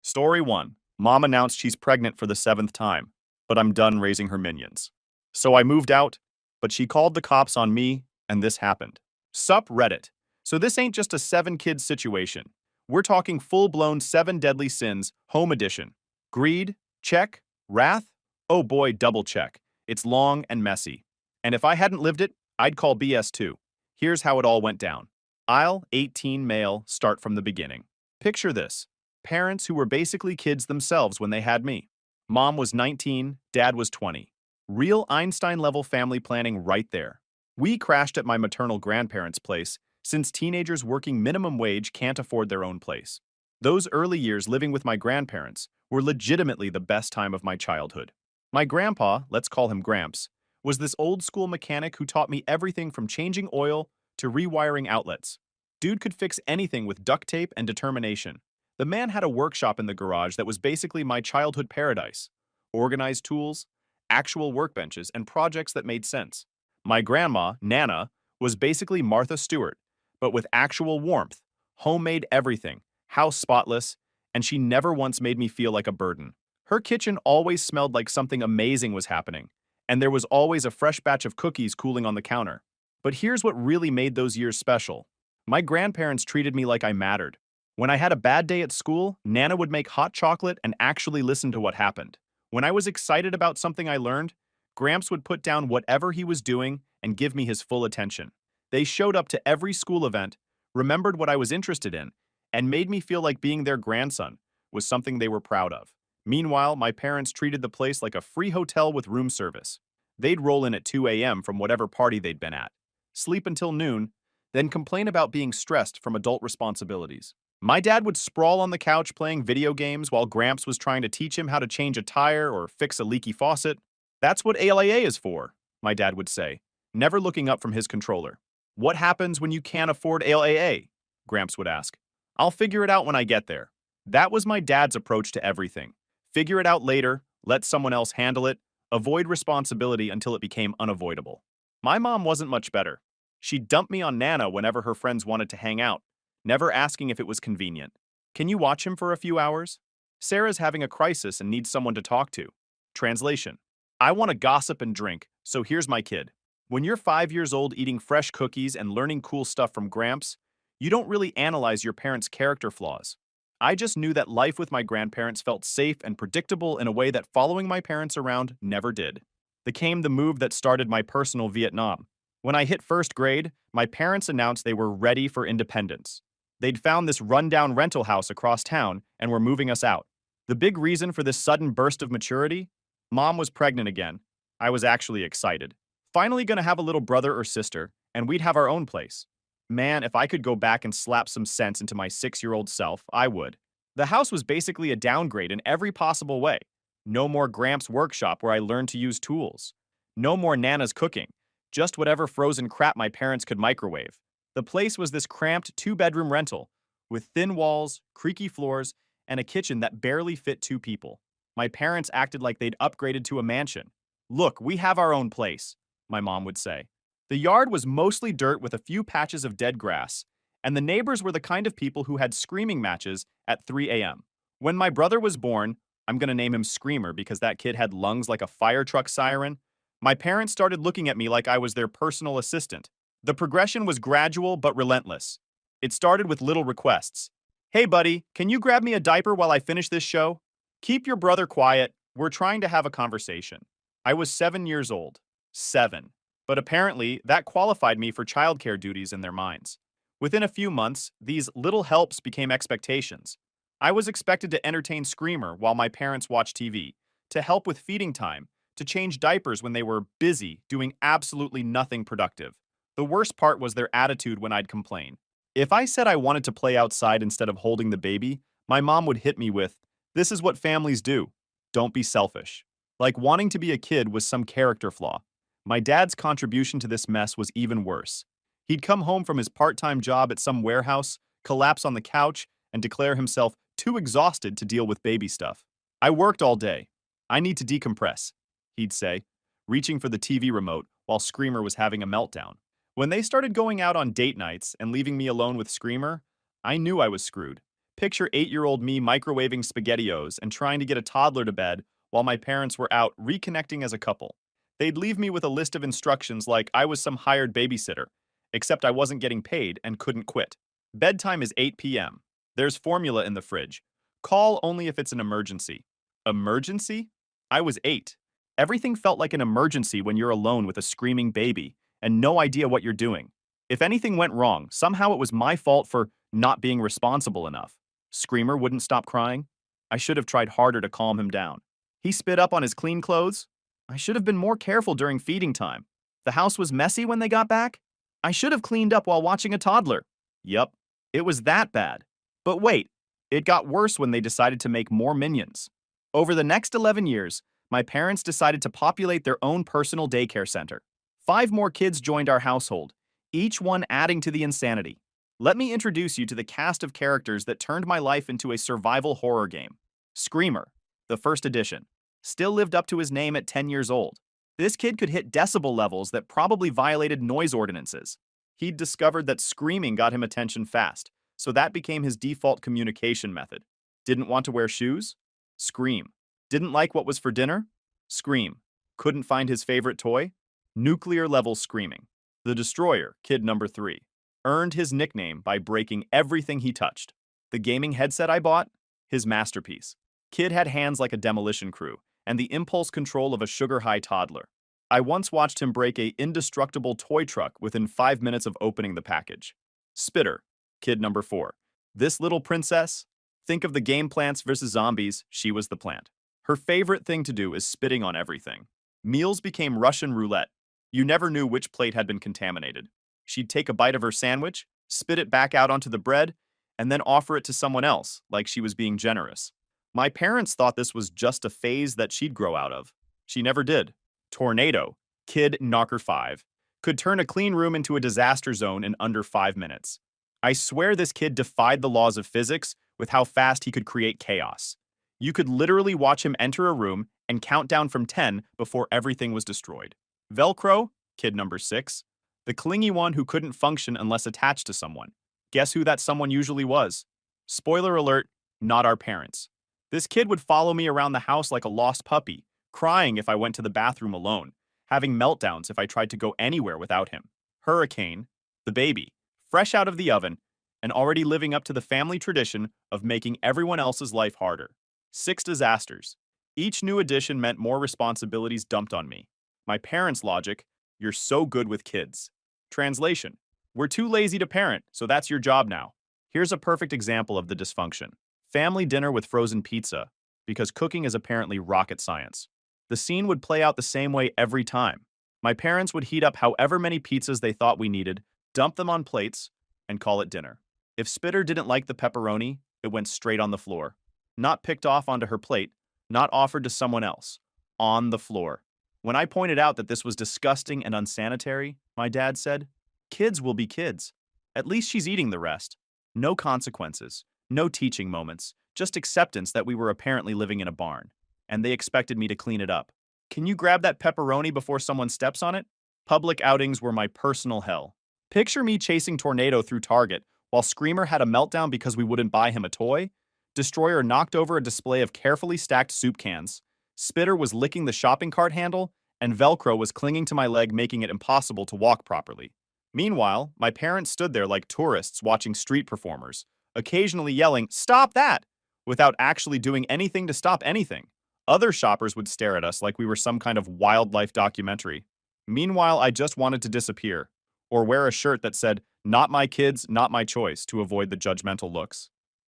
Story 1. Mom announced she's pregnant for the seventh time, but I'm done raising her minions. So I moved out, but she called the cops on me, and this happened. Sup Reddit. So this ain't just a 7 kids situation. We're talking full-blown 7 deadly sins, home edition. Greed? Check. Wrath? Oh boy, double check. It's long and messy. And if I hadn't lived it, I'd call BS too. Here's how it all went down. Aisle 18 male, start from the beginning. Picture this. Parents who were basically kids themselves when they had me. Mom was 19, dad was 20. Real Einstein-level family planning right there. We crashed at my maternal grandparents' place, since teenagers working minimum wage can't afford their own place. Those early years living with my grandparents were legitimately the best time of my childhood. My grandpa, let's call him Gramps, was this old-school mechanic who taught me everything from changing oil to rewiring outlets. Dude could fix anything with duct tape and determination. The man had a workshop in the garage that was basically my childhood paradise. Organized tools, actual workbenches, and projects that made sense. My grandma, Nana, was basically Martha Stewart, but with actual warmth, homemade everything, house spotless, and she never once made me feel like a burden. Her kitchen always smelled like something amazing was happening, and there was always a fresh batch of cookies cooling on the counter. But here's what really made those years special. My grandparents treated me like I mattered. When I had a bad day at school, Nana would make hot chocolate and actually listen to what happened. When I was excited about something I learned, Gramps would put down whatever he was doing and give me his full attention. They showed up to every school event, remembered what I was interested in, and made me feel like being their grandson was something they were proud of. Meanwhile, my parents treated the place like a free hotel with room service. They'd roll in at 2 a.m. from whatever party they'd been at, sleep until noon, then complain about being stressed from adult responsibilities. My dad would sprawl on the couch playing video games while Gramps was trying to teach him how to change a tire or fix a leaky faucet. That's what ALAA is for, my dad would say, never looking up from his controller. What happens when you can't afford ALAA? Gramps would ask. I'll figure it out when I get there. That was my dad's approach to everything. Figure it out later, let someone else handle it, avoid responsibility until it became unavoidable. My mom wasn't much better. She'd dump me on Nana whenever her friends wanted to hang out, never asking if it was convenient. Can you watch him for a few hours? Sarah's having a crisis and needs someone to talk to. Translation. I want to gossip and drink, so here's my kid. When you're 5 years old eating fresh cookies and learning cool stuff from Gramps, you don't really analyze your parents' character flaws. I just knew that life with my grandparents felt safe and predictable in a way that following my parents around never did. Then came the move that started my personal Vietnam. When I hit first grade, my parents announced they were ready for independence. They'd found this rundown rental house across town and were moving us out. The big reason for this sudden burst of maturity? Mom was pregnant again. I was actually excited. Finally gonna have a little brother or sister, and we'd have our own place. Man, if I could go back and slap some sense into my 6-year-old self, I would. The house was basically a downgrade in every possible way. No more Gramps' workshop where I learned to use tools. No more Nana's cooking. Just whatever frozen crap my parents could microwave. The place was this cramped 2-bedroom rental, with thin walls, creaky floors, and a kitchen that barely fit 2 people. My parents acted like they'd upgraded to a mansion. Look, we have our own place, my mom would say. The yard was mostly dirt with a few patches of dead grass, and the neighbors were the kind of people who had screaming matches at 3 a.m. When my brother was born, I'm gonna name him Screamer because that kid had lungs like a fire truck siren, my parents started looking at me like I was their personal assistant. The progression was gradual but relentless. It started with little requests. Hey buddy, can you grab me a diaper while I finish this show? Keep your brother quiet, we're trying to have a conversation. I was 7 years old. 7. But apparently, that qualified me for childcare duties in their minds. Within a few months, these little helps became expectations. I was expected to entertain Screamer while my parents watched TV, to help with feeding time, to change diapers when they were busy, doing absolutely nothing productive. The worst part was their attitude when I'd complain. If I said I wanted to play outside instead of holding the baby, my mom would hit me with, "This is what families do. Don't be selfish." Like wanting to be a kid was some character flaw. My dad's contribution to this mess was even worse. He'd come home from his part-time job at some warehouse, collapse on the couch, and declare himself too exhausted to deal with baby stuff. I worked all day. I need to decompress, he'd say, reaching for the TV remote while Screamer was having a meltdown. When they started going out on date nights and leaving me alone with Screamer, I knew I was screwed. Picture 8-year-old me microwaving SpaghettiOs and trying to get a toddler to bed while my parents were out reconnecting as a couple. They'd leave me with a list of instructions like I was some hired babysitter, except I wasn't getting paid and couldn't quit. Bedtime is 8 p.m. There's formula in the fridge. Call only if it's an emergency. Emergency? I was 8. Everything felt like an emergency when you're alone with a screaming baby and no idea what you're doing. If anything went wrong, somehow it was my fault for not being responsible enough. Screamer wouldn't stop crying. I should have tried harder to calm him down. He spit up on his clean clothes. I should have been more careful during feeding time. The house was messy when they got back. I should have cleaned up while watching a toddler. Yup, it was that bad. But wait, it got worse when they decided to make more minions. Over the next 11 years, my parents decided to populate their own personal daycare center. 5 more kids joined our household, each one adding to the insanity. Let me introduce you to the cast of characters that turned my life into a survival horror game. Screamer, the first edition, still lived up to his name at 10 years old. This kid could hit decibel levels that probably violated noise ordinances. He'd discovered that screaming got him attention fast, so that became his default communication method. Didn't want to wear shoes? Scream. Didn't like what was for dinner? Scream. Couldn't find his favorite toy? Nuclear-level screaming. The Destroyer, kid number 3, earned his nickname by breaking everything he touched. The gaming headset I bought? His masterpiece. Kid had hands like a demolition crew, and the impulse control of a sugar-high toddler. I once watched him break a indestructible toy truck within 5 minutes of opening the package. Spitter, kid number 4. This little princess? Think of the game Plants vs. Zombies, she was the plant. Her favorite thing to do is spitting on everything. Meals became Russian roulette. You never knew which plate had been contaminated. She'd take a bite of her sandwich, spit it back out onto the bread, and then offer it to someone else, like she was being generous. My parents thought this was just a phase that she'd grow out of. She never did. Tornado, kid knocker 5, could turn a clean room into a disaster zone in under 5 minutes. I swear this kid defied the laws of physics with how fast he could create chaos. You could literally watch him enter a room and count down from 10 before everything was destroyed. Velcro, kid number 6, the clingy one who couldn't function unless attached to someone. Guess who that someone usually was? Spoiler alert, not our parents. This kid would follow me around the house like a lost puppy, crying if I went to the bathroom alone, having meltdowns if I tried to go anywhere without him. Hurricane, the baby, fresh out of the oven, and already living up to the family tradition of making everyone else's life harder. 6 disasters. Each new addition meant more responsibilities dumped on me. My parents' logic, you're so good with kids. Translation, we're too lazy to parent, so that's your job now. Here's a perfect example of the dysfunction. Family dinner with frozen pizza, because cooking is apparently rocket science. The scene would play out the same way every time. My parents would heat up however many pizzas they thought we needed, dump them on plates, and call it dinner. If Spitter didn't like the pepperoni, it went straight on the floor. Not picked off onto her plate, not offered to someone else. On the floor. When I pointed out that this was disgusting and unsanitary, my dad said, "Kids will be kids. At least she's eating the rest." No consequences, no teaching moments, just acceptance that we were apparently living in a barn. And they expected me to clean it up. Can you grab that pepperoni before someone steps on it? Public outings were my personal hell. Picture me chasing Tornado through Target while Screamer had a meltdown because we wouldn't buy him a toy. Destroyer knocked over a display of carefully stacked soup cans. Spitter was licking the shopping cart handle, and Velcro was clinging to my leg, making it impossible to walk properly. Meanwhile, my parents stood there like tourists watching street performers, occasionally yelling, "Stop that!" without actually doing anything to stop anything. Other shoppers would stare at us like we were some kind of wildlife documentary. Meanwhile, I just wanted to disappear, or wear a shirt that said, "Not my kids, not my choice," to avoid the judgmental looks.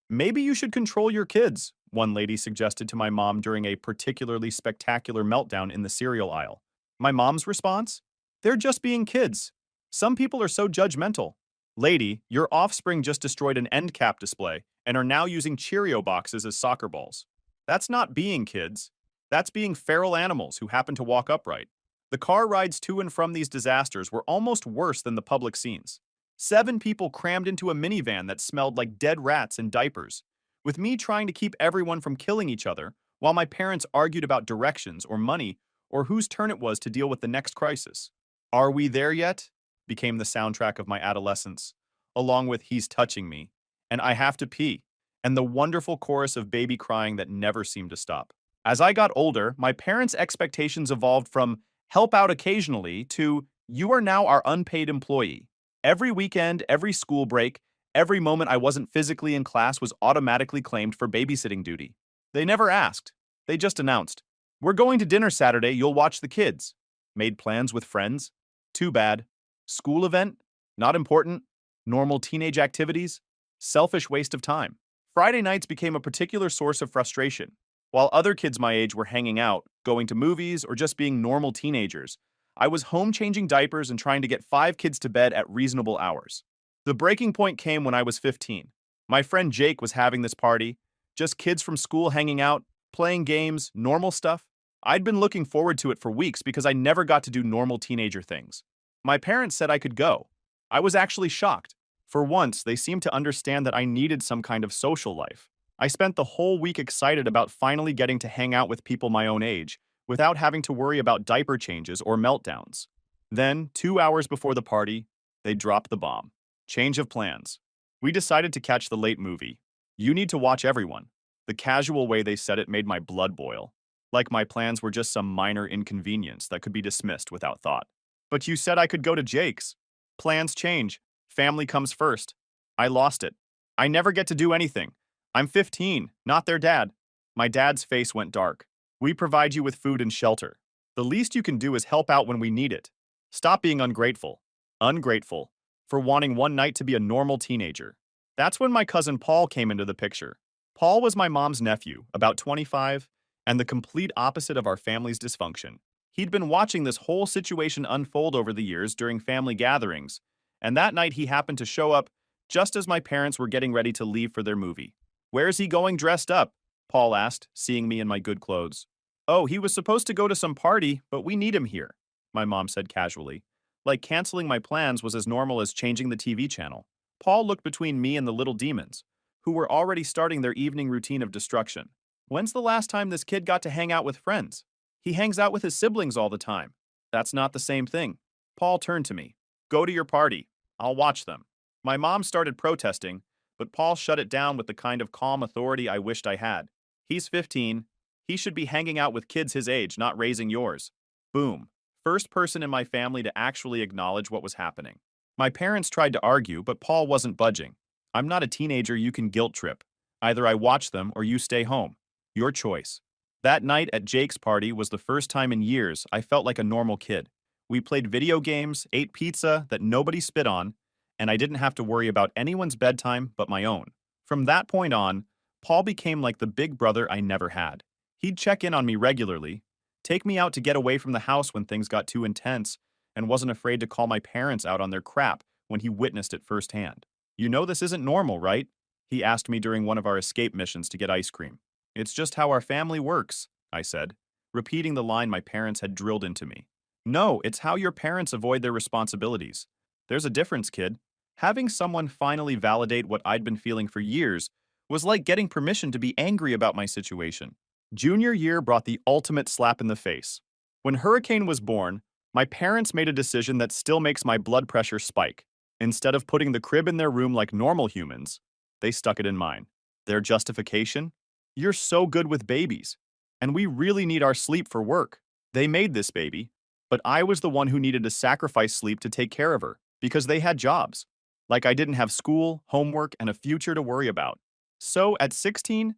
Maybe you should control your kids, one lady suggested to my mom during a particularly spectacular meltdown in the cereal aisle. My mom's response? They're just being kids. Some people are so judgmental. Lady, your offspring just destroyed an end cap display and are now using Cheerio boxes as soccer balls. That's not being kids. That's being feral animals who happen to walk upright. The car rides to and from these disasters were almost worse than the public scenes. 7 people crammed into a minivan that smelled like dead rats and diapers, with me trying to keep everyone from killing each other while my parents argued about directions or money or whose turn it was to deal with the next crisis. Are We There Yet? Became the soundtrack of my adolescence, along with He's Touching Me, and I Have to Pee. and the wonderful chorus of baby crying that never seemed to stop. As I got older, my parents' expectations evolved from help out occasionally to you are now our unpaid employee. Every weekend, every school break, every moment I wasn't physically in class was automatically claimed for babysitting duty. They never asked. They just announced, we're going to dinner Saturday, you'll watch the kids. Made plans with friends? Too bad. School event? Not important. Normal teenage activities? Selfish waste of time. Friday nights became a particular source of frustration. While other kids my age were hanging out, going to movies, or just being normal teenagers, I was home changing diapers and trying to get 5 kids to bed at reasonable hours. The breaking point came when I was 15. My friend Jake was having this party, just kids from school hanging out, playing games, normal stuff. I'd been looking forward to it for weeks because I never got to do normal teenager things. My parents said I could go. I was actually shocked. For once, they seemed to understand that I needed some kind of social life. I spent the whole week excited about finally getting to hang out with people my own age, without having to worry about diaper changes or meltdowns. Then, 2 hours before the party, they dropped the bomb. Change of plans. We decided to catch the late movie. You need to watch everyone. The casual way they said it made my blood boil. Like my plans were just some minor inconvenience that could be dismissed without thought. But you said I could go to Jake's. Plans change. Family comes first. I lost it. I never get to do anything. I'm 15, not their dad. My dad's face went dark. We provide you with food and shelter. The least you can do is help out when we need it. Stop being ungrateful. Ungrateful. For wanting one night to be a normal teenager. That's when my cousin Paul came into the picture. Paul was my mom's nephew, about 25, and the complete opposite of our family's dysfunction. He'd been watching this whole situation unfold over the years during family gatherings, and that night he happened to show up just as my parents were getting ready to leave for their movie. Where's he going dressed up? Paul asked, seeing me in my good clothes. Oh, he was supposed to go to some party, but we need him here, my mom said casually. Like canceling my plans was as normal as changing the TV channel. Paul looked between me and the little demons, who were already starting their evening routine of destruction. When's the last time this kid got to hang out with friends? He hangs out with his siblings all the time. That's not the same thing. Paul turned to me. Go to your party. I'll watch them. My mom started protesting, but Paul shut it down with the kind of calm authority I wished I had. He's 15. He should be hanging out with kids his age, not raising yours. Boom. First person in my family to actually acknowledge what was happening. My parents tried to argue, but Paul wasn't budging. I'm not a teenager you can guilt trip. Either I watch them or you stay home. Your choice. That night at Jake's party was the first time in years I felt like a normal kid. We played video games, ate pizza that nobody spit on, and I didn't have to worry about anyone's bedtime but my own. From that point on, Paul became like the big brother I never had. He'd check in on me regularly, take me out to get away from the house when things got too intense, and wasn't afraid to call my parents out on their crap when he witnessed it firsthand. You know this isn't normal, right? He asked me during one of our escape missions to get ice cream. It's just how our family works, I said, repeating the line my parents had drilled into me. No, it's how your parents avoid their responsibilities. There's a difference, kid. Having someone finally validate what I'd been feeling for years was like getting permission to be angry about my situation. Junior year brought the ultimate slap in the face. When Hurricane was born, my parents made a decision that still makes my blood pressure spike. Instead of putting the crib in their room like normal humans, they stuck it in mine. Their justification? You're so good with babies, and we really need our sleep for work. They made this baby, but I was the one who needed to sacrifice sleep to take care of her, because they had jobs. Like I didn't have school, homework, and a future to worry about. So at 16,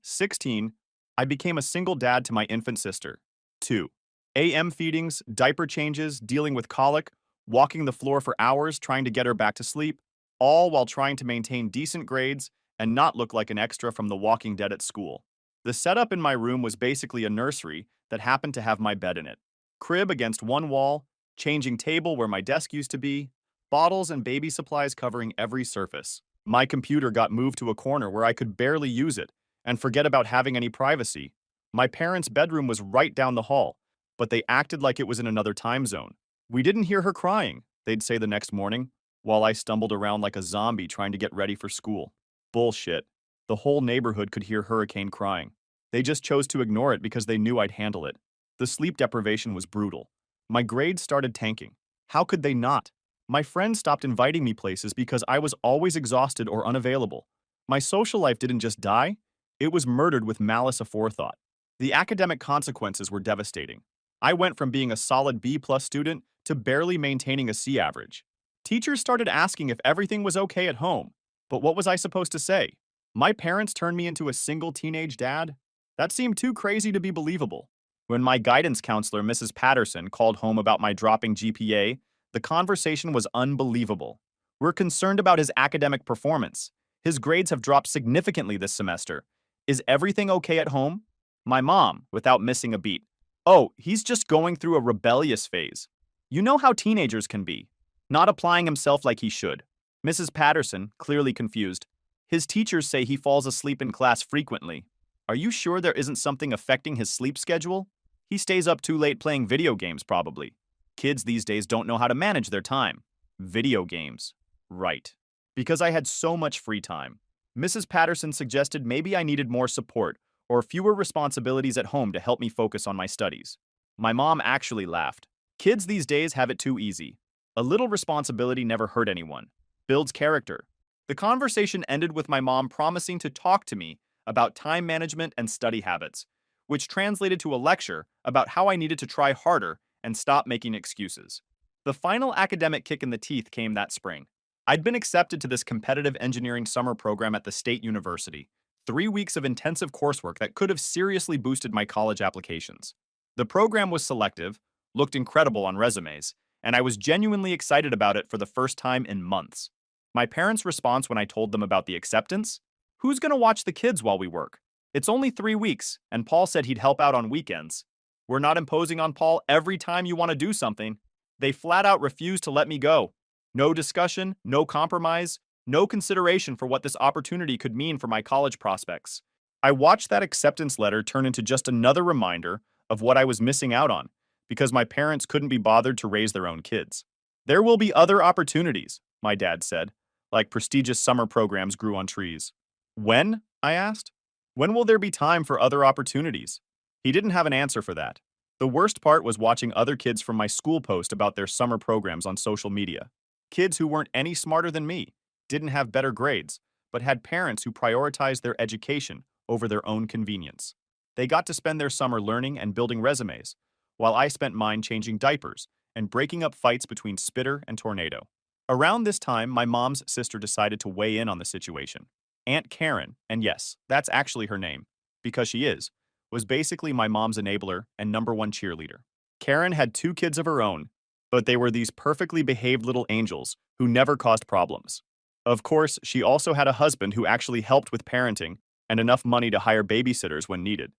I became a single dad to my infant sister. 2. AM feedings, diaper changes, dealing with colic, walking the floor for hours trying to get her back to sleep, all while trying to maintain decent grades and not look like an extra from The Walking Dead at school. The setup in my room was basically a nursery that happened to have my bed in it. Crib against one wall, changing table where my desk used to be, bottles and baby supplies covering every surface. My computer got moved to a corner where I could barely use it, and forget about having any privacy. My parents' bedroom was right down the hall, but they acted like it was in another time zone. We didn't hear her crying, they'd say the next morning, while I stumbled around like a zombie trying to get ready for school. Bullshit. The whole neighborhood could hear Hurricane crying. They just chose to ignore it because they knew I'd handle it. The sleep deprivation was brutal. My grades started tanking. How could they not? My friends stopped inviting me places because I was always exhausted or unavailable. My social life didn't just die, it was murdered with malice aforethought. The academic consequences were devastating. I went from being a solid B-plus student to barely maintaining a C average. Teachers started asking if everything was okay at home, but what was I supposed to say? My parents turned me into a single teenage dad? That seemed too crazy to be believable. When my guidance counselor, Mrs. Patterson, called home about my dropping GPA, the conversation was unbelievable. We're concerned about his academic performance. His grades have dropped significantly this semester. Is everything okay at home? My mom, without missing a beat. Oh, he's just going through a rebellious phase. You know how teenagers can be. Not applying himself like he should. Mrs. Patterson, clearly confused. His teachers say he falls asleep in class frequently. Are you sure there isn't something affecting his sleep schedule? He stays up too late playing video games, probably. Kids these days don't know how to manage their time. Video games. Right. Because I had so much free time. Mrs. Patterson suggested maybe I needed more support or fewer responsibilities at home to help me focus on my studies. My mom actually laughed. Kids these days have it too easy. A little responsibility never hurt anyone. Builds character. The conversation ended with my mom promising to talk to me about time management and study habits, which translated to a lecture about how I needed to try harder and stop making excuses. The final academic kick in the teeth came that spring. I'd been accepted to this competitive engineering summer program at the state university, 3 weeks of intensive coursework that could have seriously boosted my college applications. The program was selective, looked incredible on resumes, and I was genuinely excited about it for the first time in months. My parents' response when I told them about the acceptance? Who's going to watch the kids while we work? It's only 3 weeks, and Paul said he'd help out on weekends. We're not imposing on Paul every time you want to do something. They flat out refused to let me go. No discussion, no compromise, no consideration for what this opportunity could mean for my college prospects. I watched that acceptance letter turn into just another reminder of what I was missing out on, because my parents couldn't be bothered to raise their own kids. There will be other opportunities, my dad said, like prestigious summer programs grew on trees. When? I asked. When will there be time for other opportunities? He didn't have an answer for that. The worst part was watching other kids from my school post about their summer programs on social media. Kids who weren't any smarter than me, didn't have better grades, but had parents who prioritized their education over their own convenience. They got to spend their summer learning and building resumes, while I spent mine changing diapers and breaking up fights between Spitter and Tornado. Around this time, my mom's sister decided to weigh in on the situation. Aunt Karen, and yes, that's actually her name, because she is, was basically my mom's enabler and #1 cheerleader. Karen had 2 kids of her own, but they were these perfectly behaved little angels who never caused problems. Of course, she also had a husband who actually helped with parenting and enough money to hire babysitters when needed.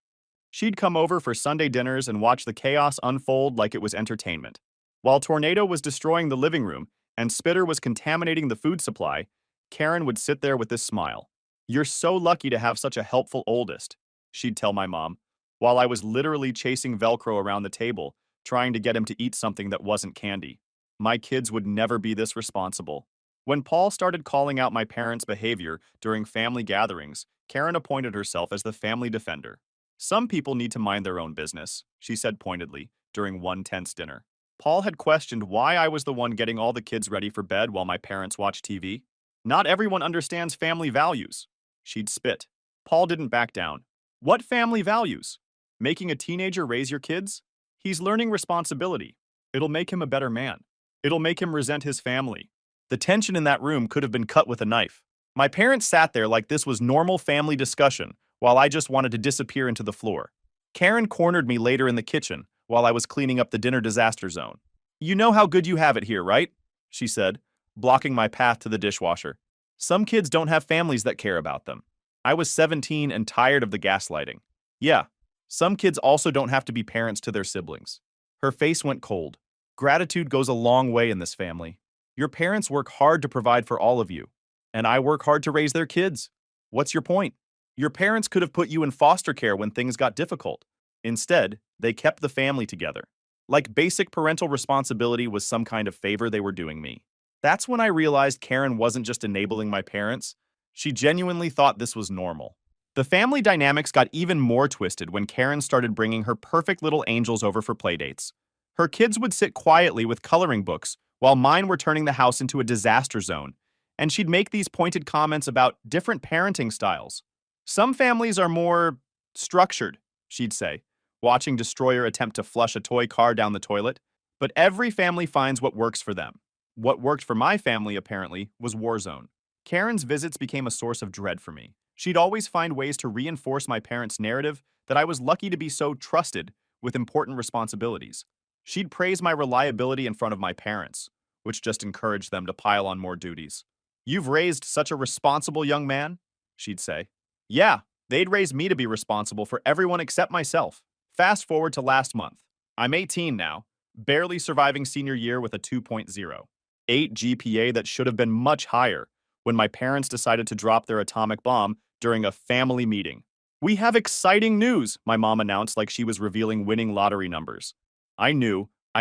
She'd come over for Sunday dinners and watch the chaos unfold like it was entertainment. While Tornado was destroying the living room and Spitter was contaminating the food supply, Karen would sit there with this smile. "You're so lucky to have such a helpful oldest," she'd tell my mom, while I was literally chasing Velcro around the table, trying to get him to eat something that wasn't candy. My kids would never be this responsible. When Paul started calling out my parents' behavior during family gatherings, Karen appointed herself as the family defender. "Some people need to mind their own business," she said pointedly during one tense dinner. Paul had questioned why I was the one getting all the kids ready for bed while my parents watched TV. "Not everyone understands family values." She'd spit. Paul didn't back down. "What family values? Making a teenager raise your kids? He's learning responsibility. It'll make him a better man. It'll make him resent his family." The tension in that room could have been cut with a knife. My parents sat there like this was normal family discussion, while I just wanted to disappear into the floor. Karen cornered me later in the kitchen while I was cleaning up the dinner disaster zone. "You know how good you have it here, right?" she said, blocking my path to the dishwasher. "Some kids don't have families that care about them." I was 17 and tired of the gaslighting. "Yeah, some kids also don't have to be parents to their siblings." Her face went cold. "Gratitude goes a long way in this family. Your parents work hard to provide for all of you, and I work hard to raise their kids. What's your point? Your parents could have put you in foster care when things got difficult. Instead, they kept the family together. Like basic parental responsibility was some kind of favor they were doing me." That's when I realized Karen wasn't just enabling my parents. She genuinely thought this was normal. The family dynamics got even more twisted when Karen started bringing her perfect little angels over for playdates. Her kids would sit quietly with coloring books, while mine were turning the house into a disaster zone, and she'd make these pointed comments about different parenting styles. Some families are more structured, she'd say, watching Destroyer attempt to flush a toy car down the toilet. But every family finds what works for them. What worked for my family, apparently, was Warzone. Karen's visits became a source of dread for me. She'd always find ways to reinforce my parents' narrative that I was lucky to be so trusted with important responsibilities. She'd praise my reliability in front of my parents, which just encouraged them to pile on more duties. "You've raised such a responsible young man," she'd say. Yeah, they'd raised me to be responsible for everyone except myself. Fast forward to last month. I'm 18 now, barely surviving senior year with a 2.0. 8 GPA that should have been much higher when my parents decided to drop their atomic bomb during a family meeting. "We have exciting news," my mom announced like she was revealing winning lottery numbers. I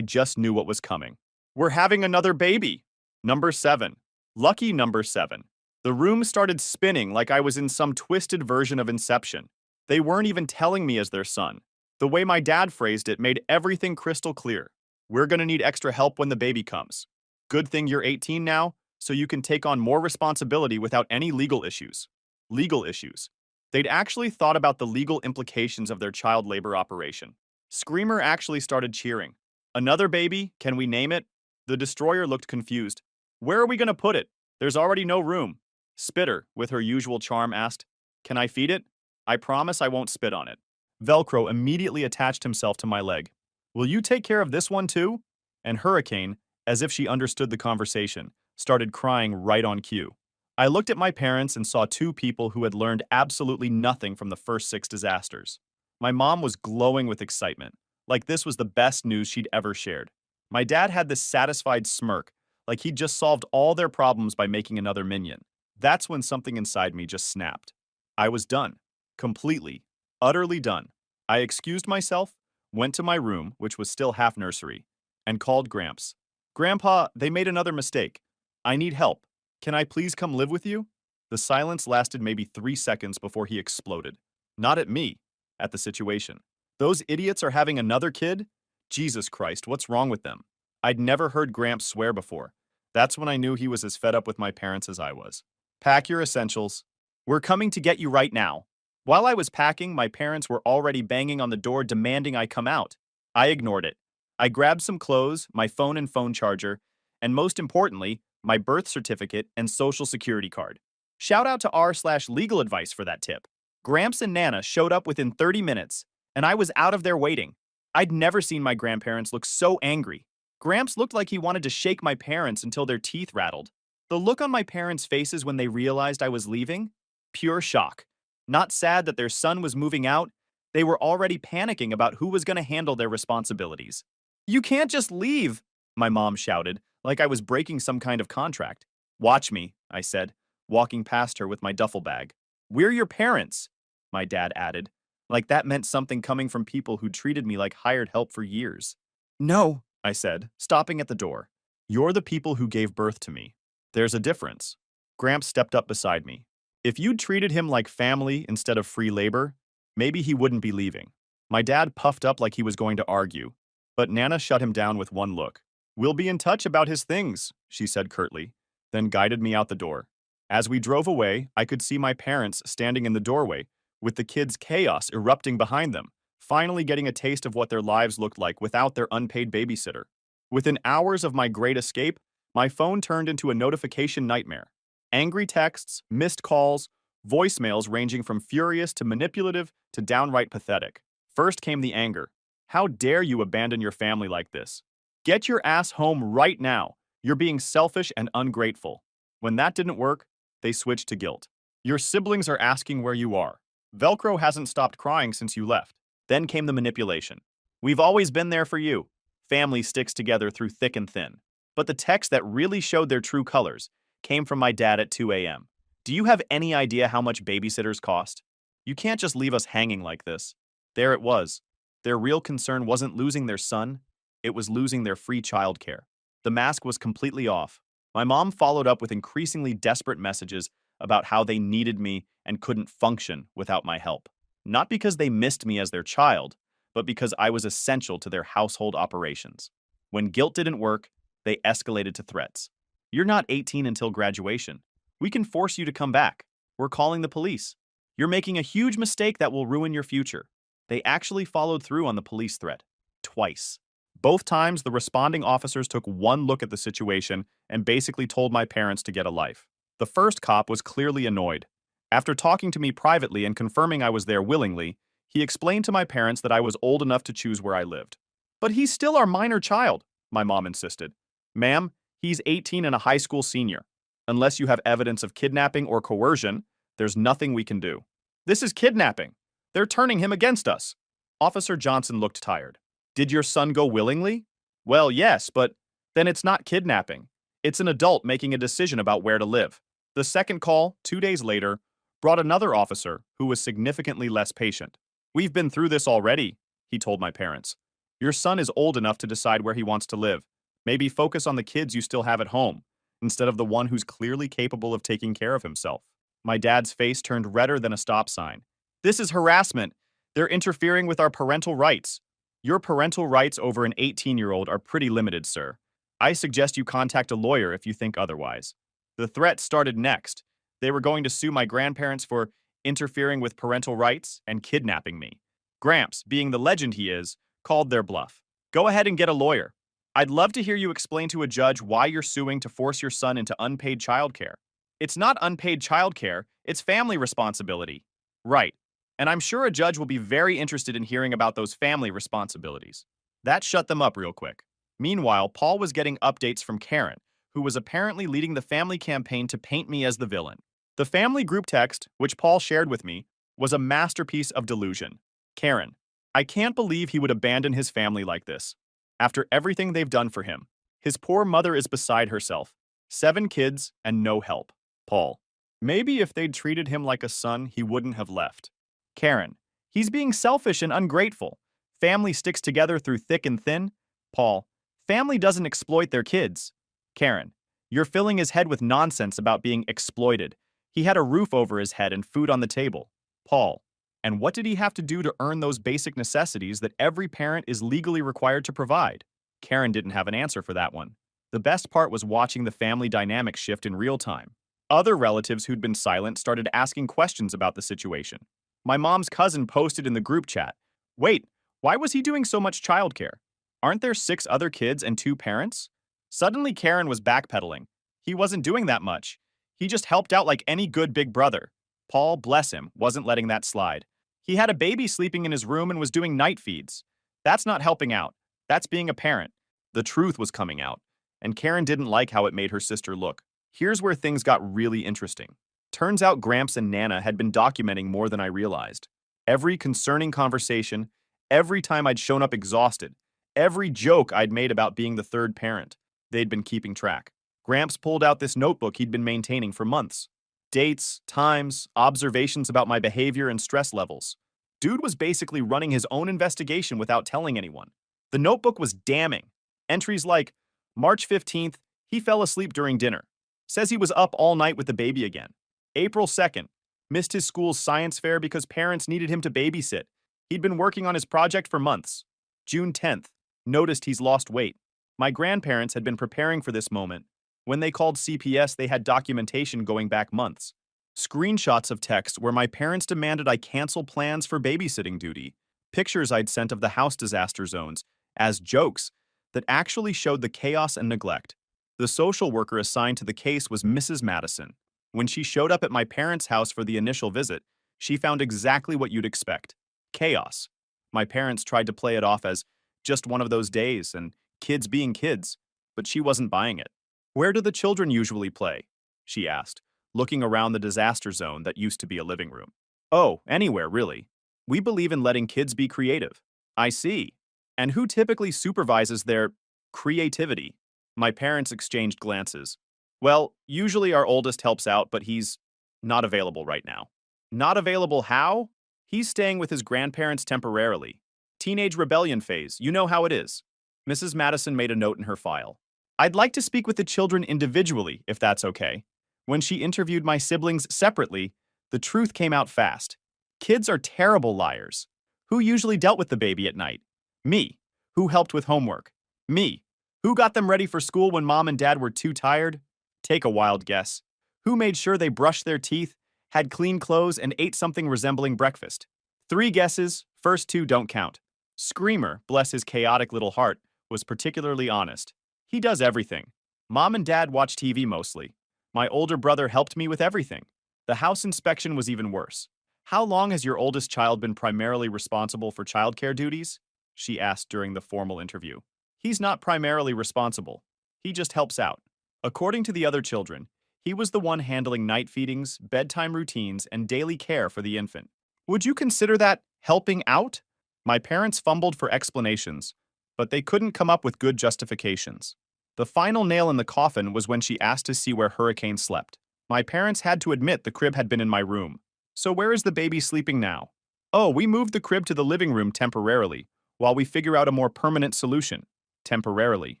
just knew what was coming. "We're having another baby. Number 7. Lucky number 7. The room started spinning like I was in some twisted version of Inception. They weren't even telling me as their son. The way my dad phrased it made everything crystal clear. "We're gonna need extra help when the baby comes. Good thing you're 18 now, so you can take on more responsibility without any legal issues." Legal issues. They'd actually thought about the legal implications of their child labor operation. Screamer actually started cheering. "Another baby? Can we name it?" The Destroyer looked confused. "Where are we gonna put it? There's already no room." Spitter, with her usual charm, asked, "Can I feed it? I promise I won't spit on it." Velcro immediately attached himself to my leg. "Will you take care of this one too?" And Hurricane, as if she understood the conversation, started crying right on cue. I looked at my parents and saw two people who had learned absolutely nothing from the first 6 disasters. My mom was glowing with excitement, like this was the best news she'd ever shared. My dad had this satisfied smirk, like he'd just solved all their problems by making another minion. That's when something inside me just snapped. I was done. Completely. Utterly done. I excused myself, went to my room, which was still half nursery, and called Gramps. "Grandpa, they made another mistake. I need help. Can I please come live with you?" The silence lasted maybe 3 seconds before he exploded. Not at me, at the situation. "Those idiots are having another kid? Jesus Christ, what's wrong with them?" I'd never heard Gramps swear before. That's when I knew he was as fed up with my parents as I was. "Pack your essentials. We're coming to get you right now." While I was packing, my parents were already banging on the door demanding I come out. I ignored it. I grabbed some clothes, my phone and phone charger, and most importantly, my birth certificate and social security card. Shout out to r/legal advice for that tip. Gramps and Nana showed up within 30 minutes, and I was out of there waiting. I'd never seen my grandparents look so angry. Gramps looked like he wanted to shake my parents until their teeth rattled. The look on my parents' faces when they realized I was leaving? Pure shock. Not sad that their son was moving out, they were already panicking about who was going to handle their responsibilities. "You can't just leave," my mom shouted, like I was breaking some kind of contract. "Watch me," I said, walking past her with my duffel bag. "We're your parents," my dad added, like that meant something coming from people who treated me like hired help for years. "No," I said, stopping at the door. "You're the people who gave birth to me. There's a difference." Gramps stepped up beside me. "If you'd treated him like family instead of free labor, maybe he wouldn't be leaving." My dad puffed up like he was going to argue, but Nana shut him down with one look. "We'll be in touch about his things," she said curtly, then guided me out the door. As we drove away, I could see my parents standing in the doorway, with the kids' chaos erupting behind them, finally getting a taste of what their lives looked like without their unpaid babysitter. Within hours of my great escape, my phone turned into a notification nightmare. Angry texts, missed calls, voicemails ranging from furious to manipulative to downright pathetic. First came the anger. "How dare you abandon your family like this? Get your ass home right now. You're being selfish and ungrateful." When that didn't work, they switched to guilt. "Your siblings are asking where you are. Velcro hasn't stopped crying since you left." Then came the manipulation. "We've always been there for you. Family sticks together through thick and thin." But the text that really showed their true colors came from my dad at 2 a.m. "Do you have any idea how much babysitters cost? You can't just leave us hanging like this." There it was. Their real concern wasn't losing their son, it was losing their free childcare. The mask was completely off. My mom followed up with increasingly desperate messages about how they needed me and couldn't function without my help. Not because they missed me as their child, but because I was essential to their household operations. When guilt didn't work, they escalated to threats. "You're not 18 until graduation. We can force you to come back. We're calling the police. You're making a huge mistake that will ruin your future. They actually followed through on the police threat. Twice. Both times, the responding officers took one look at the situation and basically told my parents to get a life. The first cop was clearly annoyed. After talking to me privately and confirming I was there willingly, he explained to my parents that I was old enough to choose where I lived. But he's still our minor child, my mom insisted. Ma'am, he's 18 and a high school senior. Unless you have evidence of kidnapping or coercion, there's nothing we can do. This is kidnapping. They're turning him against us. Officer Johnson looked tired. Did your son go willingly? Well, yes, but then it's not kidnapping. It's an adult making a decision about where to live. The second call, 2 days later, brought another officer who was significantly less patient. We've been through this already, he told my parents. Your son is old enough to decide where he wants to live. Maybe focus on the kids you still have at home, instead of the one who's clearly capable of taking care of himself. My dad's face turned redder than a stop sign. This is harassment. They're interfering with our parental rights. Your parental rights over an 18-year-old are pretty limited, sir. I suggest you contact a lawyer if you think otherwise. The threat started next. They were going to sue my grandparents for interfering with parental rights and kidnapping me. Gramps, being the legend he is, called their bluff. Go ahead and get a lawyer. I'd love to hear you explain to a judge why you're suing to force your son into unpaid childcare. It's not unpaid childcare, it's family responsibility. Right. And I'm sure a judge will be very interested in hearing about those family responsibilities. That shut them up real quick. Meanwhile, Paul was getting updates from Karen, who was apparently leading the family campaign to paint me as the villain. The family group text, which Paul shared with me, was a masterpiece of delusion. Karen, I can't believe he would abandon his family like this. After everything they've done for him, his poor mother is beside herself. 7 kids and no help. Paul, maybe if they'd treated him like a son, he wouldn't have left. Karen, he's being selfish and ungrateful. Family sticks together through thick and thin. Paul, family doesn't exploit their kids. Karen, you're filling his head with nonsense about being exploited. He had a roof over his head and food on the table. Paul, and what did he have to do to earn those basic necessities that every parent is legally required to provide? Karen didn't have an answer for that one. The best part was watching the family dynamic shift in real time. Other relatives who'd been silent started asking questions about the situation. My mom's cousin posted in the group chat, "Wait, why was he doing so much childcare? Aren't there 6 other kids and 2 parents?" Suddenly Karen was backpedaling. He wasn't doing that much. He just helped out like any good big brother. Paul, bless him, wasn't letting that slide. He had a baby sleeping in his room and was doing night feeds. That's not helping out. That's being a parent. The truth was coming out, and Karen didn't like how it made her sister look. Here's where things got really interesting. Turns out Gramps and Nana had been documenting more than I realized. Every concerning conversation, every time I'd shown up exhausted, every joke I'd made about being the third parent, they'd been keeping track. Gramps pulled out this notebook he'd been maintaining for months. Dates, times, observations about my behavior and stress levels. Dude was basically running his own investigation without telling anyone. The notebook was damning. Entries like, March 15th, he fell asleep during dinner. Says he was up all night with the baby again. April 2nd, missed his school's science fair because parents needed him to babysit. He'd been working on his project for months. June 10th, noticed he's lost weight. My grandparents had been preparing for this moment. When they called CPS, they had documentation going back months. Screenshots of texts where my parents demanded I cancel plans for babysitting duty. Pictures I'd sent of the house disaster zones as jokes that actually showed the chaos and neglect. The social worker assigned to the case was Mrs. Madison. When she showed up at my parents' house for the initial visit, she found exactly what you'd expect. Chaos. My parents tried to play it off as just one of those days and kids being kids, but she wasn't buying it. Where do the children usually play? She asked, looking around the disaster zone that used to be a living room. Oh, anywhere, really. We believe in letting kids be creative. I see. And who typically supervises their creativity? My parents exchanged glances. Well, usually our oldest helps out, but he's not available right now. Not available how? He's staying with his grandparents temporarily. Teenage rebellion phase, you know how it is. Mrs. Madison made a note in her file. I'd like to speak with the children individually, if that's okay. When she interviewed my siblings separately, the truth came out fast. Kids are terrible liars. Who usually dealt with the baby at night? Me. Who helped with homework? Me. Who got them ready for school when mom and dad were too tired? Take a wild guess. Who made sure they brushed their teeth, had clean clothes, and ate something resembling breakfast? 3 guesses, first 2 don't count. Screamer, bless his chaotic little heart, was particularly honest. He does everything. Mom and Dad watch TV mostly. My older brother helped me with everything. The house inspection was even worse. How long has your oldest child been primarily responsible for childcare duties? She asked during the formal interview. He's not primarily responsible. He just helps out. According to the other children, he was the one handling night feedings, bedtime routines, and daily care for the infant. Would you consider that helping out? My parents fumbled for explanations, but they couldn't come up with good justifications. The final nail in the coffin was when she asked to see where Hurricane slept. My parents had to admit the crib had been in my room. So where is the baby sleeping now? Oh, we moved the crib to the living room temporarily, while we figure out a more permanent solution. Temporarily.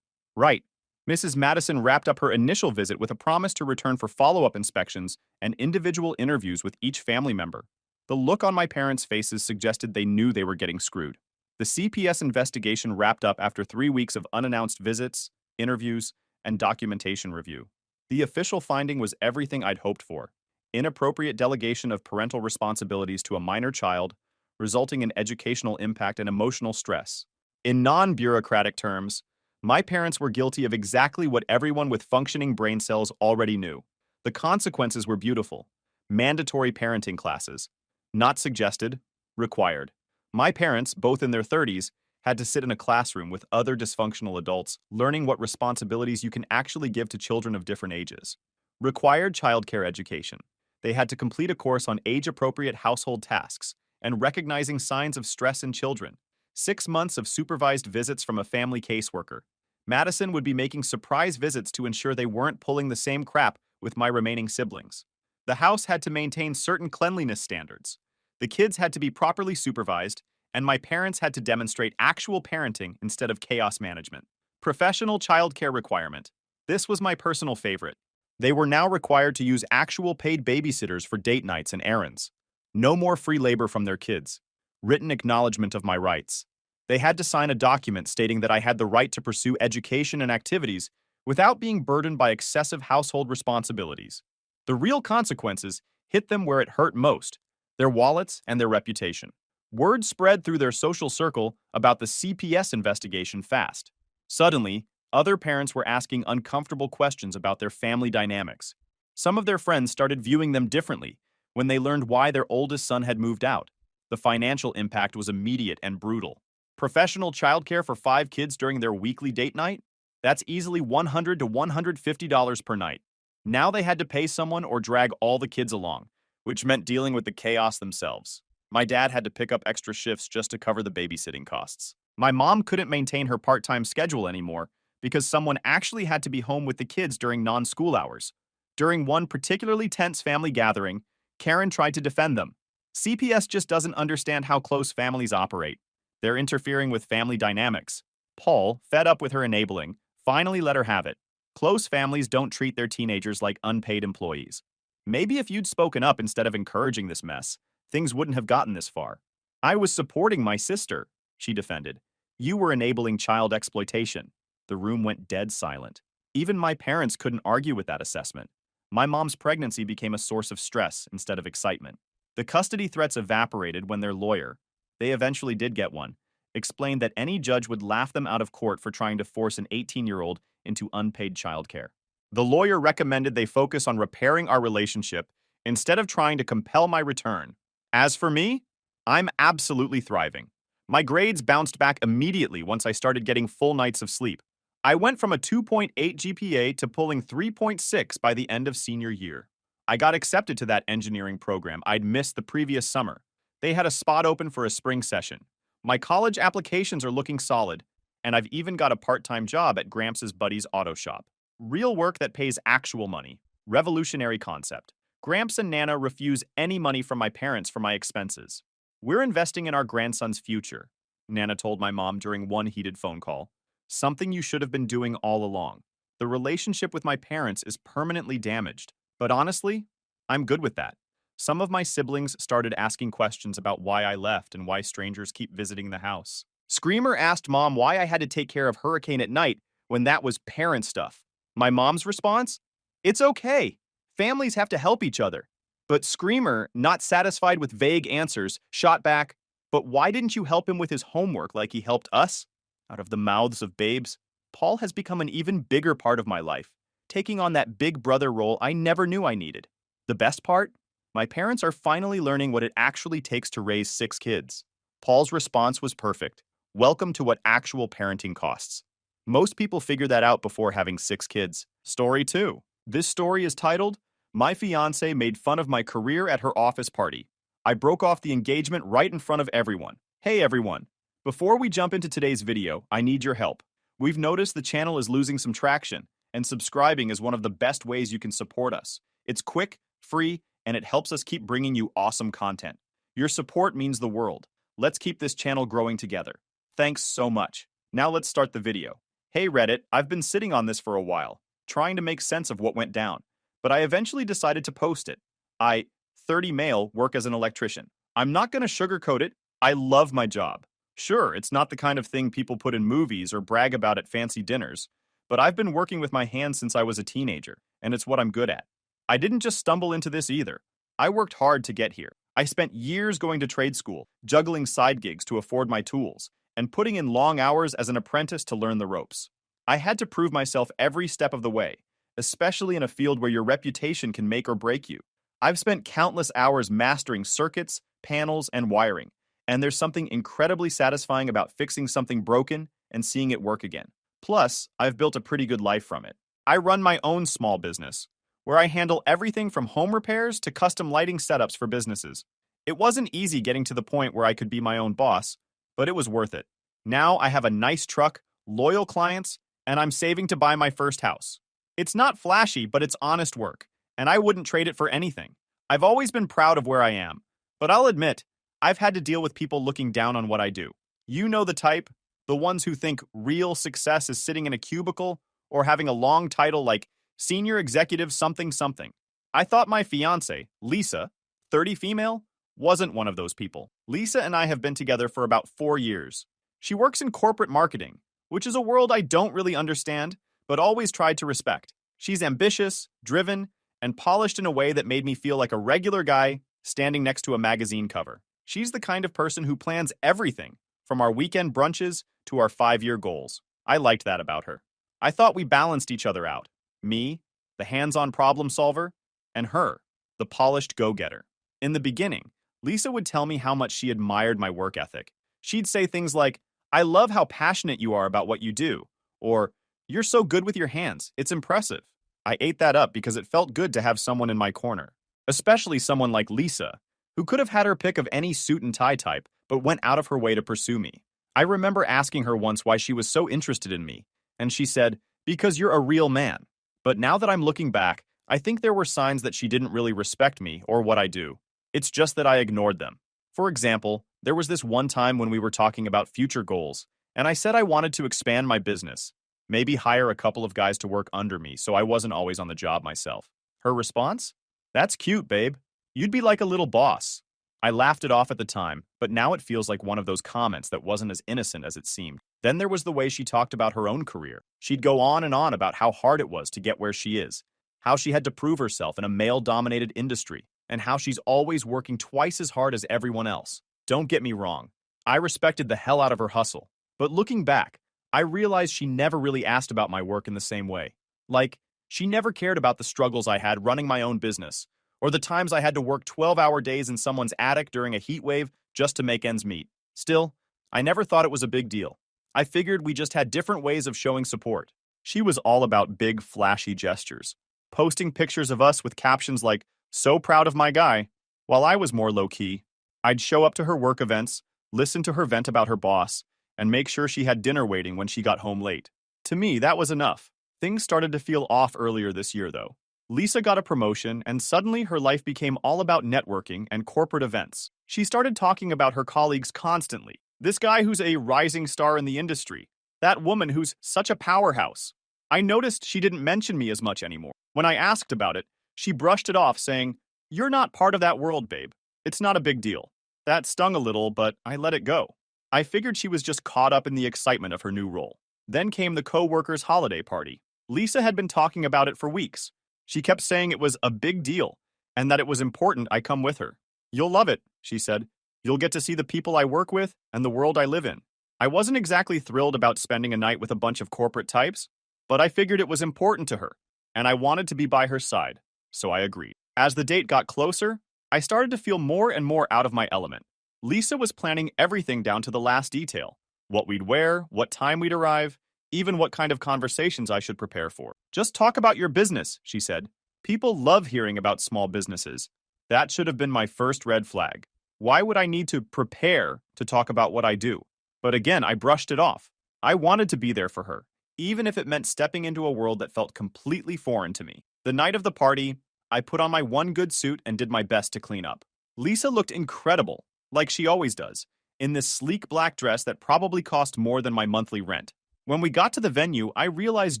Right. Mrs. Madison wrapped up her initial visit with a promise to return for follow-up inspections and individual interviews with each family member. The look on my parents' faces suggested they knew they were getting screwed. The CPS investigation wrapped up after 3 weeks of unannounced visits, interviews, and documentation review. The official finding was everything I'd hoped for: inappropriate delegation of parental responsibilities to a minor child, resulting in educational impact and emotional stress. In non-bureaucratic terms, my parents were guilty of exactly what everyone with functioning brain cells already knew. The consequences were beautiful. Mandatory parenting classes. Not suggested, required. My parents, both in their 30s, had to sit in a classroom with other dysfunctional adults, learning what responsibilities you can actually give to children of different ages. Required childcare education. They had to complete a course on age-appropriate household tasks and recognizing signs of stress in children. 6 months of supervised visits from a family caseworker. Madison would be making surprise visits to ensure they weren't pulling the same crap with my remaining siblings. The house had to maintain certain cleanliness standards. The kids had to be properly supervised, and my parents had to demonstrate actual parenting instead of chaos management. Professional childcare requirement. This was my personal favorite. They were now required to use actual paid babysitters for date nights and errands. No more free labor from their kids. Written acknowledgement of my rights. They had to sign a document stating that I had the right to pursue education and activities without being burdened by excessive household responsibilities. The real consequences hit them where it hurt most: their wallets and their reputation. Word spread through their social circle about the CPS investigation fast. Suddenly, other parents were asking uncomfortable questions about their family dynamics. Some of their friends started viewing them differently when they learned why their oldest son had moved out. The financial impact was immediate and brutal. Professional childcare for 5 kids during their weekly date night? That's easily $100 to $150 per night. Now they had to pay someone or drag all the kids along, which meant dealing with the chaos themselves. My dad had to pick up extra shifts just to cover the babysitting costs. My mom couldn't maintain her part-time schedule anymore because someone actually had to be home with the kids during non-school hours. During one particularly tense family gathering, Karen tried to defend them. CPS just doesn't understand how close families operate. They're interfering with family dynamics. Paul, fed up with her enabling, finally let her have it. Close families don't treat their teenagers like unpaid employees. Maybe if you'd spoken up instead of encouraging this mess, things wouldn't have gotten this far. I was supporting my sister, she defended. You were enabling child exploitation. The room went dead silent. Even my parents couldn't argue with that assessment. My mom's pregnancy became a source of stress instead of excitement. The custody threats evaporated when their lawyer, they eventually did get one, explained that any judge would laugh them out of court for trying to force an 18-year-old into unpaid childcare. The lawyer recommended they focus on repairing our relationship instead of trying to compel my return. As for me, I'm absolutely thriving. My grades bounced back immediately once I started getting full nights of sleep. I went from a 2.8 GPA to pulling 3.6 by the end of senior year. I got accepted to that engineering program I'd missed the previous summer. They had a spot open for a spring session. My college applications are looking solid, and I've even got a part-time job at Gramps' buddy's auto shop. Real work that pays actual money. Revolutionary concept. Gramps and Nana refuse any money from my parents for my expenses. We're investing in our grandson's future, Nana told my mom during one heated phone call. Something you should have been doing all along. The relationship with my parents is permanently damaged. But honestly, I'm good with that. Some of my siblings started asking questions about why I left and why strangers keep visiting the house. Screamer asked Mom why I had to take care of Hurricane at night when that was parent stuff. My mom's response? It's okay. Families have to help each other. But Screamer, not satisfied with vague answers, shot back, "But why didn't you help him with his homework like he helped us?" Out of the mouths of babes, Paul has become an even bigger part of my life, taking on that big brother role I never knew I needed. The best part? My parents are finally learning what it actually takes to raise 6 kids. Paul's response was perfect. Welcome to what actual parenting costs. Most people figure that out before having 6 kids. Story 2. This story is titled, "My fiance made fun of my career at her office party. I broke off the engagement right in front of everyone." Hey everyone. Before we jump into today's video, I need your help. We've noticed the channel is losing some traction, and subscribing is one of the best ways you can support us. It's quick, free, and it helps us keep bringing you awesome content. Your support means the world. Let's keep this channel growing together. Thanks so much. Now let's start the video. Hey Reddit, I've been sitting on this for a while, trying to make sense of what went down, but I eventually decided to post it. 30 male, work as an electrician. I'm not going to sugarcoat it. I love my job. Sure, it's not the kind of thing people put in movies or brag about at fancy dinners, but I've been working with my hands since I was a teenager, and it's what I'm good at. I didn't just stumble into this either. I worked hard to get here. I spent years going to trade school, juggling side gigs to afford my tools, and putting in long hours as an apprentice to learn the ropes. I had to prove myself every step of the way, especially in a field where your reputation can make or break you. I've spent countless hours mastering circuits, panels, and wiring, and there's something incredibly satisfying about fixing something broken and seeing it work again. Plus, I've built a pretty good life from it. I run my own small business, where I handle everything from home repairs to custom lighting setups for businesses. It wasn't easy getting to the point where I could be my own boss, but it was worth it. Now I have a nice truck, loyal clients, and I'm saving to buy my first house. It's not flashy, but it's honest work, and I wouldn't trade it for anything. I've always been proud of where I am, but I'll admit, I've had to deal with people looking down on what I do. You know the type, the ones who think real success is sitting in a cubicle or having a long title like Senior Executive something something. I thought my fiance, Lisa, 30 female, wasn't one of those people. Lisa and I have been together for about 4 years. She works in corporate marketing, which is a world I don't really understand, but always tried to respect. She's ambitious, driven, and polished in a way that made me feel like a regular guy standing next to a magazine cover. She's the kind of person who plans everything, from our weekend brunches to our 5-year goals. I liked that about her. I thought we balanced each other out. Me, the hands-on problem solver, and her, the polished go-getter. In the beginning, Lisa would tell me how much she admired my work ethic. She'd say things like, "I love how passionate you are about what you do," or, "You're so good with your hands, it's impressive." I ate that up because it felt good to have someone in my corner, especially someone like Lisa, who could have had her pick of any suit and tie type, but went out of her way to pursue me. I remember asking her once why she was so interested in me, and she said, "Because you're a real man." But now that I'm looking back, I think there were signs that she didn't really respect me or what I do. It's just that I ignored them. For example, there was this one time when we were talking about future goals, and I said I wanted to expand my business, maybe hire a couple of guys to work under me so I wasn't always on the job myself. Her response? "That's cute, babe. You'd be like a little boss." I laughed it off at the time, but now it feels like one of those comments that wasn't as innocent as it seemed. Then there was the way she talked about her own career. She'd go on and on about how hard it was to get where she is, how she had to prove herself in a male-dominated industry, and how she's always working twice as hard as everyone else. Don't get me wrong. I respected the hell out of her hustle. But looking back, I realized she never really asked about my work in the same way. Like, she never cared about the struggles I had running my own business, or the times I had to work 12-hour days in someone's attic during a heat wave just to make ends meet. Still, I never thought it was a big deal. I figured we just had different ways of showing support. She was all about big, flashy gestures, posting pictures of us with captions like, "So proud of my guy," while I was more low-key. I'd show up to her work events, listen to her vent about her boss, and make sure she had dinner waiting when she got home late. To me, that was enough. Things started to feel off earlier this year, though. Lisa got a promotion, and suddenly her life became all about networking and corporate events. She started talking about her colleagues constantly. This guy who's a rising star in the industry. That woman who's such a powerhouse. I noticed she didn't mention me as much anymore. When I asked about it, she brushed it off, saying, "You're not part of that world, babe. It's not a big deal." That stung a little, but I let it go. I figured she was just caught up in the excitement of her new role. Then came the co-workers' holiday party. Lisa had been talking about it for weeks. She kept saying it was a big deal and that it was important I come with her. You'll love it, she said. You'll get to see the people I work with and the world I live in. I wasn't exactly thrilled about spending a night with a bunch of corporate types, but I figured it was important to her, and I wanted to be by her side, so I agreed. As the date got closer, I started to feel more and more out of my element. Lisa was planning everything down to the last detail. What we'd wear, what time we'd arrive, even what kind of conversations I should prepare for. Just talk about your business, she said. People love hearing about small businesses. That should have been my first red flag. Why would I need to prepare to talk about what I do? But again, I brushed it off. I wanted to be there for her, even if it meant stepping into a world that felt completely foreign to me. The night of the party, I put on my one good suit and did my best to clean up. Lisa looked incredible, like she always does, in this sleek black dress that probably cost more than my monthly rent. When we got to the venue, I realized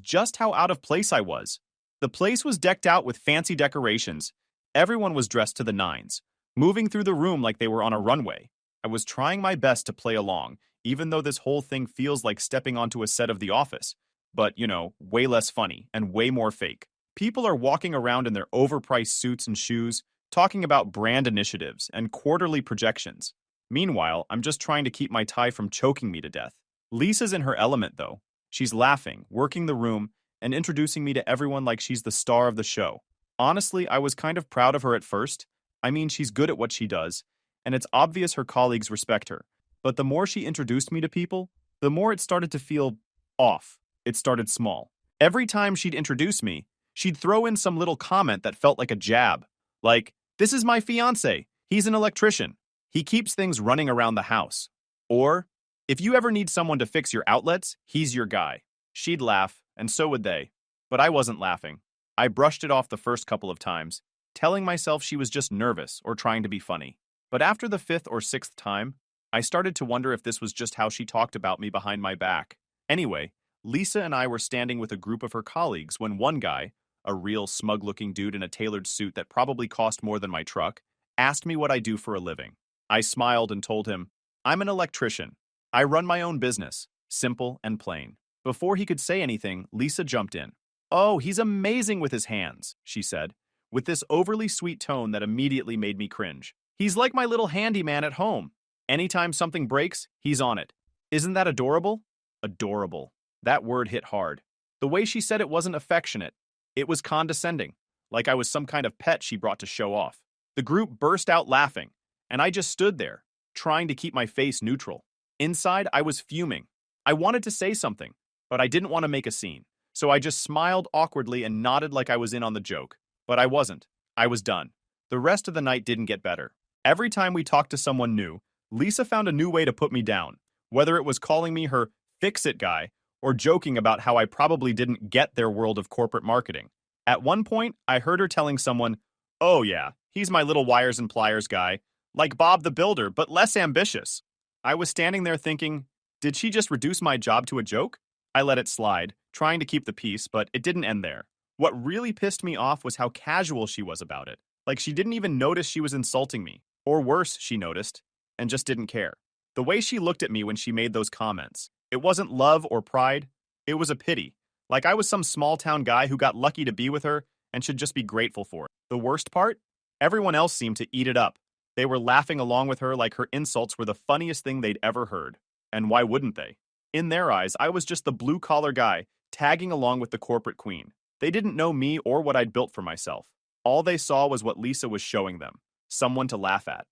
just how out of place I was. The place was decked out with fancy decorations. Everyone was dressed to the nines, moving through the room like they were on a runway. I was trying my best to play along, even though this whole thing feels like stepping onto a set of The Office. But, way less funny and way more fake. People are walking around in their overpriced suits and shoes, talking about brand initiatives and quarterly projections. Meanwhile, I'm just trying to keep my tie from choking me to death. Lisa's in her element, though. She's laughing, working the room, and introducing me to everyone like she's the star of the show. Honestly, I was kind of proud of her at first. I mean, she's good at what she does, and it's obvious her colleagues respect her. But the more she introduced me to people, the more it started to feel off. It started small. Every time she'd introduce me, she'd throw in some little comment that felt like a jab. Like, "This is my fiancé. He's an electrician. He keeps things running around the house." Or, "If you ever need someone to fix your outlets, he's your guy." She'd laugh, and so would they. But I wasn't laughing. I brushed it off the first couple of times, telling myself she was just nervous or trying to be funny. But after the fifth or sixth time, I started to wonder if this was just how she talked about me behind my back. Anyway, Lisa and I were standing with a group of her colleagues when one guy, a real smug-looking dude in a tailored suit that probably cost more than my truck, asked me what I do for a living. I smiled and told him, "I'm an electrician. I run my own business. Simple and plain." Before he could say anything, Lisa jumped in. "Oh, he's amazing with his hands," she said, with this overly sweet tone that immediately made me cringe. "He's like my little handyman at home. Anytime something breaks, he's on it. Isn't that adorable?" Adorable. That word hit hard. The way she said it wasn't affectionate. It was condescending, like I was some kind of pet she brought to show off. The group burst out laughing, and I just stood there, trying to keep my face neutral. Inside, I was fuming. I wanted to say something, but I didn't want to make a scene. So I just smiled awkwardly and nodded like I was in on the joke. But I wasn't. I was done. The rest of the night didn't get better. Every time we talked to someone new, Lisa found a new way to put me down, whether it was calling me her fix-it guy or joking about how I probably didn't get their world of corporate marketing. At one point, I heard her telling someone, "Oh yeah, he's my little wires and pliers guy, like Bob the Builder, but less ambitious." I was standing there thinking, did she just reduce my job to a joke? I let it slide, trying to keep the peace, but it didn't end there. What really pissed me off was how casual she was about it. Like she didn't even notice she was insulting me. Or worse, she noticed, and just didn't care. The way she looked at me when she made those comments, it wasn't love or pride, it was a pity. Like I was some small-town guy who got lucky to be with her and should just be grateful for it. The worst part? Everyone else seemed to eat it up. They were laughing along with her like her insults were the funniest thing they'd ever heard. And why wouldn't they? In their eyes, I was just the blue-collar guy tagging along with the corporate queen. They didn't know me or what I'd built for myself. All they saw was what Lisa was showing them, someone to laugh at.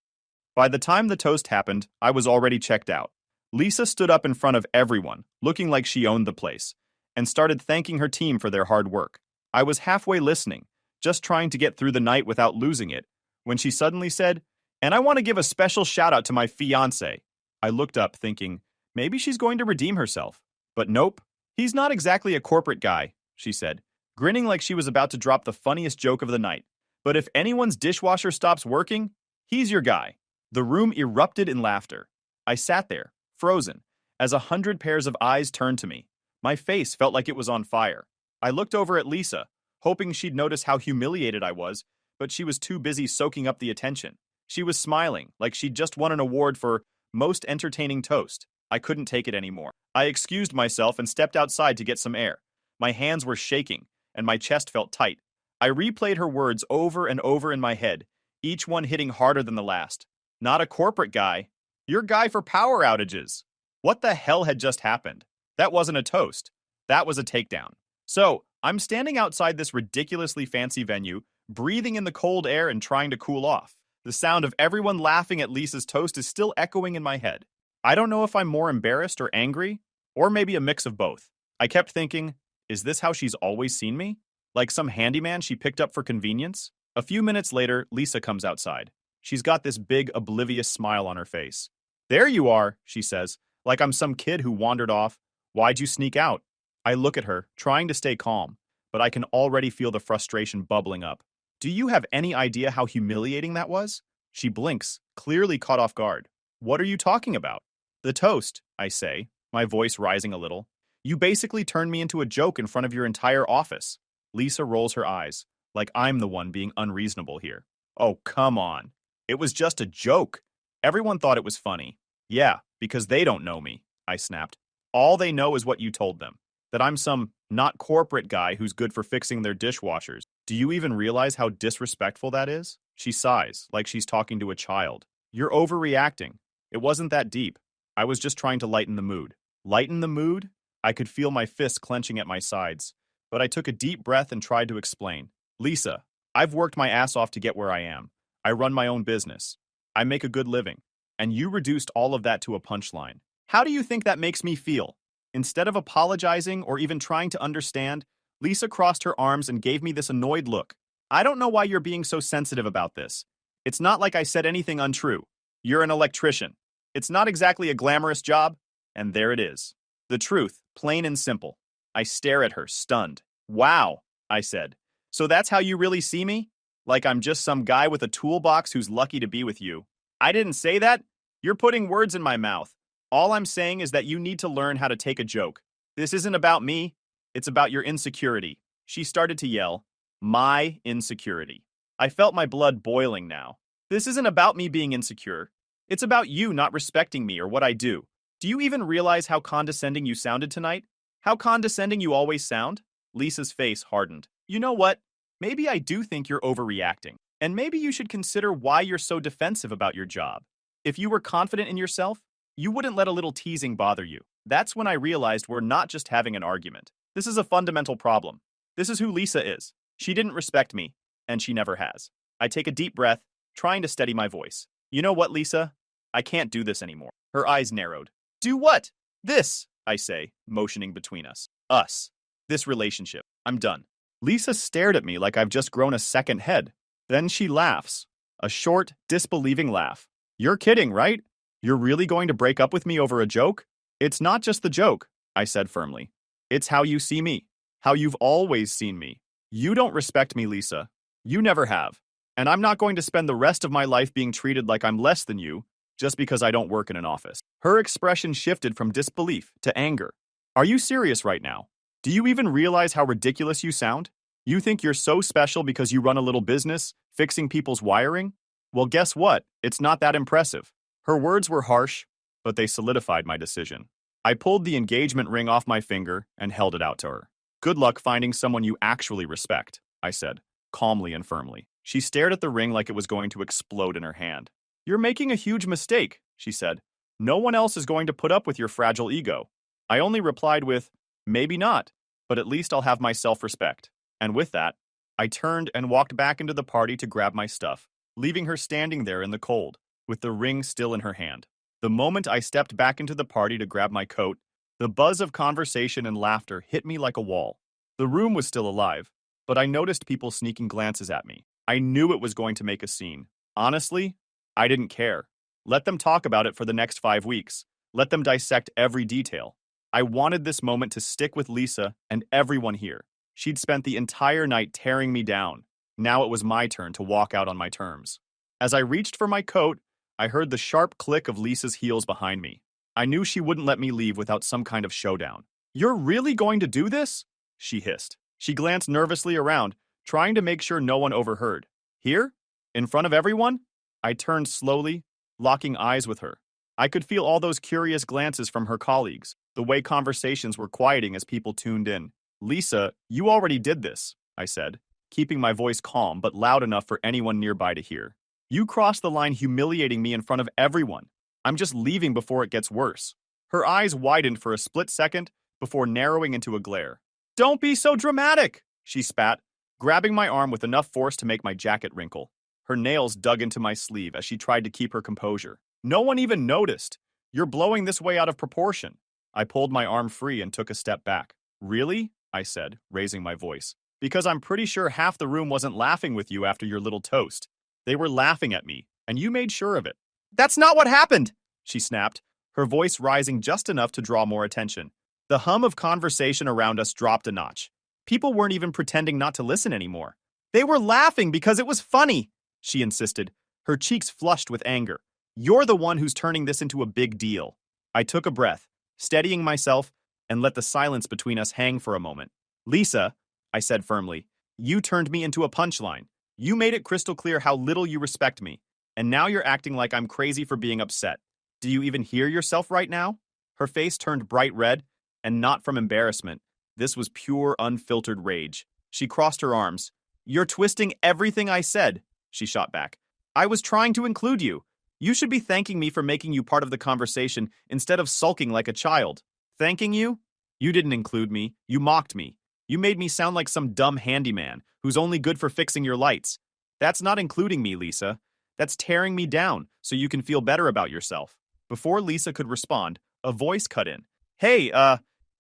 By the time the toast happened, I was already checked out. Lisa stood up in front of everyone, looking like she owned the place, and started thanking her team for their hard work. I was halfway listening, just trying to get through the night without losing it, when she suddenly said, "And I want to give a special shout out to my fiancé." I looked up thinking, maybe she's going to redeem herself. But nope, he's not exactly a corporate guy, she said, grinning like she was about to drop the funniest joke of the night. But if anyone's dishwasher stops working, he's your guy. The room erupted in laughter. I sat there, frozen, as 100 pairs of eyes turned to me. My face felt like it was on fire. I looked over at Lisa, hoping she'd notice how humiliated I was, but she was too busy soaking up the attention. She was smiling, like she'd just won an award for most entertaining toast. I couldn't take it anymore. I excused myself and stepped outside to get some air. My hands were shaking, and my chest felt tight. I replayed her words over and over in my head, each one hitting harder than the last. Not a corporate guy. Your guy for power outages. What the hell had just happened? That wasn't a toast. That was a takedown. So, I'm standing outside this ridiculously fancy venue, breathing in the cold air and trying to cool off. The sound of everyone laughing at Lisa's toast is still echoing in my head. I don't know if I'm more embarrassed or angry, or maybe a mix of both. I kept thinking, is this how she's always seen me? Like some handyman she picked up for convenience? A few minutes later, Lisa comes outside. She's got this big, oblivious smile on her face. There you are, she says, like I'm some kid who wandered off. Why'd you sneak out? I look at her, trying to stay calm, but I can already feel the frustration bubbling up. Do you have any idea how humiliating that was? She blinks, clearly caught off guard. What are you talking about? The toast, I say, my voice rising a little. You basically turned me into a joke in front of your entire office. Lisa rolls her eyes, like I'm the one being unreasonable here. Oh, come on. It was just a joke. Everyone thought it was funny. Yeah, because they don't know me, I snapped. All they know is what you told them. That I'm some not corporate guy who's good for fixing their dishwashers. Do you even realize how disrespectful that is? She sighs, like she's talking to a child. You're overreacting. It wasn't that deep. I was just trying to lighten the mood. Lighten the mood? I could feel my fists clenching at my sides. But I took a deep breath and tried to explain. Lisa, I've worked my ass off to get where I am. I run my own business. I make a good living. And you reduced all of that to a punchline. How do you think that makes me feel? Instead of apologizing or even trying to understand, Lisa crossed her arms and gave me this annoyed look. I don't know why you're being so sensitive about this. It's not like I said anything untrue. You're an electrician. It's not exactly a glamorous job, and there it is. The truth, plain and simple. I stare at her, stunned. Wow, I said. So that's how you really see me? Like I'm just some guy with a toolbox who's lucky to be with you. I didn't say that. You're putting words in my mouth. All I'm saying is that you need to learn how to take a joke. This isn't about me. It's about your insecurity. She started to yell. My insecurity. I felt my blood boiling now. This isn't about me being insecure. It's about you not respecting me or what I do. Do you even realize how condescending you sounded tonight? How condescending you always sound? Lisa's face hardened. You know what? Maybe I do think you're overreacting. And maybe you should consider why you're so defensive about your job. If you were confident in yourself, you wouldn't let a little teasing bother you. That's when I realized we're not just having an argument. This is a fundamental problem. This is who Lisa is. She didn't respect me, and she never has. I take a deep breath, trying to steady my voice. You know what, Lisa? I can't do this anymore. Her eyes narrowed. Do what? This, I say, motioning between us. Us. This relationship. I'm done. Lisa stared at me like I've just grown a second head. Then she laughs. A short, disbelieving laugh. You're kidding, right? You're really going to break up with me over a joke? It's not just the joke, I said firmly. It's how you see me. How you've always seen me. You don't respect me, Lisa. You never have. And I'm not going to spend the rest of my life being treated like I'm less than you just because I don't work in an office. Her expression shifted from disbelief to anger. Are you serious right now? Do you even realize how ridiculous you sound? You think you're so special because you run a little business, fixing people's wiring? Well, guess what? It's not that impressive. Her words were harsh, but they solidified my decision. I pulled the engagement ring off my finger and held it out to her. Good luck finding someone you actually respect, I said, calmly and firmly. She stared at the ring like it was going to explode in her hand. You're making a huge mistake, she said. No one else is going to put up with your fragile ego. I only replied with, maybe not, but at least I'll have my self-respect. And with that, I turned and walked back into the party to grab my stuff, leaving her standing there in the cold, with the ring still in her hand. The moment I stepped back into the party to grab my coat, the buzz of conversation and laughter hit me like a wall. The room was still alive, but I noticed people sneaking glances at me. I knew it was going to make a scene. Honestly, I didn't care. Let them talk about it for the next 5 weeks. Let them dissect every detail. I wanted this moment to stick with Lisa and everyone here. She'd spent the entire night tearing me down. Now it was my turn to walk out on my terms. As I reached for my coat, I heard the sharp click of Lisa's heels behind me. I knew she wouldn't let me leave without some kind of showdown. You're really going to do this? She hissed. She glanced nervously around, trying to make sure no one overheard. Here? In front of everyone? I turned slowly, locking eyes with her. I could feel all those curious glances from her colleagues, the way conversations were quieting as people tuned in. Lisa, you already did this, I said. keeping my voice calm but loud enough for anyone nearby to hear. You crossed the line humiliating me in front of everyone. I'm just leaving before it gets worse. Her eyes widened for a split second before narrowing into a glare. Don't be so dramatic, she spat, grabbing my arm with enough force to make my jacket wrinkle. Her nails dug into my sleeve as she tried to keep her composure. No one even noticed. You're blowing this way out of proportion. I pulled my arm free and took a step back. Really? I said, raising my voice. Because I'm pretty sure half the room wasn't laughing with you after your little toast. They were laughing at me, and you made sure of it. That's not what happened, she snapped, her voice rising just enough to draw more attention. The hum of conversation around us dropped a notch. People weren't even pretending not to listen anymore. They were laughing because it was funny, she insisted, her cheeks flushed with anger. You're the one who's turning this into a big deal. I took a breath, steadying myself, and let the silence between us hang for a moment. Lisa, I said firmly, you turned me into a punchline. You made it crystal clear how little you respect me, and now you're acting like I'm crazy for being upset. Do you even hear yourself right now? Her face turned bright red, and not from embarrassment. This was pure, unfiltered rage. She crossed her arms. You're twisting everything I said, she shot back. I was trying to include you. You should be thanking me for making you part of the conversation instead of sulking like a child. Thanking you? You didn't include me. You mocked me. You made me sound like some dumb handyman who's only good for fixing your lights. That's not including me, Lisa. That's tearing me down so you can feel better about yourself. Before Lisa could respond, a voice cut in. Hey,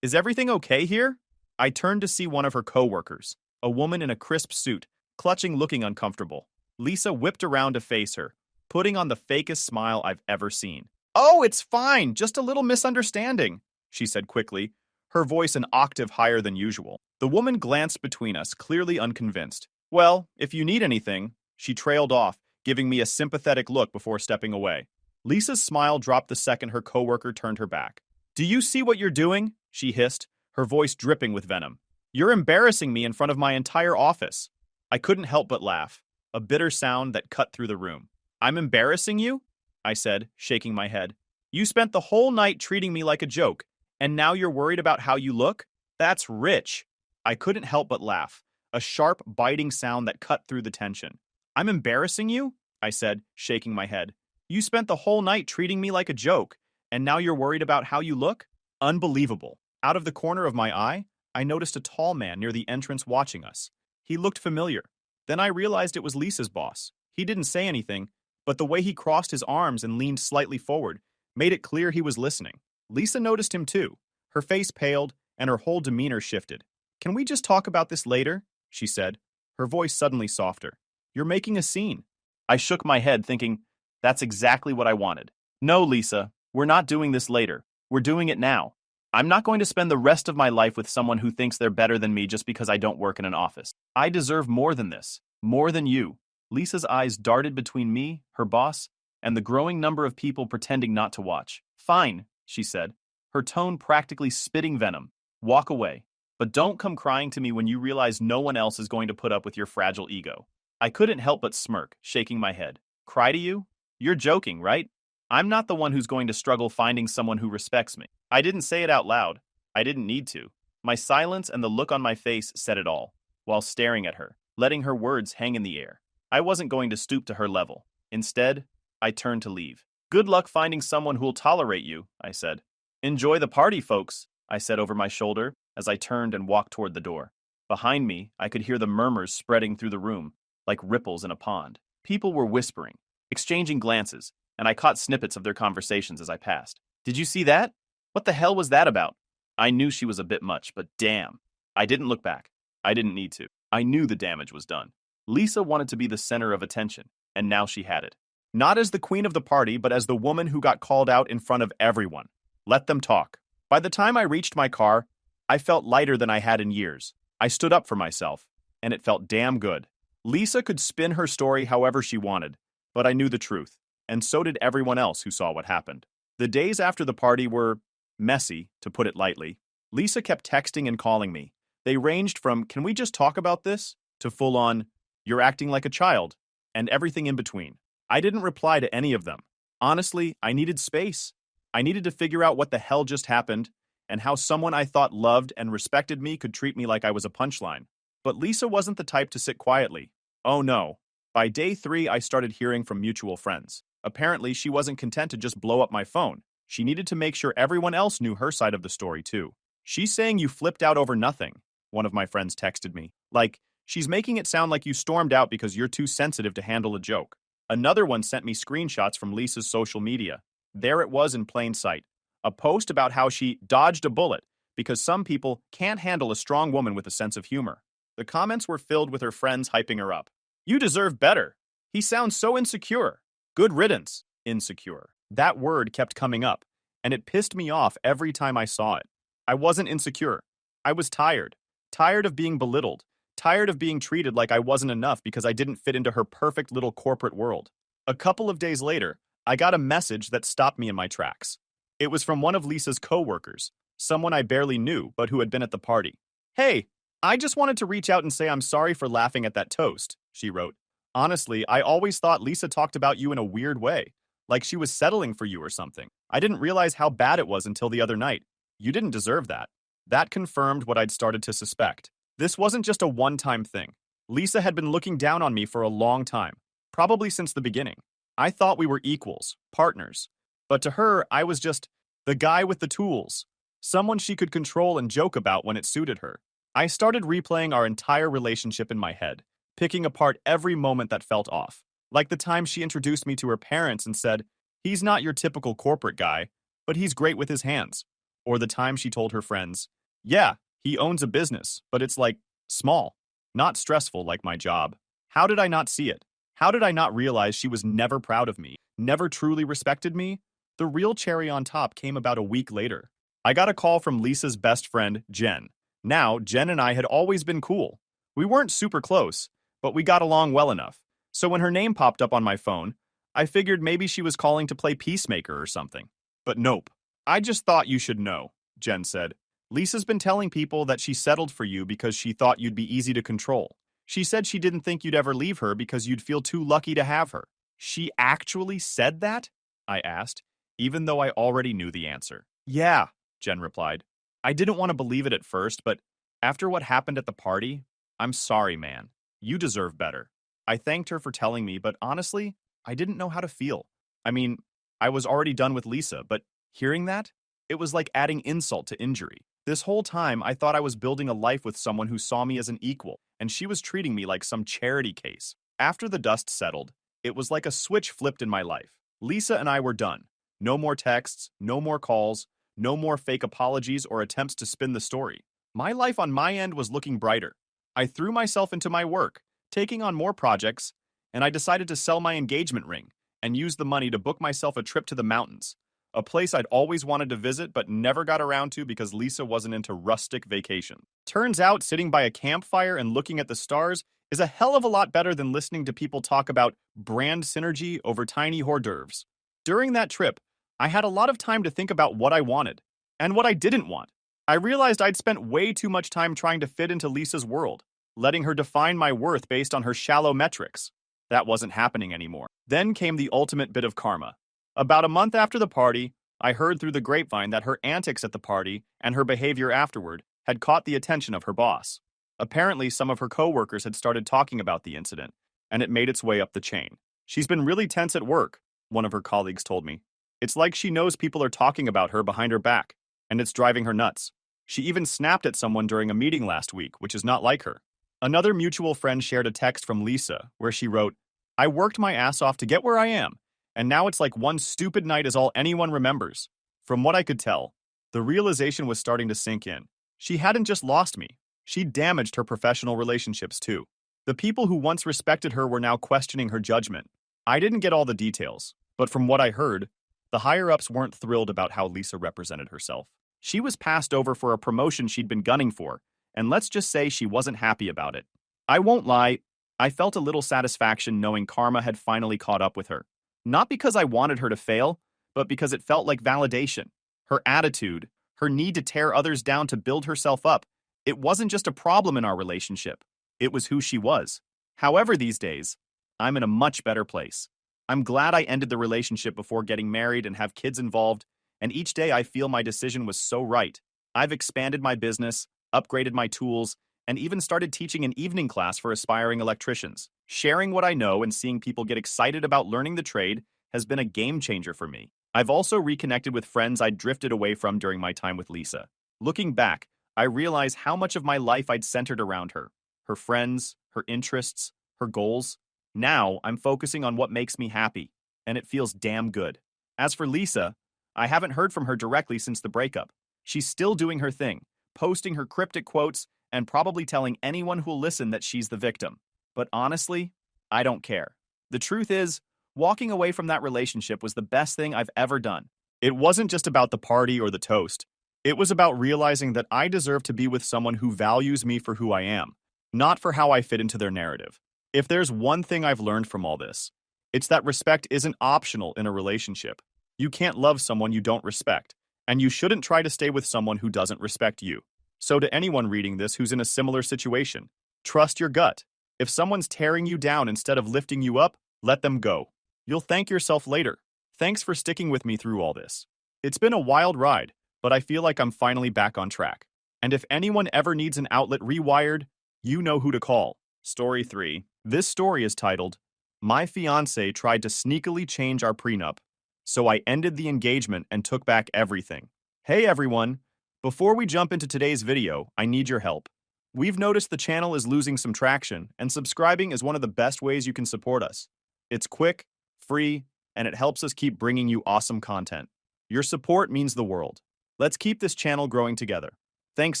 is everything okay here? I turned to see one of her co-workers, a woman in a crisp suit, clutching, looking uncomfortable. Lisa whipped around to face her, putting on the fakest smile I've ever seen. Oh, it's fine, just a little misunderstanding, she said quickly, her voice an octave higher than usual. The woman glanced between us, clearly unconvinced. Well, if you need anything, she trailed off, giving me a sympathetic look before stepping away. Lisa's smile dropped the second her coworker turned her back. Do you see what you're doing? She hissed, her voice dripping with venom. You're embarrassing me in front of my entire office. I couldn't help but laugh, a bitter sound that cut through the room. I'm embarrassing you? I said, shaking my head. You spent the whole night treating me like a joke, and now you're worried about how you look? That's rich. I couldn't help but laugh, a sharp, biting sound that cut through the tension. I'm embarrassing you? I said, shaking my head. You spent the whole night treating me like a joke, and now you're worried about how you look? Unbelievable. Out of the corner of my eye, I noticed a tall man near the entrance watching us. He looked familiar. Then I realized it was Lisa's boss. He didn't say anything, but the way he crossed his arms and leaned slightly forward made it clear he was listening. Lisa noticed him too. Her face paled, and her whole demeanor shifted. Can we just talk about this later? She said, her voice suddenly softer. You're making a scene. I shook my head, thinking, that's exactly what I wanted. No, Lisa, we're not doing this later. We're doing it now. I'm not going to spend the rest of my life with someone who thinks they're better than me just because I don't work in an office. I deserve more than this. More than you. Lisa's eyes darted between me, her boss, and the growing number of people pretending not to watch. Fine, she said, her tone practically spitting venom. Walk away. But don't come crying to me when you realize no one else is going to put up with your fragile ego. I couldn't help but smirk, shaking my head. Cry to you? You're joking, right? I'm not the one who's going to struggle finding someone who respects me. I didn't say it out loud. I didn't need to. My silence and the look on my face said it all, while staring at her, letting her words hang in the air. I wasn't going to stoop to her level. Instead, I turned to leave. Good luck finding someone who'll tolerate you, I said. Enjoy the party, folks, I said over my shoulder as I turned and walked toward the door. Behind me, I could hear the murmurs spreading through the room, like ripples in a pond. People were whispering, exchanging glances, and I caught snippets of their conversations as I passed. Did you see that? What the hell was that about? I knew she was a bit much, but damn. I didn't look back. I didn't need to. I knew the damage was done. Lisa wanted to be the center of attention, and now she had it. Not as the queen of the party, but as the woman who got called out in front of everyone. Let them talk. By the time I reached my car, I felt lighter than I had in years. I stood up for myself, and it felt damn good. Lisa could spin her story however she wanted, but I knew the truth, and so did everyone else who saw what happened. The days after the party were messy, to put it lightly. Lisa kept texting and calling me. They ranged from, can we just talk about this, to full-on, you're acting like a child, and everything in between. I didn't reply to any of them. Honestly, I needed space. I needed to figure out what the hell just happened, and how someone I thought loved and respected me could treat me like I was a punchline. But Lisa wasn't the type to sit quietly. Oh no. By day 3, I started hearing from mutual friends. Apparently, she wasn't content to just blow up my phone. She needed to make sure everyone else knew her side of the story too. She's saying you flipped out over nothing, one of my friends texted me. Like, she's making it sound like you stormed out because you're too sensitive to handle a joke. Another one sent me screenshots from Lisa's social media. There it was in plain sight. A post about how she dodged a bullet because some people can't handle a strong woman with a sense of humor. The comments were filled with her friends hyping her up. You deserve better. He sounds so insecure. Good riddance. Insecure. That word kept coming up, and it pissed me off every time I saw it. I wasn't insecure. I was tired. Tired of being belittled. Tired of being treated like I wasn't enough because I didn't fit into her perfect little corporate world. A couple of days later, I got a message that stopped me in my tracks. It was from one of Lisa's coworkers, someone I barely knew but who had been at the party. Hey, I just wanted to reach out and say I'm sorry for laughing at that toast, she wrote. Honestly, I always thought Lisa talked about you in a weird way, like she was settling for you or something. I didn't realize how bad it was until the other night. You didn't deserve that. That confirmed what I'd started to suspect. This wasn't just a one-time thing. Lisa had been looking down on me for a long time, probably since the beginning. I thought we were equals, partners. But to her, I was just the guy with the tools, someone she could control and joke about when it suited her. I started replaying our entire relationship in my head, picking apart every moment that felt off. Like the time she introduced me to her parents and said, he's not your typical corporate guy, but he's great with his hands. Or the time she told her friends, yeah, he owns a business, but it's like, small, not stressful like my job. How did I not see it? How did I not realize she was never proud of me, never truly respected me? The real cherry on top came about a week later. I got a call from Lisa's best friend, Jen. Now, Jen and I had always been cool. We weren't super close, but we got along well enough. So when her name popped up on my phone, I figured maybe she was calling to play peacemaker or something. But nope. I just thought you should know, Jen said. Lisa's been telling people that she settled for you because she thought you'd be easy to control. She said she didn't think you'd ever leave her because you'd feel too lucky to have her. She actually said that? I asked, even though I already knew the answer. Yeah, Jen replied. I didn't want to believe it at first, but after what happened at the party, I'm sorry, man. You deserve better. I thanked her for telling me, but honestly, I didn't know how to feel. I mean, I was already done with Lisa, but hearing that, it was like adding insult to injury. This whole time, I thought I was building a life with someone who saw me as an equal, and she was treating me like some charity case. After the dust settled, it was like a switch flipped in my life. Lisa and I were done. No more texts, no more calls, no more fake apologies or attempts to spin the story. My life on my end was looking brighter. I threw myself into my work, taking on more projects, and I decided to sell my engagement ring and use the money to book myself a trip to the mountains, a place I'd always wanted to visit but never got around to because Lisa wasn't into rustic vacation. Turns out sitting by a campfire and looking at the stars is a hell of a lot better than listening to people talk about brand synergy over tiny hors d'oeuvres. During that trip, I had a lot of time to think about what I wanted and what I didn't want. I realized I'd spent way too much time trying to fit into Lisa's world, letting her define my worth based on her shallow metrics. That wasn't happening anymore. Then came the ultimate bit of karma. About a month after the party, I heard through the grapevine that her antics at the party and her behavior afterward had caught the attention of her boss. Apparently, some of her coworkers had started talking about the incident, and it made its way up the chain. She's been really tense at work, one of her colleagues told me. It's like she knows people are talking about her behind her back, and it's driving her nuts. She even snapped at someone during a meeting last week, which is not like her. Another mutual friend shared a text from Lisa, where she wrote, I worked my ass off to get where I am, and now it's like one stupid night is all anyone remembers. From what I could tell, the realization was starting to sink in. She hadn't just lost me, she damaged her professional relationships too. The people who once respected her were now questioning her judgment. I didn't get all the details, but from what I heard, the higher-ups weren't thrilled about how Lisa represented herself. She was passed over for a promotion she'd been gunning for, and let's just say she wasn't happy about it. I won't lie, I felt a little satisfaction knowing karma had finally caught up with her. Not because I wanted her to fail, but because it felt like validation. Her attitude, her need to tear others down to build herself up, it wasn't just a problem in our relationship. It was who she was. However, these days, I'm in a much better place. I'm glad I ended the relationship before getting married and have kids involved, and each day I feel my decision was so right. I've expanded my business, upgraded my tools, and even started teaching an evening class for aspiring electricians. Sharing what I know and seeing people get excited about learning the trade has been a game changer for me. I've also reconnected with friends I'd drifted away from during my time with Lisa. Looking back, I realize how much of my life I'd centered around her, her friends, her interests, her goals. Now I'm focusing on what makes me happy, and it feels damn good. As for Lisa, I haven't heard from her directly since the breakup. She's still doing her thing, posting her cryptic quotes and probably telling anyone who'll listen that she's the victim. But honestly, I don't care. The truth is, walking away from that relationship was the best thing I've ever done. It wasn't just about the party or the toast. It was about realizing that I deserve to be with someone who values me for who I am, not for how I fit into their narrative. If there's one thing I've learned from all this, it's that respect isn't optional in a relationship. You can't love someone you don't respect, and you shouldn't try to stay with someone who doesn't respect you. So to anyone reading this who's in a similar situation, trust your gut. If someone's tearing you down instead of lifting you up, let them go. You'll thank yourself later. Thanks for sticking with me through all this. It's been a wild ride, but I feel like I'm finally back on track. And if anyone ever needs an outlet rewired, you know who to call. Story 3. This story is titled, My Fiancé Tried to Sneakily Change Our Prenup, so I ended the engagement and took back everything. Hey everyone! Before we jump into today's video, I need your help. We've noticed the channel is losing some traction, and subscribing is one of the best ways you can support us. It's quick, free, and it helps us keep bringing you awesome content. Your support means the world. Let's keep this channel growing together. Thanks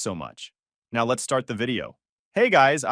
so much. Now let's start the video. Hey guys,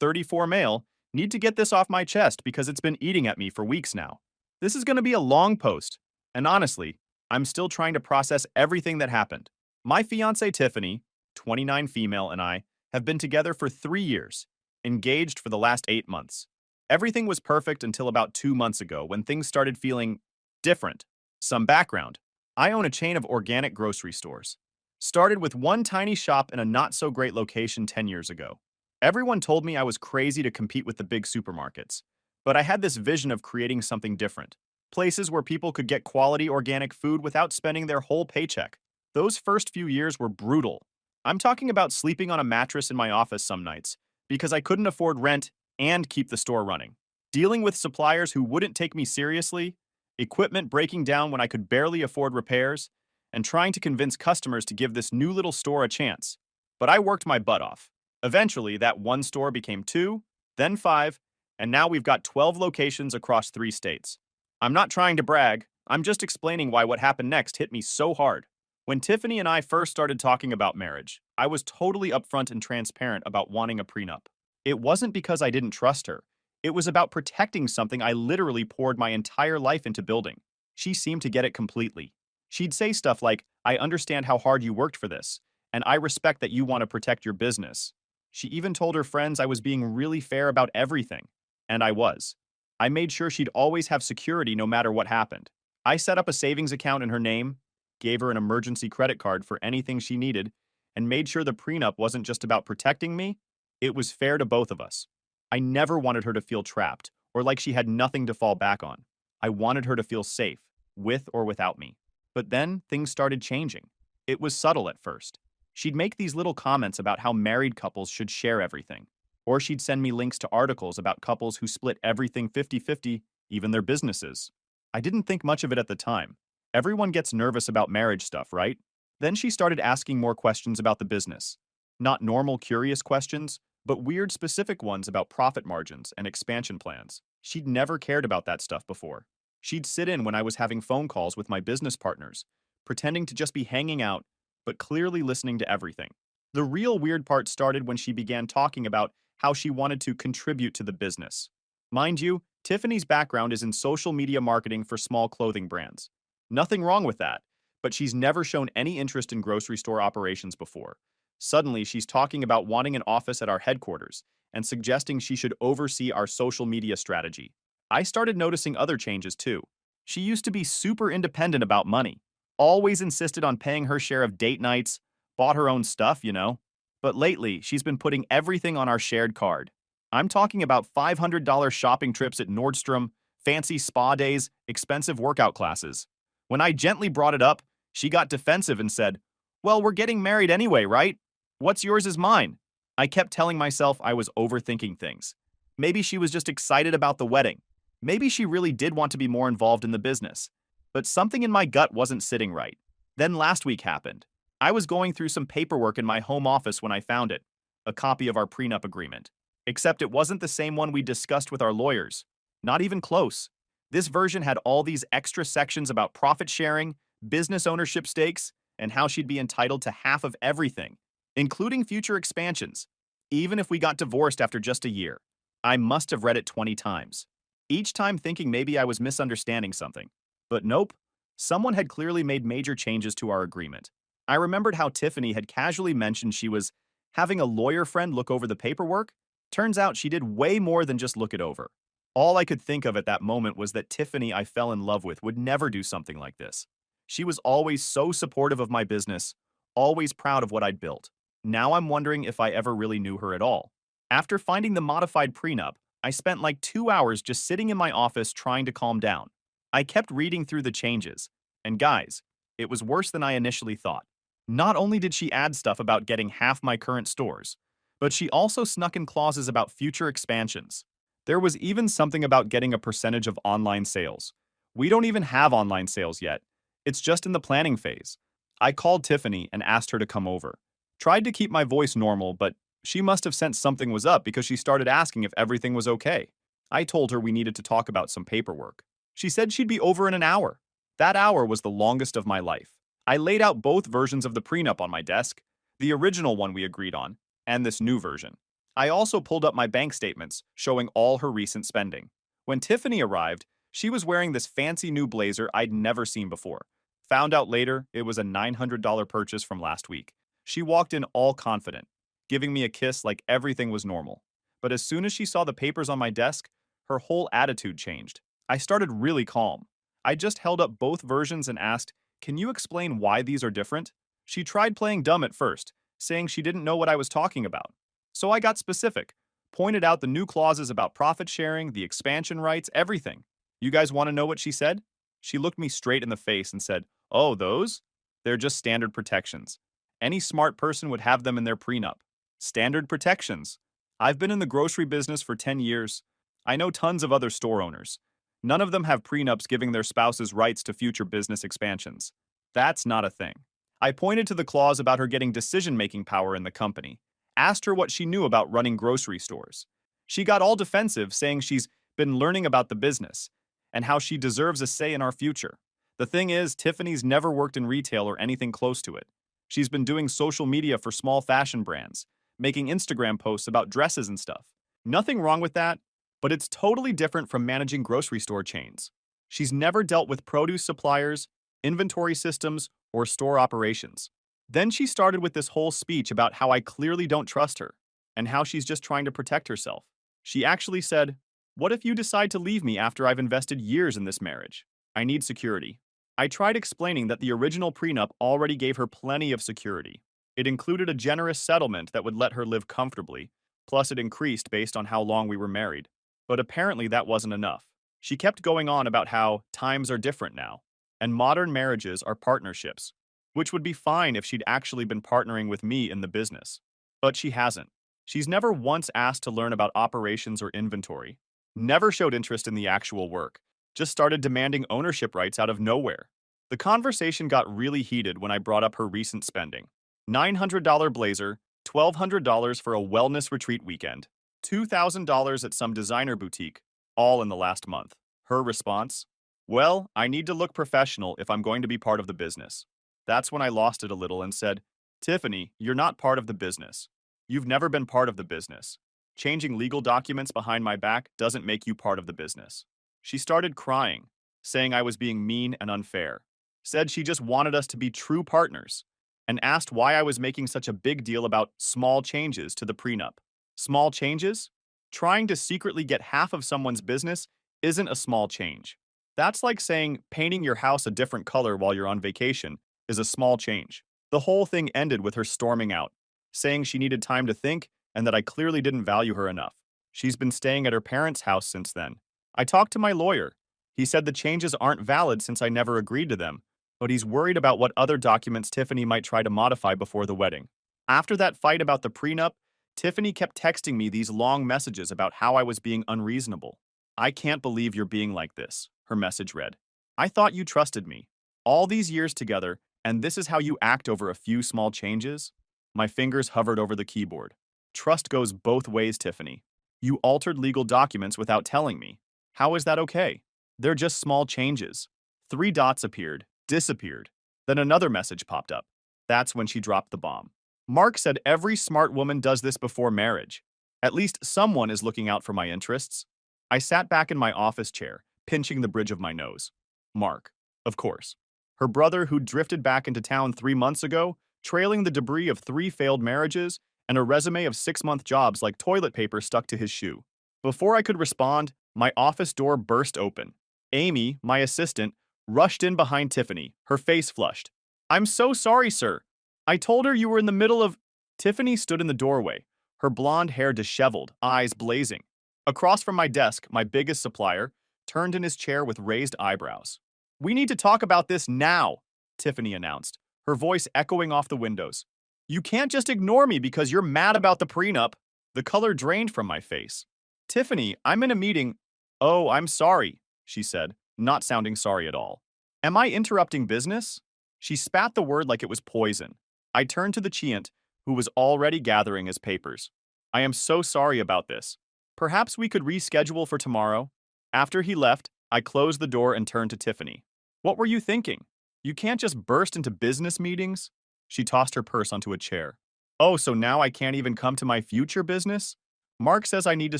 34 male, need to get this off my chest because it's been eating at me for weeks now. This is going to be a long post, and honestly, I'm still trying to process everything that happened. My fiancée Tiffany, 29 female, and I have been together for 3 years, engaged for the last 8 months. Everything was perfect until about 2 months ago when things started feeling different. Some background. I own a chain of organic grocery stores. Started with one tiny shop in a not-so-great location 10 years ago. Everyone told me I was crazy to compete with the big supermarkets, but I had this vision of creating something different. Places where people could get quality organic food without spending their whole paycheck. Those first few years were brutal. I'm talking about sleeping on a mattress in my office some nights because I couldn't afford rent and keep the store running. Dealing with suppliers who wouldn't take me seriously, equipment breaking down when I could barely afford repairs, and trying to convince customers to give this new little store a chance. But I worked my butt off. Eventually, that one store became 2, then 5, and now we've got 12 locations across 3 states. I'm not trying to brag, I'm just explaining why what happened next hit me so hard. When Tiffany and I first started talking about marriage, I was totally upfront and transparent about wanting a prenup. It wasn't because I didn't trust her. It was about protecting something I literally poured my entire life into building. She seemed to get it completely. She'd say stuff like, I understand how hard you worked for this, and I respect that you want to protect your business. She even told her friends I was being really fair about everything. And I was. I made sure she'd always have security no matter what happened. I set up a savings account in her name, gave her an emergency credit card for anything she needed, and made sure the prenup wasn't just about protecting me, it was fair to both of us. I never wanted her to feel trapped or like she had nothing to fall back on. I wanted her to feel safe, with or without me. But then things started changing. It was subtle at first. She'd make these little comments about how married couples should share everything. Or she'd send me links to articles about couples who split everything 50-50, even their businesses. I didn't think much of it at the time. Everyone gets nervous about marriage stuff, right? Then she started asking more questions about the business. Not normal, curious questions, but weird, specific ones about profit margins and expansion plans. She'd never cared about that stuff before. She'd sit in when I was having phone calls with my business partners, pretending to just be hanging out, but clearly listening to everything. The real weird part started when she began talking about how she wanted to contribute to the business. Mind you, Tiffany's background is in social media marketing for small clothing brands. Nothing wrong with that, but she's never shown any interest in grocery store operations before. Suddenly, she's talking about wanting an office at our headquarters and suggesting she should oversee our social media strategy. I started noticing other changes too. She used to be super independent about money, always insisted on paying her share of date nights, bought her own stuff, you know. But lately, she's been putting everything on our shared card. I'm talking about $500 shopping trips at Nordstrom, fancy spa days, expensive workout classes. When I gently brought it up, she got defensive and said, "Well, we're getting married anyway, right? What's yours is mine." I kept telling myself I was overthinking things. Maybe she was just excited about the wedding. Maybe she really did want to be more involved in the business. But something in my gut wasn't sitting right. Then last week happened. I was going through some paperwork in my home office when I found it, a copy of our prenup agreement. Except it wasn't the same one we discussed with our lawyers. Not even close. This version had all these extra sections about profit sharing, business ownership stakes, and how she'd be entitled to half of everything, including future expansions, even if we got divorced after just a year. I must have read it 20 times, each time thinking maybe I was misunderstanding something. But nope, someone had clearly made major changes to our agreement. I remembered how Tiffany had casually mentioned she was having a lawyer friend look over the paperwork. Turns out she did way more than just look it over. All I could think of at that moment was that Tiffany I fell in love with would never do something like this. She was always so supportive of my business, always proud of what I'd built. Now I'm wondering if I ever really knew her at all. After finding the modified prenup, I spent like 2 hours just sitting in my office trying to calm down. I kept reading through the changes, and guys, it was worse than I initially thought. Not only did she add stuff about getting half my current stores, but she also snuck in clauses about future expansions. There was even something about getting a percentage of online sales. We don't even have online sales yet. It's just in the planning phase. I called Tiffany and asked her to come over. Tried to keep my voice normal, but she must have sensed something was up because she started asking if everything was okay. I told her we needed to talk about some paperwork. She said she'd be over in an hour. That hour was the longest of my life. I laid out both versions of the prenup on my desk, the original one we agreed on, and this new version. I also pulled up my bank statements, showing all her recent spending. When Tiffany arrived, she was wearing this fancy new blazer I'd never seen before. Found out later it was a $900 purchase from last week. She walked in all confident, giving me a kiss like everything was normal. But as soon as she saw the papers on my desk, her whole attitude changed. I started really calm. I just held up both versions and asked, "Can you explain why these are different?" She tried playing dumb at first, saying she didn't know what I was talking about. So I got specific, pointed out the new clauses about profit sharing, the expansion rights, everything. You guys want to know what she said? She looked me straight in the face and said, "Oh, those? They're just standard protections. Any smart person would have them in their prenup." Standard protections. I've been in the grocery business for 10 years. I know tons of other store owners. None of them have prenups giving their spouses rights to future business expansions. That's not a thing. I pointed to the clause about her getting decision-making power in the company, asked her what she knew about running grocery stores. She got all defensive, saying she's been learning about the business and how she deserves a say in our future. The thing is, Tiffany's never worked in retail or anything close to it. She's been doing social media for small fashion brands, making Instagram posts about dresses and stuff. Nothing wrong with that, but it's totally different from managing grocery store chains. She's never dealt with produce suppliers, inventory systems, or store operations. Then she started with this whole speech about how I clearly don't trust her, and how she's just trying to protect herself. She actually said, "What if you decide to leave me after I've invested years in this marriage? I need security." I tried explaining that the original prenup already gave her plenty of security. It included a generous settlement that would let her live comfortably, plus it increased based on how long we were married. But apparently that wasn't enough. She kept going on about how times are different now, and modern marriages are partnerships, which would be fine if she'd actually been partnering with me in the business. But she hasn't. She's never once asked to learn about operations or inventory, never showed interest in the actual work, just started demanding ownership rights out of nowhere. The conversation got really heated when I brought up her recent spending. $900 blazer, $1,200 for a wellness retreat weekend, $2,000 at some designer boutique, all in the last month. Her response? "Well, I need to look professional if I'm going to be part of the business." That's when I lost it a little and said, "Tiffany, you're not part of the business. You've never been part of the business. Changing legal documents behind my back doesn't make you part of the business." She started crying, saying I was being mean and unfair. Said she just wanted us to be true partners, and asked why I was making such a big deal about small changes to the prenup. Small changes? Trying to secretly get half of someone's business isn't a small change. That's like saying painting your house a different color while you're on vacation is a small change. The whole thing ended with her storming out, saying she needed time to think and that I clearly didn't value her enough. She's been staying at her parents' house since then. I talked to my lawyer. He said the changes aren't valid since I never agreed to them, but he's worried about what other documents Tiffany might try to modify before the wedding. After that fight about the prenup, Tiffany kept texting me these long messages about how I was being unreasonable. I can't believe you're being like this, her message read. I thought you trusted me. All these years together, and this is how you act over a few small changes? My fingers hovered over the keyboard. Trust goes both ways, Tiffany. You altered legal documents without telling me. How is that okay? They're just small changes. 3 dots appeared, disappeared. Then another message popped up. That's when she dropped the bomb. Mark said every smart woman does this before marriage. At least someone is looking out for my interests. I sat back in my office chair, pinching the bridge of my nose. Mark, of course. Her brother, who drifted back into town 3 months ago, trailing the debris of 3 failed marriages and a resume of 6-month jobs like toilet paper stuck to his shoe. Before I could respond, my office door burst open. Amy, my assistant, rushed in behind Tiffany, her face flushed. I'm so sorry, sir. I told her you were in the middle of... Tiffany stood in the doorway, her blonde hair disheveled, eyes blazing. Across from my desk, my biggest supplier turned in his chair with raised eyebrows. We need to talk about this now, Tiffany announced, her voice echoing off the windows. You can't just ignore me because you're mad about the prenup. The color drained from my face. Tiffany, I'm in a meeting. Oh, I'm sorry, she said, not sounding sorry at all. Am I interrupting business? She spat the word like it was poison. I turned to the Chiant, who was already gathering his papers. I am so sorry about this. Perhaps we could reschedule for tomorrow? After he left, I closed the door and turned to Tiffany. What were you thinking? You can't just burst into business meetings? She tossed her purse onto a chair. Oh, so now I can't even come to my future business? Mark says I need to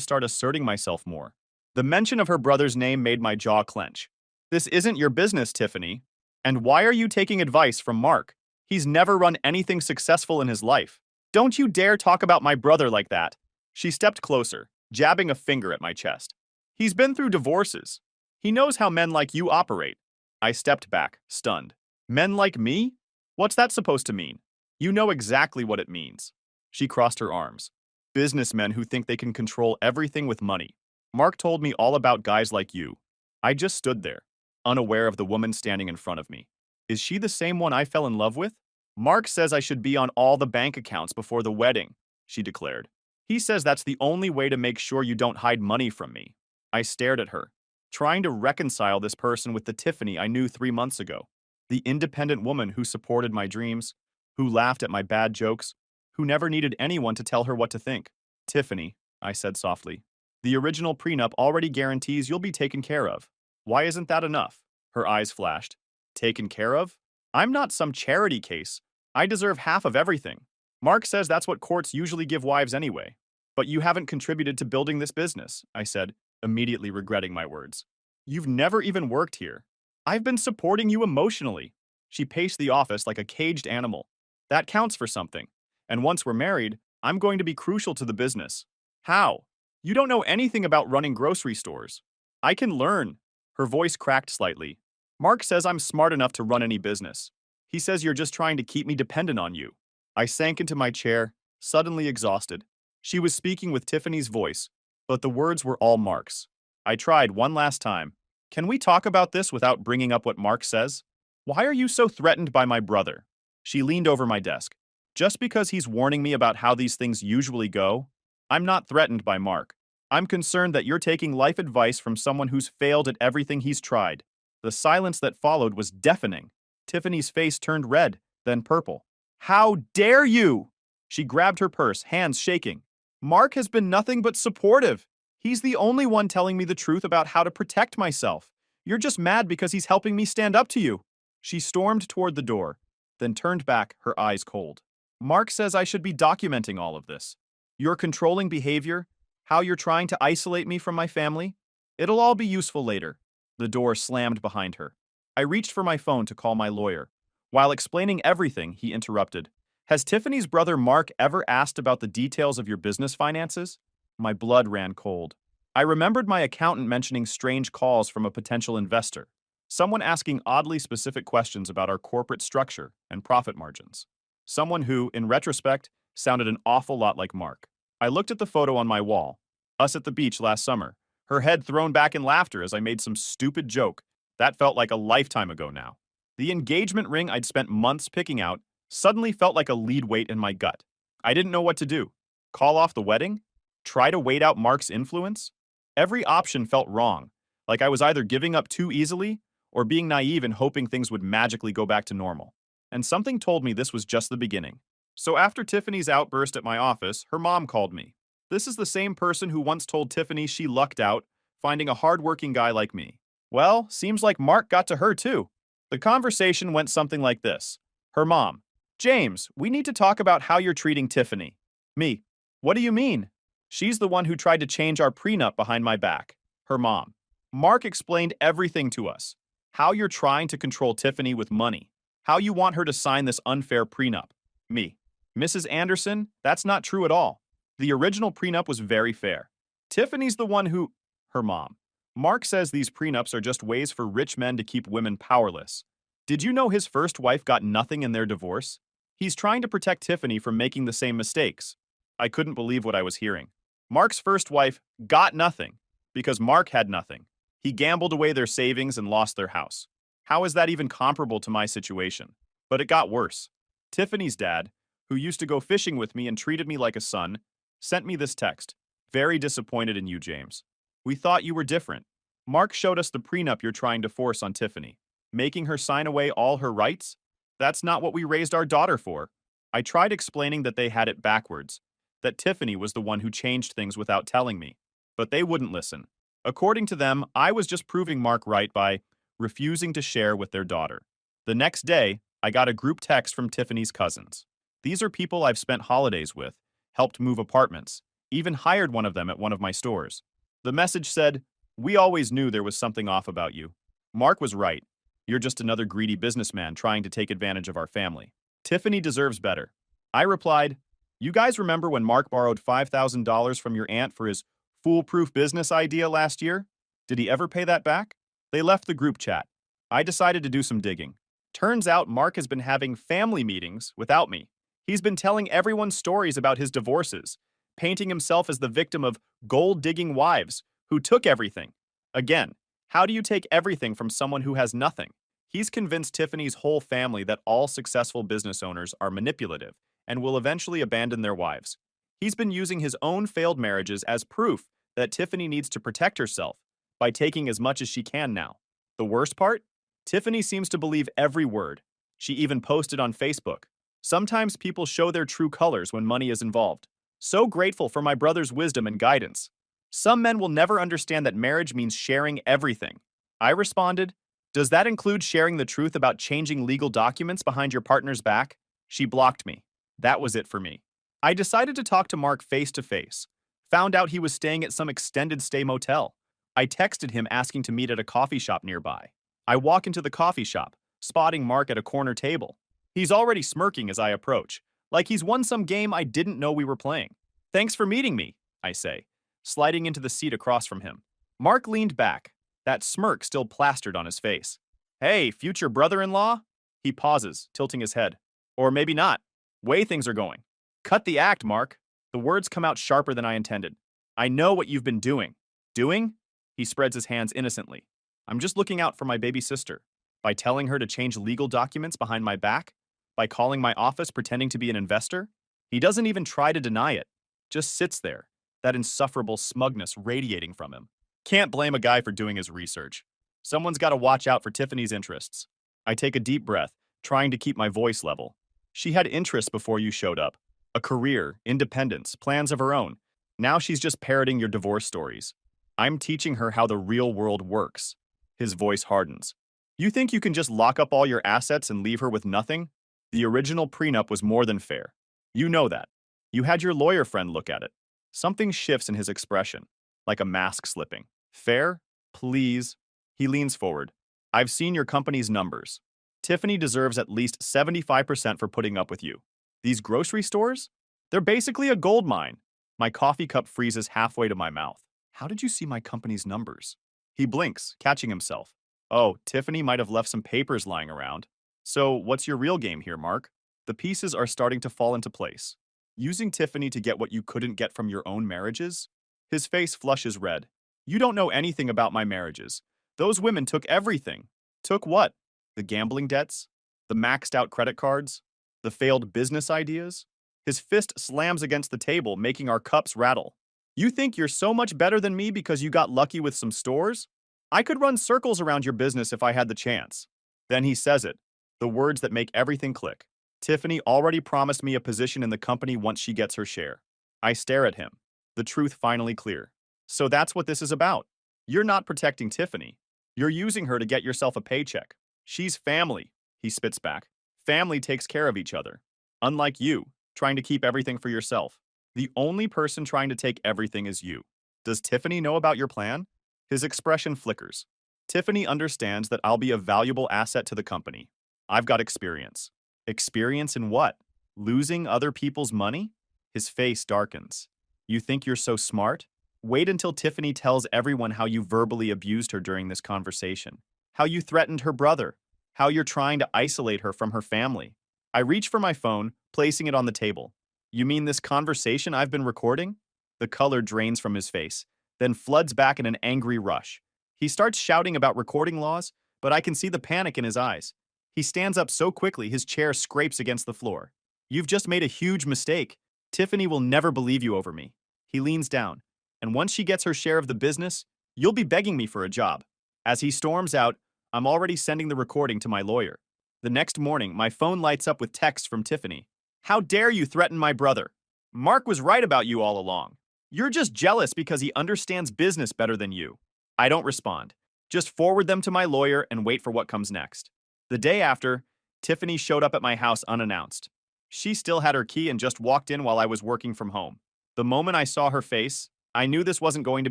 start asserting myself more. The mention of her brother's name made my jaw clench. This isn't your business, Tiffany. And why are you taking advice from Mark? He's never run anything successful in his life. Don't you dare talk about my brother like that. She stepped closer, jabbing a finger at my chest. He's been through divorces. He knows how men like you operate. I stepped back, stunned. Men like me? What's that supposed to mean? You know exactly what it means. She crossed her arms. Businessmen who think they can control everything with money. Mark told me all about guys like you. I just stood there, unaware of the woman standing in front of me. Is she the same one I fell in love with? Mark says I should be on all the bank accounts before the wedding, she declared. He says that's the only way to make sure you don't hide money from me. I stared at her, trying to reconcile this person with the Tiffany I knew 3 months ago. The independent woman who supported my dreams, who laughed at my bad jokes, who never needed anyone to tell her what to think. Tiffany, I said softly, the original prenup already guarantees you'll be taken care of. Why isn't that enough? Her eyes flashed. Taken care of? I'm not some charity case. I deserve half of everything. Mark says that's what courts usually give wives anyway. But you haven't contributed to building this business, I said, immediately regretting my words. You've never even worked here. I've been supporting you emotionally. She paced the office like a caged animal. That counts for something. And once we're married, I'm going to be crucial to the business. How? You don't know anything about running grocery stores. I can learn. Her voice cracked slightly. Mark says I'm smart enough to run any business. He says you're just trying to keep me dependent on you. I sank into my chair, suddenly exhausted. She was speaking with Tiffany's voice, but the words were all Mark's. I tried one last time. Can we talk about this without bringing up what Mark says? Why are you so threatened by my brother? She leaned over my desk. Just because he's warning me about how these things usually go? I'm not threatened by Mark. I'm concerned that you're taking life advice from someone who's failed at everything he's tried. The silence that followed was deafening. Tiffany's face turned red, then purple. How dare you? She grabbed her purse, hands shaking. Mark has been nothing but supportive. He's the only one telling me the truth about how to protect myself. You're just mad because he's helping me stand up to you. She stormed toward the door, then turned back, her eyes cold. Mark says I should be documenting all of this. Your controlling behavior, how you're trying to isolate me from my family. It'll all be useful later. The door slammed behind her. I reached for my phone to call my lawyer. While explaining everything, he interrupted. Has Tiffany's brother Mark ever asked about the details of your business finances? My blood ran cold. I remembered my accountant mentioning strange calls from a potential investor. Someone asking oddly specific questions about our corporate structure and profit margins. Someone who, in retrospect, sounded an awful lot like Mark. I looked at the photo on my wall. Us at the beach last summer. Her head thrown back in laughter as I made some stupid joke. That felt like a lifetime ago now. The engagement ring I'd spent months picking out suddenly felt like a lead weight in my gut. I didn't know what to do. Call off the wedding? Try to wait out Mark's influence? Every option felt wrong, like I was either giving up too easily or being naive and hoping things would magically go back to normal. And something told me this was just the beginning. So after Tiffany's outburst at my office, her mom called me. This is the same person who once told Tiffany she lucked out, finding a hardworking guy like me. Well, seems like Mark got to her too. The conversation went something like this. Her mom: James, we need to talk about how you're treating Tiffany. Me: what do you mean? She's the one who tried to change our prenup behind my back. Her mom: Mark explained everything to us. How you're trying to control Tiffany with money. How you want her to sign this unfair prenup. Me: Mrs. Anderson, that's not true at all. The original prenup was very fair. Tiffany's the one who... Her mom: Mark says these prenups are just ways for rich men to keep women powerless. Did you know his first wife got nothing in their divorce? He's trying to protect Tiffany from making the same mistakes. I couldn't believe what I was hearing. Mark's first wife got nothing because Mark had nothing. He gambled away their savings and lost their house. How is that even comparable to my situation? But it got worse. Tiffany's dad, who used to go fishing with me and treated me like a son, sent me this text. Very disappointed in you, James. We thought you were different. Mark showed us the prenup you're trying to force on Tiffany. Making her sign away all her rights? That's not what we raised our daughter for. I tried explaining that they had it backwards, that Tiffany was the one who changed things without telling me. But they wouldn't listen. According to them, I was just proving Mark right by refusing to share with their daughter. The next day, I got a group text from Tiffany's cousins. These are people I've spent holidays with, helped move apartments, even hired one of them at one of my stores. The message said, "We always knew there was something off about you. Mark was right. You're just another greedy businessman trying to take advantage of our family. Tiffany deserves better." I replied, "You guys remember when Mark borrowed $5,000 from your aunt for his foolproof business idea last year? Did he ever pay that back?" They left the group chat. I decided to do some digging. Turns out Mark has been having family meetings without me. He's been telling everyone stories about his divorces, painting himself as the victim of gold-digging wives who took everything. Again, how do you take everything from someone who has nothing? He's convinced Tiffany's whole family that all successful business owners are manipulative and will eventually abandon their wives. He's been using his own failed marriages as proof that Tiffany needs to protect herself by taking as much as she can now. The worst part? Tiffany seems to believe every word. She even posted on Facebook. Sometimes people show their true colors when money is involved. So grateful for my brother's wisdom and guidance. Some men will never understand that marriage means sharing everything. I responded, "Does that include sharing the truth about changing legal documents behind your partner's back?" She blocked me. That was it for me. I decided to talk to Mark face to face. Found out he was staying at some extended stay motel. I texted him asking to meet at a coffee shop nearby. I walk into the coffee shop, spotting Mark at a corner table. He's already smirking as I approach, like he's won some game I didn't know we were playing. "Thanks for meeting me," I say, sliding into the seat across from him. Mark leaned back, that smirk still plastered on his face. "Hey, future brother-in-law?" He pauses, tilting his head. "Or maybe not. Way things are going." "Cut the act, Mark." The words come out sharper than I intended. "I know what you've been doing." "Doing?" He spreads his hands innocently. "I'm just looking out for my baby sister. By telling her to change legal documents behind my back? By calling my office pretending to be an investor?" He doesn't even try to deny it. Just sits there, that insufferable smugness radiating from him. Can't blame a guy for doing his research. Someone's got to watch out for Tiffany's interests. I take a deep breath, trying to keep my voice level. She had interests before you showed up. A career, independence, plans of her own. Now she's just parroting your divorce stories. I'm teaching her how the real world works. His voice hardens. You think you can just lock up all your assets and leave her with nothing? The original prenup was more than fair. You know that. You had your lawyer friend look at it. Something shifts in his expression, like a mask slipping. Fair? Please. He leans forward. I've seen your company's numbers. Tiffany deserves at least 75% for putting up with you. These grocery stores? They're basically a gold mine. My coffee cup freezes halfway to my mouth. How did you see my company's numbers? He blinks, catching himself. Oh, Tiffany might have left some papers lying around. So, what's your real game here, Mark? The pieces are starting to fall into place. Using Tiffany to get what you couldn't get from your own marriages? His face flushes red. You don't know anything about my marriages. Those women took everything. Took what? The gambling debts? The maxed out credit cards? The failed business ideas? His fist slams against the table, making our cups rattle. You think you're so much better than me because you got lucky with some stores? I could run circles around your business if I had the chance. Then he says it, the words that make everything click. Tiffany already promised me a position in the company once she gets her share. I stare at him, the truth finally clear. So that's what this is about. You're not protecting Tiffany. You're using her to get yourself a paycheck. She's family, he spits back. Family takes care of each other. Unlike you, trying to keep everything for yourself. The only person trying to take everything is you. Does Tiffany know about your plan? His expression flickers. Tiffany understands that I'll be a valuable asset to the company. I've got experience. Experience in what? Losing other people's money? His face darkens. You think you're so smart? Wait until Tiffany tells everyone how you verbally abused her during this conversation, how you threatened her brother, how you're trying to isolate her from her family. I reach for my phone, placing it on the table. You mean this conversation I've been recording? The color drains from his face, then floods back in an angry rush. He starts shouting about recording laws, but I can see the panic in his eyes. He stands up so quickly his chair scrapes against the floor. You've just made a huge mistake. Tiffany will never believe you over me. He leans down, and once she gets her share of the business, you'll be begging me for a job. As he storms out, I'm already sending the recording to my lawyer. The next morning, my phone lights up with text from Tiffany. How dare you threaten my brother? Mark was right about you all along. You're just jealous because he understands business better than you. I don't respond. Just forward them to my lawyer and wait for what comes next. The day after, Tiffany showed up at my house unannounced. She still had her key and just walked in while I was working from home. The moment I saw her face, I knew this wasn't going to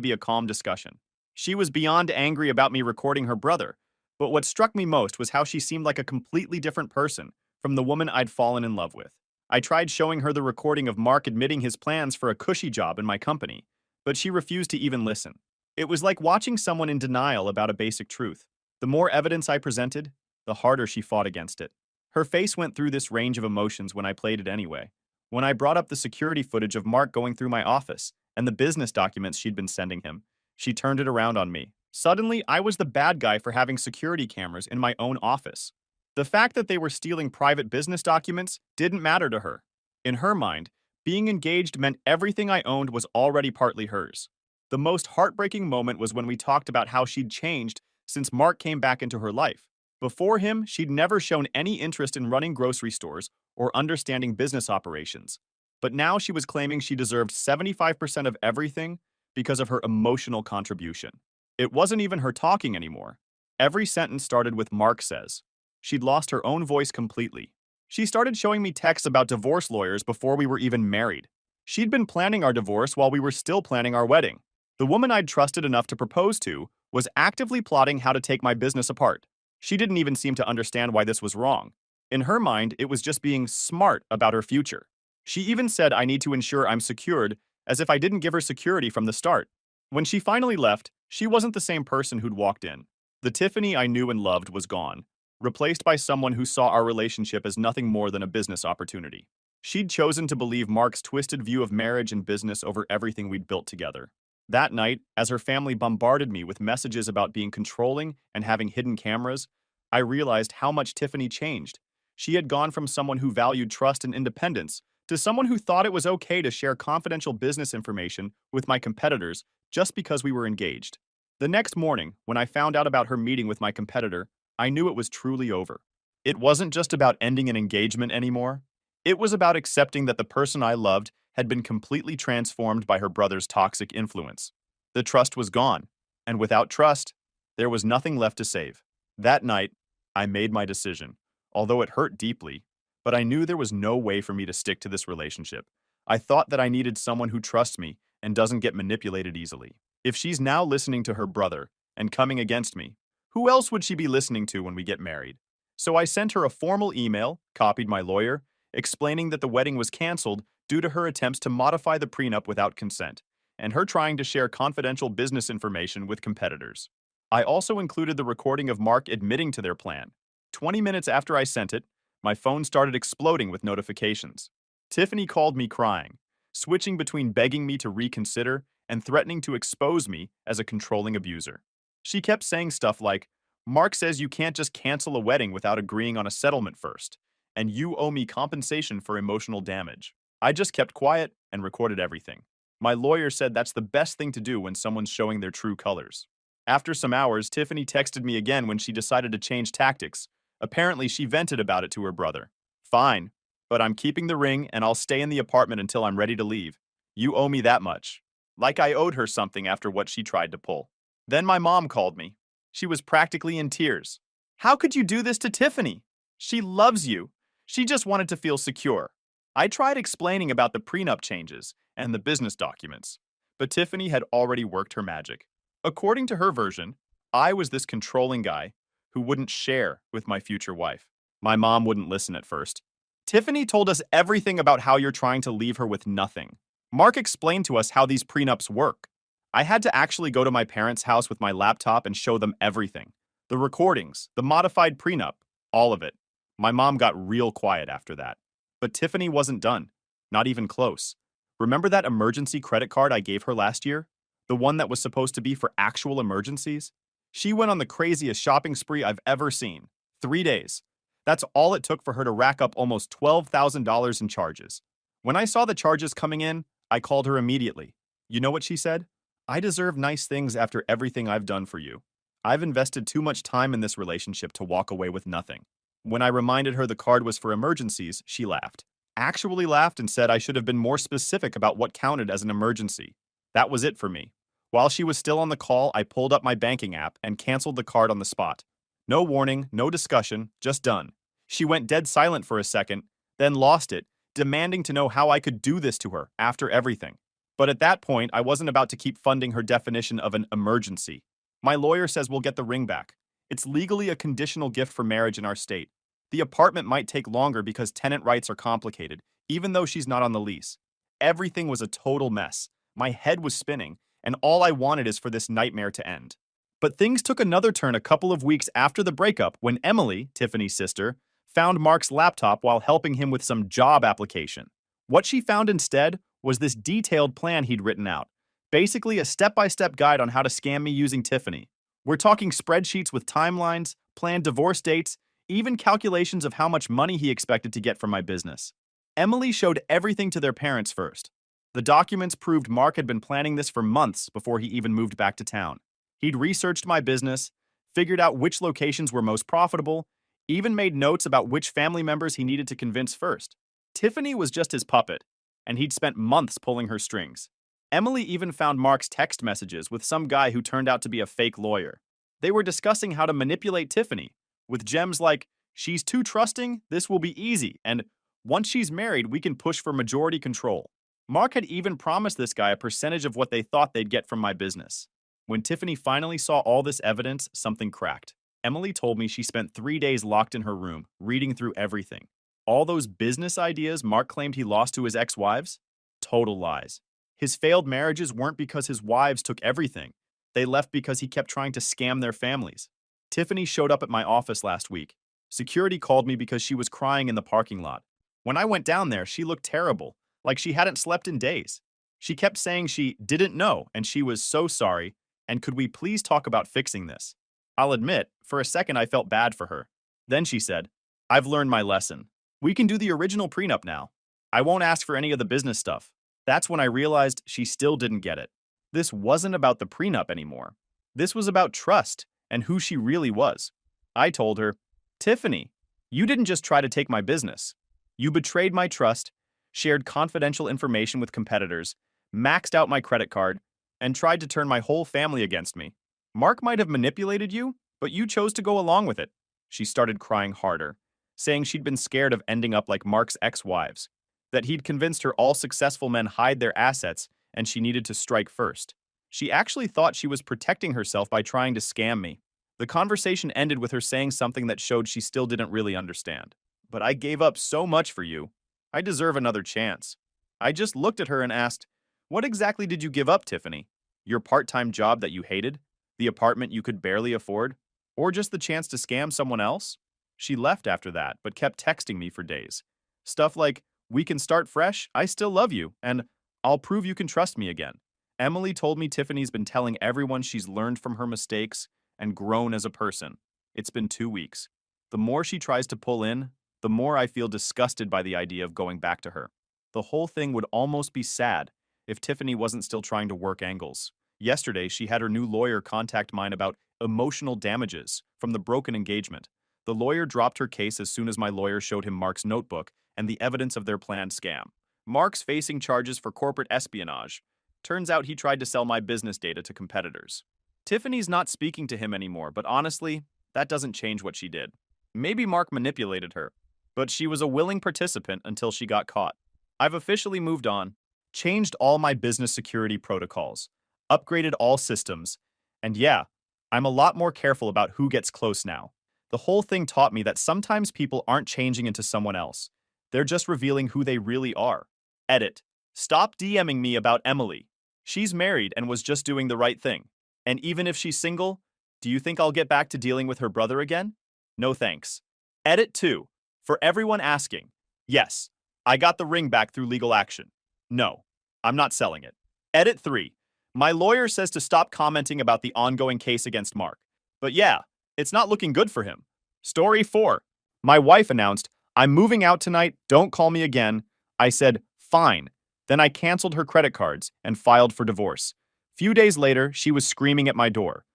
be a calm discussion. She was beyond angry about me recording her brother, but what struck me most was how she seemed like a completely different person from the woman I'd fallen in love with. I tried showing her the recording of Mark admitting his plans for a cushy job in my company, but she refused to even listen. It was like watching someone in denial about a basic truth. The more evidence I presented, the harder she fought against it. Her face went through this range of emotions when I played it anyway. When I brought up the security footage of Mark going through my office and the business documents she'd been sending him, she turned it around on me. Suddenly, I was the bad guy for having security cameras in my own office. The fact that they were stealing private business documents didn't matter to her. In her mind, being engaged meant everything I owned was already partly hers. The most heartbreaking moment was when we talked about how she'd changed since Mark came back into her life. Before him, she'd never shown any interest in running grocery stores or understanding business operations. But now she was claiming she deserved 75% of everything because of her emotional contribution. It wasn't even her talking anymore. Every sentence started with Mark says. She'd lost her own voice completely. She started showing me texts about divorce lawyers before we were even married. She'd been planning our divorce while we were still planning our wedding. The woman I'd trusted enough to propose to was actively plotting how to take my business apart. She didn't even seem to understand why this was wrong. In her mind, it was just being smart about her future. She even said I need to ensure I'm secured, as if I didn't give her security from the start. When she finally left, she wasn't the same person who'd walked in. The Tiffany I knew and loved was gone, replaced by someone who saw our relationship as nothing more than a business opportunity. She'd chosen to believe Mark's twisted view of marriage and business over everything we'd built together. That night, as her family bombarded me with messages about being controlling and having hidden cameras, I realized how much Tiffany changed. She had gone from someone who valued trust and independence to someone who thought it was okay to share confidential business information with my competitors just because we were engaged. The next morning, when I found out about her meeting with my competitor, I knew it was truly over. It wasn't just about ending an engagement anymore. It was about accepting that the person I loved had been completely transformed by her brother's toxic influence. The trust was gone, and without trust, there was nothing left to save. That night, I made my decision, although it hurt deeply, but I knew there was no way for me to stick to this relationship. I thought that I needed someone who trusts me and doesn't get manipulated easily. If she's now listening to her brother and coming against me, who else would she be listening to when we get married? So I sent her a formal email, copied my lawyer, explaining that the wedding was canceled due to her attempts to modify the prenup without consent, and her trying to share confidential business information with competitors. I also included the recording of Mark admitting to their plan. 20 minutes after I sent it, my phone started exploding with notifications. Tiffany called me crying, switching between begging me to reconsider and threatening to expose me as a controlling abuser. She kept saying stuff like, Mark says you can't just cancel a wedding without agreeing on a settlement first, and you owe me compensation for emotional damage. I just kept quiet and recorded everything. My lawyer said that's the best thing to do when someone's showing their true colors. After some hours, Tiffany texted me again when she decided to change tactics. Apparently, she vented about it to her brother. Fine, but I'm keeping the ring and I'll stay in the apartment until I'm ready to leave. You owe me that much. Like I owed her something after what she tried to pull. Then my mom called me. She was practically in tears. How could you do this to Tiffany? She loves you. She just wanted to feel secure. I tried explaining about the prenup changes and the business documents, but Tiffany had already worked her magic. According to her version, I was this controlling guy who wouldn't share with my future wife. My mom wouldn't listen at first. Tiffany told us everything about how you're trying to leave her with nothing. Mark explained to us how these prenups work. I had to actually go to my parents' house with my laptop and show them everything. The recordings, the modified prenup, all of it. My mom got real quiet after that. But Tiffany wasn't done. Not even close. Remember that emergency credit card I gave her last year? The one that was supposed to be for actual emergencies? She went on the craziest shopping spree I've ever seen. 3 days. That's all it took for her to rack up almost $12,000 in charges. When I saw the charges coming in, I called her immediately. You know what she said? I deserve nice things after everything I've done for you. I've invested too much time in this relationship to walk away with nothing. When I reminded her the card was for emergencies, she laughed. Actually laughed and said I should have been more specific about what counted as an emergency. That was it for me. While she was still on the call, I pulled up my banking app and canceled the card on the spot. No warning, no discussion, just done. She went dead silent for a second, then lost it, demanding to know how I could do this to her after everything. But at that point, I wasn't about to keep funding her definition of an emergency. My lawyer says we'll get the ring back. It's legally a conditional gift for marriage in our state. The apartment might take longer because tenant rights are complicated, even though she's not on the lease. Everything was a total mess. My head was spinning, and all I wanted is for this nightmare to end. But things took another turn a couple of weeks after the breakup when Emily, Tiffany's sister, found Mark's laptop while helping him with some job application. What she found instead was this detailed plan he'd written out. Basically, a step-by-step guide on how to scam me using Tiffany. We're talking spreadsheets with timelines, planned divorce dates, even calculations of how much money he expected to get from my business. Emily showed everything to their parents first. The documents proved Mark had been planning this for months before he even moved back to town. He'd researched my business, figured out which locations were most profitable, even made notes about which family members he needed to convince first. Tiffany was just his puppet, and he'd spent months pulling her strings. Emily even found Mark's text messages with some guy who turned out to be a fake lawyer. They were discussing how to manipulate Tiffany, with gems like, she's too trusting, this will be easy, and once she's married, we can push for majority control. Mark had even promised this guy a percentage of what they thought they'd get from my business. When Tiffany finally saw all this evidence, something cracked. Emily told me she spent 3 days locked in her room, reading through everything. All those business ideas Mark claimed he lost to his ex-wives? Total lies. His failed marriages weren't because his wives took everything. They left because he kept trying to scam their families. Tiffany showed up at my office last week. Security called me because she was crying in the parking lot. When I went down there, she looked terrible, like she hadn't slept in days. She kept saying she didn't know and she was so sorry, and could we please talk about fixing this? I'll admit, for a second I felt bad for her. Then she said, I've learned my lesson. We can do the original prenup now. I won't ask for any of the business stuff. That's when I realized she still didn't get it. This wasn't about the prenup anymore. This was about trust and who she really was. I told her, Tiffany, you didn't just try to take my business. You betrayed my trust, shared confidential information with competitors, maxed out my credit card, and tried to turn my whole family against me. Mark might have manipulated you, but you chose to go along with it. She started crying harder, saying she'd been scared of ending up like Mark's ex-wives, that he'd convinced her all successful men hide their assets and she needed to strike first. She actually thought she was protecting herself by trying to scam me. The conversation ended with her saying something that showed she still didn't really understand. But I gave up so much for you. I deserve another chance. I just looked at her and asked, what exactly did you give up, Tiffany? Your part-time job that you hated? The apartment you could barely afford? Or just the chance to scam someone else? She left after that, but kept texting me for days. Stuff like, we can start fresh, I still love you, and I'll prove you can trust me again. Emily told me Tiffany's been telling everyone she's learned from her mistakes and grown as a person. It's been 2 weeks. The more she tries to pull in, the more I feel disgusted by the idea of going back to her. The whole thing would almost be sad if Tiffany wasn't still trying to work angles. Yesterday, she had her new lawyer contact mine about emotional damages from the broken engagement. The lawyer dropped her case as soon as my lawyer showed him Mark's notebook and the evidence of their planned scam. Mark's facing charges for corporate espionage. Turns out he tried to sell my business data to competitors. Tiffany's not speaking to him anymore, but honestly, that doesn't change what she did. Maybe Mark manipulated her, but she was a willing participant until she got caught. I've officially moved on, changed all my business security protocols, upgraded all systems, and yeah, I'm a lot more careful about who gets close now. The whole thing taught me that sometimes people aren't changing into someone else. They're just revealing who they really are. Edit. Stop DMing me about Emily. She's married and was just doing the right thing. And even if she's single, do you think I'll get back to dealing with her brother again? No thanks. Edit 2. For everyone asking, yes, I got the ring back through legal action. No, I'm not selling it. Edit 3. My lawyer says to stop commenting about the ongoing case against Mark. But yeah, it's not looking good for him. Story 4. My wife announced, I'm moving out tonight, don't call me again. I said, fine. Then I canceled her credit cards and filed for divorce. Few days later, she was screaming at my door.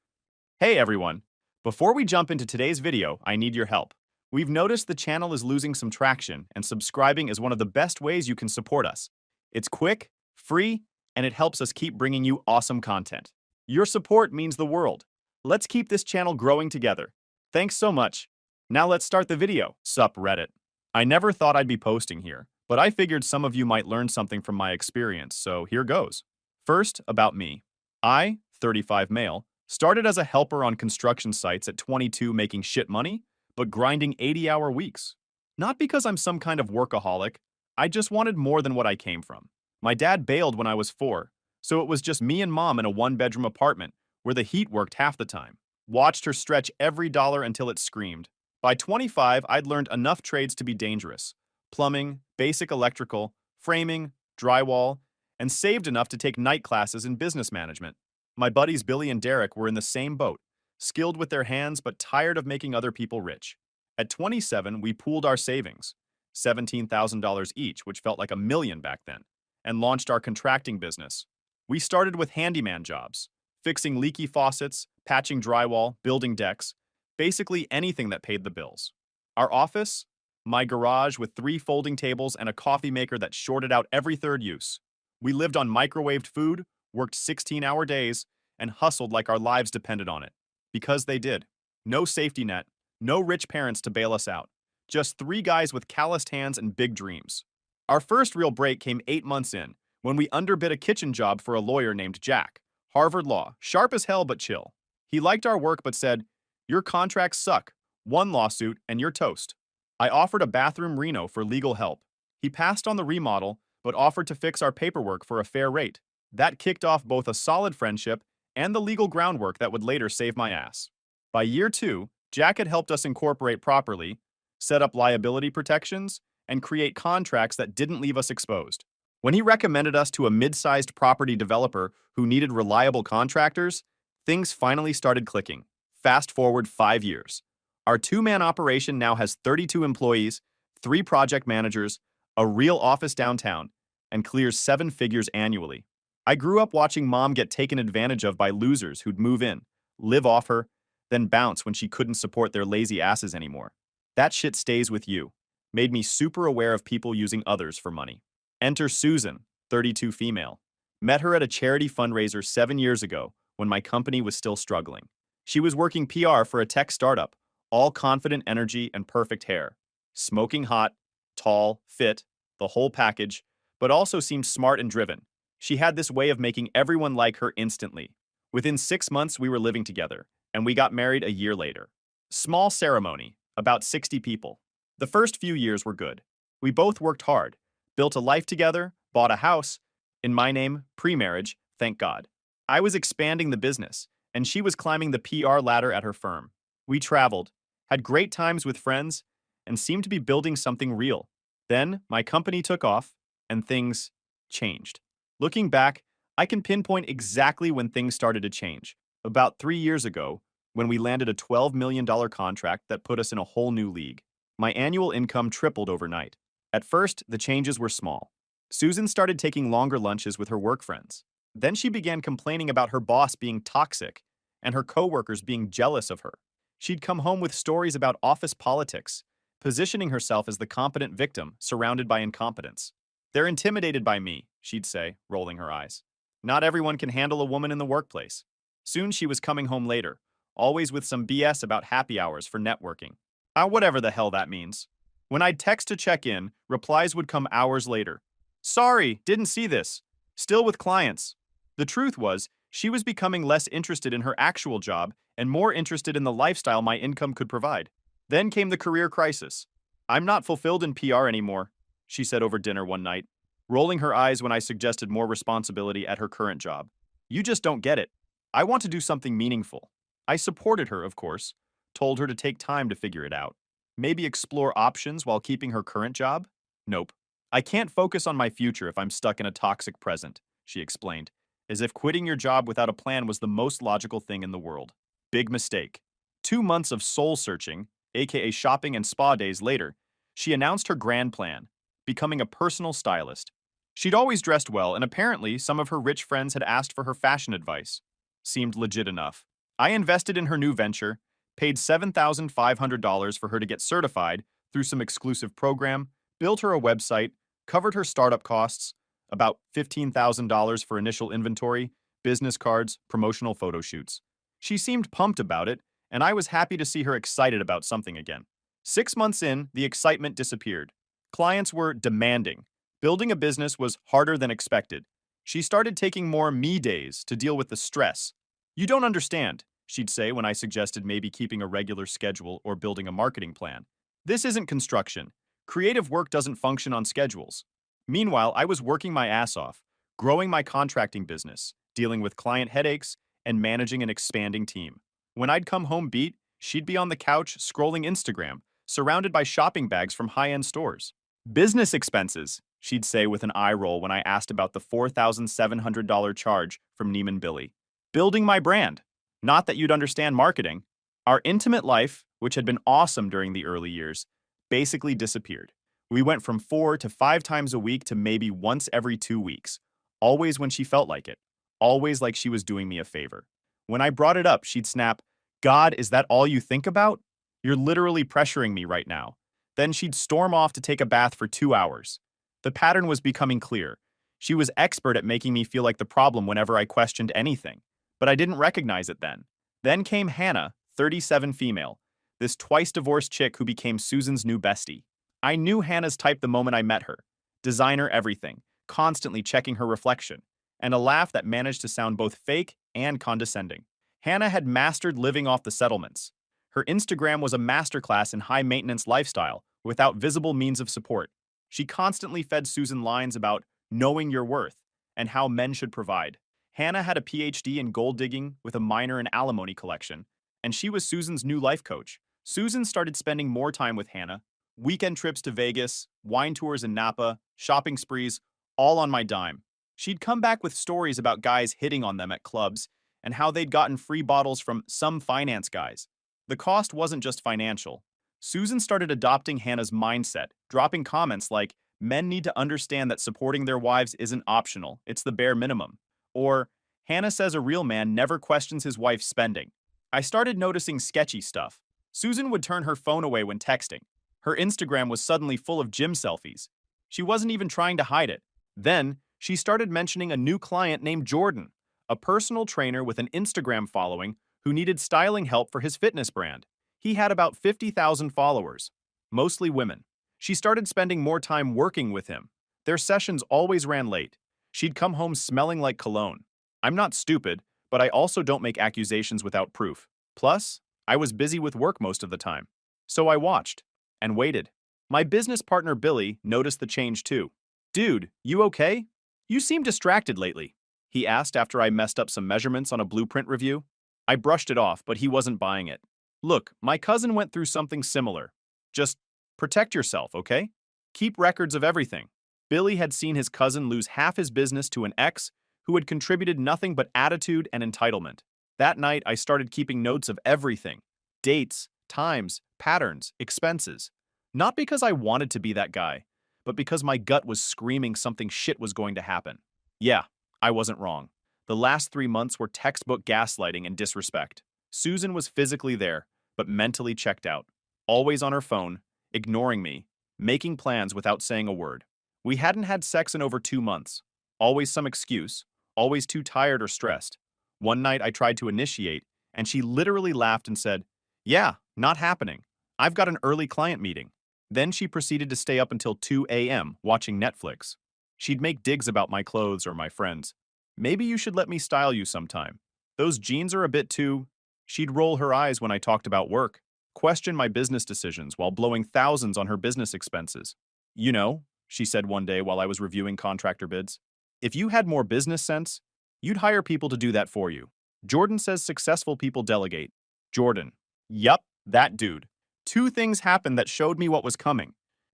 Hey everyone. Before we jump into today's video, I need your help. We've noticed the channel is losing some traction, and subscribing is one of the best ways you can support us. It's quick, free, and it helps us keep bringing you awesome content. Your support means the world. Let's keep this channel growing together. Thanks so much. Now let's start the video. Sup Reddit. I never thought I'd be posting here, but I figured some of you might learn something from my experience, so here goes. First, about me. I, 35 male, started as a helper on construction sites at 22 making shit money, but grinding 80-hour weeks. Not because I'm some kind of workaholic, I just wanted more than what I came from. My dad bailed when I was 4, so it was just me and mom in a one-bedroom apartment where the heat worked half the time. Watched her stretch every dollar until it screamed. By 25, I'd learned enough trades to be dangerous. Plumbing, basic electrical, framing, drywall, and saved enough to take night classes in business management. My buddies Billy and Derek were in the same boat, skilled with their hands but tired of making other people rich. At 27, we pooled our savings, $17,000 each, which felt like $1 million back then, and launched our contracting business. We started with handyman jobs, fixing leaky faucets, patching drywall, building decks, basically anything that paid the bills. Our office? My garage with 3 folding tables and a coffee maker that shorted out every third use. We lived on microwaved food, worked 16-hour days, and hustled like our lives depended on it. Because they did. No safety net, no rich parents to bail us out. Just 3 guys with calloused hands and big dreams. Our first real break came 8 months in, when we underbid a kitchen job for a lawyer named Jack. Harvard Law, sharp as hell but chill. He liked our work but said, your contracts suck. 1 lawsuit and you're toast. I offered a bathroom reno for legal help. He passed on the remodel, but offered to fix our paperwork for a fair rate. That kicked off both a solid friendship and the legal groundwork that would later save my ass. By year 2, Jack had helped us incorporate properly, set up liability protections, and create contracts that didn't leave us exposed. When he recommended us to a mid-sized property developer who needed reliable contractors, things finally started clicking. Fast forward 5 years. Our 2-man operation now has 32 employees, 3 project managers, a real office downtown, and clears 7 figures annually. I grew up watching mom get taken advantage of by losers who'd move in, live off her, then bounce when she couldn't support their lazy asses anymore. That shit stays with you. Made me super aware of people using others for money. Enter Susan, 32 female. Met her at a charity fundraiser 7 years ago when my company was still struggling. She was working PR for a tech startup, all confident energy and perfect hair. Smoking hot, tall, fit, the whole package, but also seemed smart and driven. She had this way of making everyone like her instantly. Within 6 months, we were living together, and we got married a year later. Small ceremony, about 60 people. The first few years were good. We both worked hard, built a life together, bought a house, in my name, pre-marriage, thank God. I was expanding the business, and she was climbing the PR ladder at her firm. We traveled, had great times with friends, and seemed to be building something real. Then, my company took off, and things changed. Looking back, I can pinpoint exactly when things started to change. About 3 years ago, when we landed a $12 million contract that put us in a whole new league. My annual income tripled overnight. At first, the changes were small. Susan started taking longer lunches with her work friends. Then she began complaining about her boss being toxic and her coworkers being jealous of her. She'd come home with stories about office politics, positioning herself as the competent victim surrounded by incompetence. They're intimidated by me, she'd say, rolling her eyes. Not everyone can handle a woman in the workplace. Soon she was coming home later, always with some BS about happy hours for networking. Whatever the hell that means. When I'd text to check in, replies would come hours later. Sorry, didn't see this. Still with clients. The truth was, she was becoming less interested in her actual job and more interested in the lifestyle my income could provide. Then came the career crisis. I'm not fulfilled in PR anymore, she said over dinner one night, rolling her eyes when I suggested more responsibility at her current job. You just don't get it. I want to do something meaningful. I supported her, of course, told her to take time to figure it out. Maybe explore options while keeping her current job? Nope. I can't focus on my future if I'm stuck in a toxic present, she explained, as if quitting your job without a plan was the most logical thing in the world. Big mistake. 2 months of soul-searching, aka shopping and spa days later, she announced her grand plan, becoming a personal stylist. She'd always dressed well, and apparently some of her rich friends had asked for her fashion advice. Seemed legit enough. I invested in her new venture, paid $7,500 for her to get certified through some exclusive program, built her a website, covered her startup costs, about $15,000 for initial inventory, business cards, promotional photo shoots. She seemed pumped about it, and I was happy to see her excited about something again. 6 months in, the excitement disappeared. Clients were demanding. Building a business was harder than expected. She started taking more me days to deal with the stress. You don't understand, she'd say when I suggested maybe keeping a regular schedule or building a marketing plan. This isn't construction. Creative work doesn't function on schedules. Meanwhile, I was working my ass off, growing my contracting business, dealing with client headaches, and managing an expanding team. When I'd come home beat, she'd be on the couch scrolling Instagram, surrounded by shopping bags from high-end stores. Business expenses, she'd say with an eye roll when I asked about the $4,700 charge from Neiman Billy. Building my brand. Not that you'd understand marketing. Our intimate life, which had been awesome during the early years, basically disappeared. We went from 4 to 5 times a week to maybe once every 2 weeks, always when she felt like it, always like she was doing me a favor. When I brought it up, she'd snap, God, is that all you think about? You're literally pressuring me right now. Then she'd storm off to take a bath for 2 hours. The pattern was becoming clear. She was expert at making me feel like the problem whenever I questioned anything, but I didn't recognize it then. Then came Hannah, 37 female, this twice-divorced chick who became Susan's new bestie. I knew Hannah's type the moment I met her. Designer everything, constantly checking her reflection, and a laugh that managed to sound both fake and condescending. Hannah had mastered living off the settlements. Her Instagram was a masterclass in high-maintenance lifestyle without visible means of support. She constantly fed Susan lines about knowing your worth and how men should provide. Hannah had a PhD in gold digging with a minor in alimony collection, and she was Susan's new life coach. Susan started spending more time with Hannah, weekend trips to Vegas, wine tours in Napa, shopping sprees, all on my dime. She'd come back with stories about guys hitting on them at clubs and how they'd gotten free bottles from some finance guys. The cost wasn't just financial. Susan started adopting Hannah's mindset, dropping comments like, men need to understand that supporting their wives isn't optional, it's the bare minimum. Or, Hannah says a real man never questions his wife's spending. I started noticing sketchy stuff. Susan would turn her phone away when texting. Her Instagram was suddenly full of gym selfies. She wasn't even trying to hide it. Then, she started mentioning a new client named Jordan, a personal trainer with an Instagram following who needed styling help for his fitness brand. He had about 50,000 followers, mostly women. She started spending more time working with him. Their sessions always ran late. She'd come home smelling like cologne. I'm not stupid, but I also don't make accusations without proof. Plus, I was busy with work most of the time. So I watched and waited. My business partner Billy noticed the change too. Dude, you okay? You seem distracted lately, he asked after I messed up some measurements on a blueprint review. I brushed it off, but he wasn't buying it. Look, my cousin went through something similar. Just protect yourself, okay? Keep records of everything. Billy had seen his cousin lose half his business to an ex who had contributed nothing but attitude and entitlement. That night, I started keeping notes of everything. Dates, times, patterns, expenses. Not because I wanted to be that guy, but because my gut was screaming something shit was going to happen. Yeah, I wasn't wrong. The last 3 months were textbook gaslighting and disrespect. Susan was physically there, but mentally checked out, always on her phone, ignoring me, making plans without saying a word. We hadn't had sex in over 2 months. Always some excuse, always too tired or stressed. One night I tried to initiate, and she literally laughed and said, "Yeah, not happening. I've got an early client meeting." Then she proceeded to stay up until 2 a.m. watching Netflix. She'd make digs about my clothes or my friends. "Maybe you should let me style you sometime. Those jeans are a bit too..." She'd roll her eyes when I talked about work, question my business decisions while blowing thousands on her business expenses. "You know," she said one day while I was reviewing contractor bids, "if you had more business sense, you'd hire people to do that for you. Jordan says successful people delegate." Jordan. Yup, that dude. Two things happened that showed me what was coming.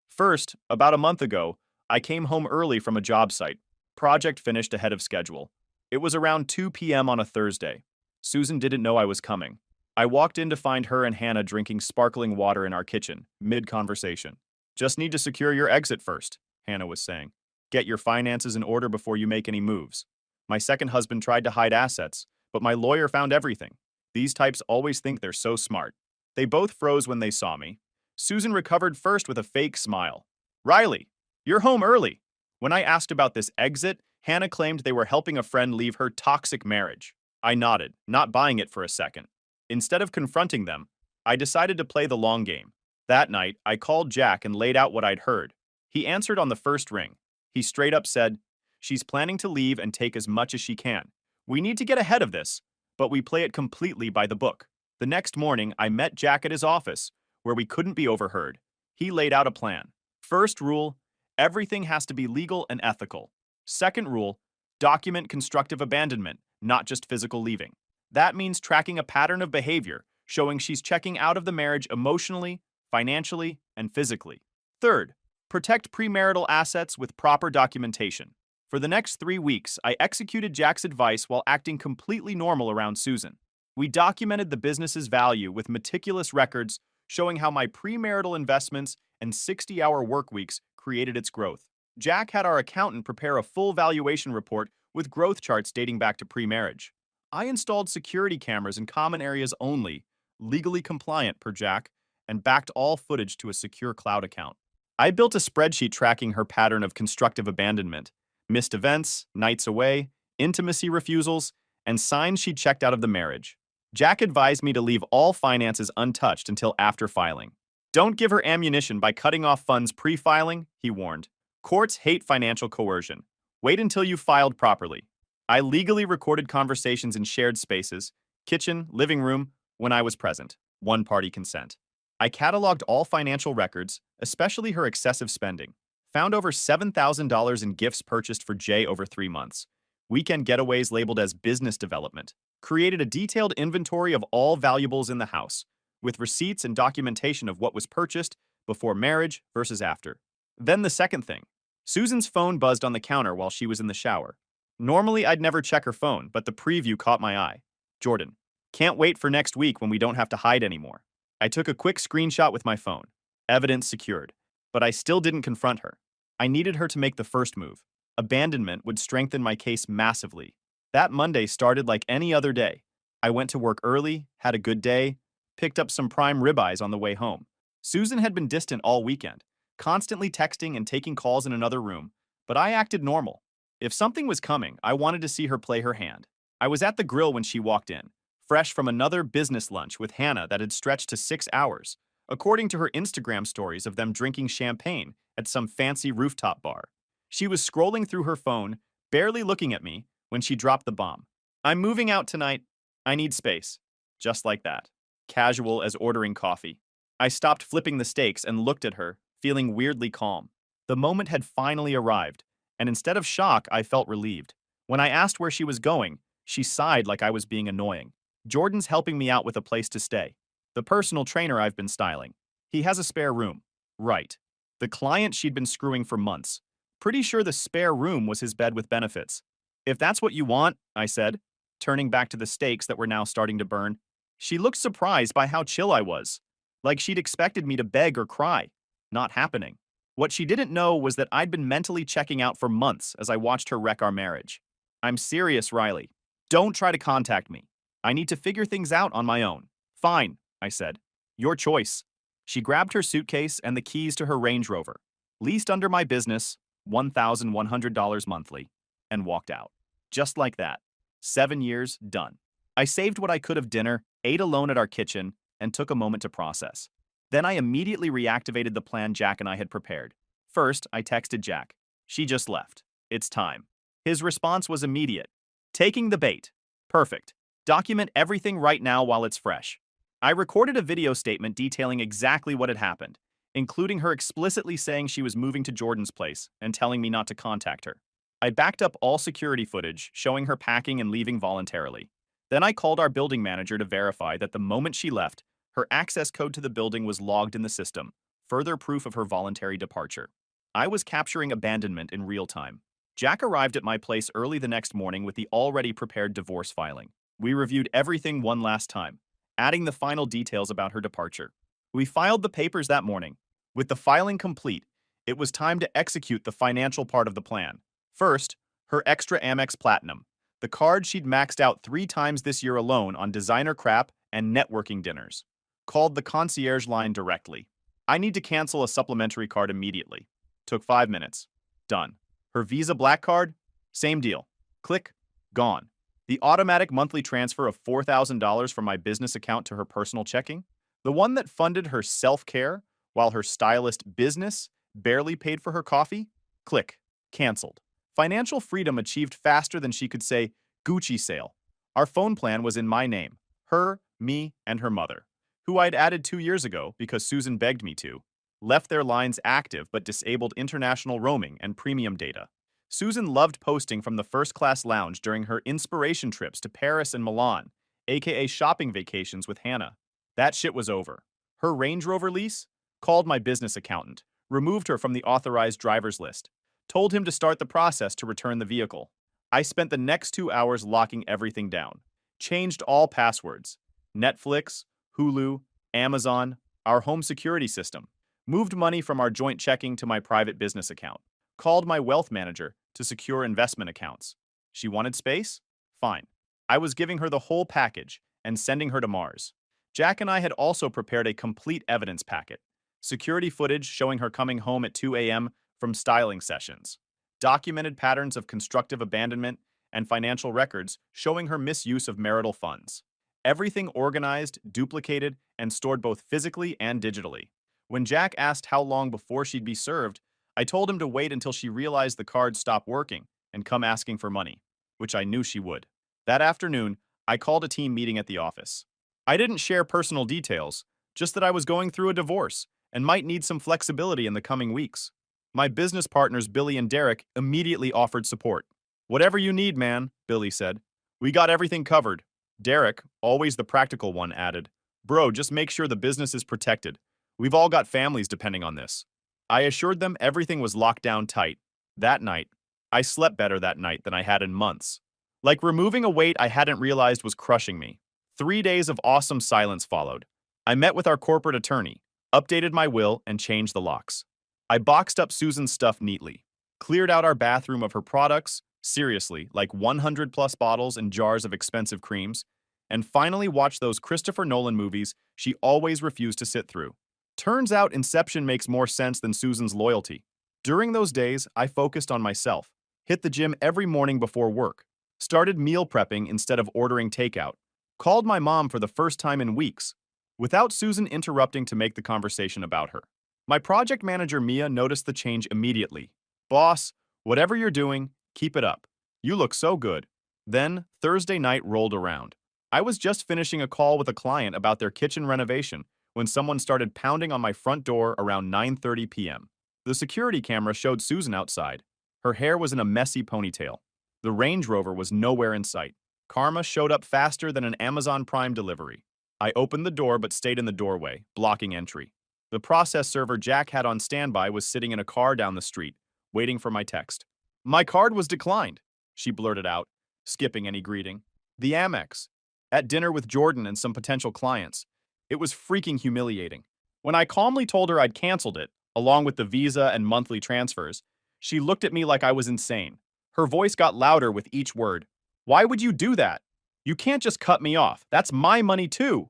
First, about a month ago, I came home early from a job site. Project finished ahead of schedule. It was around 2 p.m. on a Thursday. Susan didn't know I was coming. I walked in to find her and Hannah drinking sparkling water in our kitchen, mid-conversation. "Just need to secure your exit first," Hannah was saying. "Get your finances in order before you make any moves. My second husband tried to hide assets, but my lawyer found everything. These types always think they're so smart." They both froze when they saw me. Susan recovered first with a fake smile. "Riley, you're home early." When I asked about this exit, Hannah claimed they were helping a friend leave her toxic marriage. I nodded, not buying it for a second. Instead of confronting them, I decided to play the long game. That night, I called Jack and laid out what I'd heard. He answered on the first ring. He straight up said, "She's planning to leave and take as much as she can. We need to get ahead of this, but we play it completely by the book." The next morning, I met Jack at his office, where we couldn't be overheard. He laid out a plan. First rule, everything has to be legal and ethical. Second rule, document constructive abandonment, not just physical leaving. That means tracking a pattern of behavior, showing she's checking out of the marriage emotionally, financially, and physically. Third, protect premarital assets with proper documentation. For the next 3 weeks, I executed Jack's advice while acting completely normal around Susan. We documented the business's value with meticulous records showing how my premarital investments and 60-hour work weeks created its growth. Jack had our accountant prepare a full valuation report with growth charts dating back to pre-marriage. I installed security cameras in common areas only, legally compliant per Jack, and backed all footage to a secure cloud account. I built a spreadsheet tracking her pattern of constructive abandonment, missed events, nights away, intimacy refusals, and signs she'd checked out of the marriage. Jack advised me to leave all finances untouched until after filing. "Don't give her ammunition by cutting off funds pre-filing," he warned. "Courts hate financial coercion. Wait until you've filed properly." I legally recorded conversations in shared spaces, kitchen, living room, when I was present, one-party consent. I cataloged all financial records, especially her excessive spending. Found over $7,000 in gifts purchased for Jay over 3 months. Weekend getaways labeled as business development. Created a detailed inventory of all valuables in the house, with receipts and documentation of what was purchased before marriage versus after. Then the second thing. Susan's phone buzzed on the counter while she was in the shower. Normally, I'd never check her phone, but the preview caught my eye. "Jordan, can't wait for next week when we don't have to hide anymore." I took a quick screenshot with my phone. Evidence secured. But I still didn't confront her. I needed her to make the first move. Abandonment would strengthen my case massively. That Monday started like any other day. I went to work early, had a good day, picked up some prime ribeyes on the way home. Susan had been distant all weekend, constantly texting and taking calls in another room, but I acted normal. If something was coming, I wanted to see her play her hand. I was at the grill when she walked in, fresh from another business lunch with Hannah that had stretched to 6 hours, according to her Instagram stories of them drinking champagne at some fancy rooftop bar. She was scrolling through her phone, barely looking at me, when she dropped the bomb. "I'm moving out tonight. I need space." Just like that. Casual as ordering coffee. I stopped flipping the steaks and looked at her, feeling weirdly calm. The moment had finally arrived, and instead of shock, I felt relieved. When I asked where she was going, she sighed like I was being annoying. "Jordan's helping me out with a place to stay. The personal trainer I've been styling. He has a spare room." Right. The client she'd been screwing for months. Pretty sure the spare room was his bed with benefits. "If that's what you want," I said, turning back to the steaks that were now starting to burn. She looked surprised by how chill I was, like she'd expected me to beg or cry. Not happening. What she didn't know was that I'd been mentally checking out for months as I watched her wreck our marriage. I'm serious, Riley. Don't try to contact me. I need to figure things out on my own. Fine, I said. Your choice. She grabbed her suitcase and the keys to her Range Rover, leased under my business, $1,100 monthly, and walked out. Just like that. 7 years, done. I saved what I could of dinner, ate alone at our kitchen, and took a moment to process. Then I immediately reactivated the plan Jack and I had prepared. First, I texted Jack. She just left. It's time. His response was immediate. Taking the bait. Perfect. Document everything right now while it's fresh. I recorded a video statement detailing exactly what had happened, including her explicitly saying she was moving to Jordan's place and telling me not to contact her. I backed up all security footage showing her packing and leaving voluntarily. Then I called our building manager to verify that the moment she left, her access code to the building was logged in the system, further proof of her voluntary departure. I was capturing abandonment in real time. Jack arrived at my place early the next morning with the already prepared divorce filing. We reviewed everything one last time, adding the final details about her departure. We filed the papers that morning. With the filing complete, it was time to execute the financial part of the plan. First, her extra Amex Platinum, the card she'd maxed out 3 times this year alone on designer crap and networking dinners. Called the concierge line directly. I need to cancel a supplementary card immediately. Took 5 minutes. Done. Her Visa Black Card? Same deal. Click. Gone. The automatic monthly transfer of $4,000 from my business account to her personal checking? The one that funded her self-care while her stylist business barely paid for her coffee? Click. Canceled. Financial freedom achieved faster than she could say, Gucci sale. Our phone plan was in my name. Her, me, and her mother, who I'd added 2 years ago because Susan begged me to, left their lines active but disabled international roaming and premium data. Susan loved posting from the first-class lounge during her inspiration trips to Paris and Milan, aka shopping vacations with Hannah. That shit was over. Her Range Rover lease? Called my business accountant, removed her from the authorized driver's list, told him to start the process to return the vehicle. I spent the next 2 hours locking everything down. Changed all passwords. Netflix, Hulu, Amazon, our home security system. Moved money from our joint checking to my private business account. Called my wealth manager to secure investment accounts. She wanted space? Fine. I was giving her the whole package and sending her to Mars. Jack and I had also prepared a complete evidence packet. Security footage showing her coming home at 2 a.m. from styling sessions. Documented patterns of constructive abandonment and financial records showing her misuse of marital funds. Everything organized, duplicated, and stored both physically and digitally. When Jack asked how long before she'd be served, I told him to wait until she realized the card stopped working and come asking for money, which I knew she would. That afternoon, I called a team meeting at the office. I didn't share personal details, just that I was going through a divorce and might need some flexibility in the coming weeks. My business partners Billy and Derek immediately offered support. Whatever you need, man, Billy said. We got everything covered. Derek, always the practical one, added, Bro, just make sure the business is protected. We've all got families depending on this. I assured them everything was locked down tight. That night, I slept better that night than I had in months. Like removing a weight I hadn't realized was crushing me. 3 days of awesome silence followed. I met with our corporate attorney, updated my will, and changed the locks. I boxed up Susan's stuff neatly, cleared out our bathroom of her products, seriously, like 100 plus bottles and jars of expensive creams, and finally watched those Christopher Nolan movies she always refused to sit through. Turns out Inception makes more sense than Susan's loyalty. During those days, I focused on myself, hit the gym every morning before work, started meal prepping instead of ordering takeout, called my mom for the first time in weeks, without Susan interrupting to make the conversation about her. My project manager Mia noticed the change immediately. Boss, whatever you're doing, keep it up. You look so good. Then, Thursday night rolled around. I was just finishing a call with a client about their kitchen renovation when someone started pounding on my front door around 9:30 p.m. The security camera showed Susan outside. Her hair was in a messy ponytail. The Range Rover was nowhere in sight. Karma showed up faster than an Amazon Prime delivery. I opened the door but stayed in the doorway, blocking entry. The process server Jack had on standby was sitting in a car down the street, waiting for my text. My card was declined, she blurted out, skipping any greeting. The Amex. At dinner with Jordan and some potential clients. It was freaking humiliating. When I calmly told her I'd canceled it, along with the visa and monthly transfers. She looked at me like I was insane. Her voice got louder with each word. Why would you do that? You can't just cut me off. That's my money too.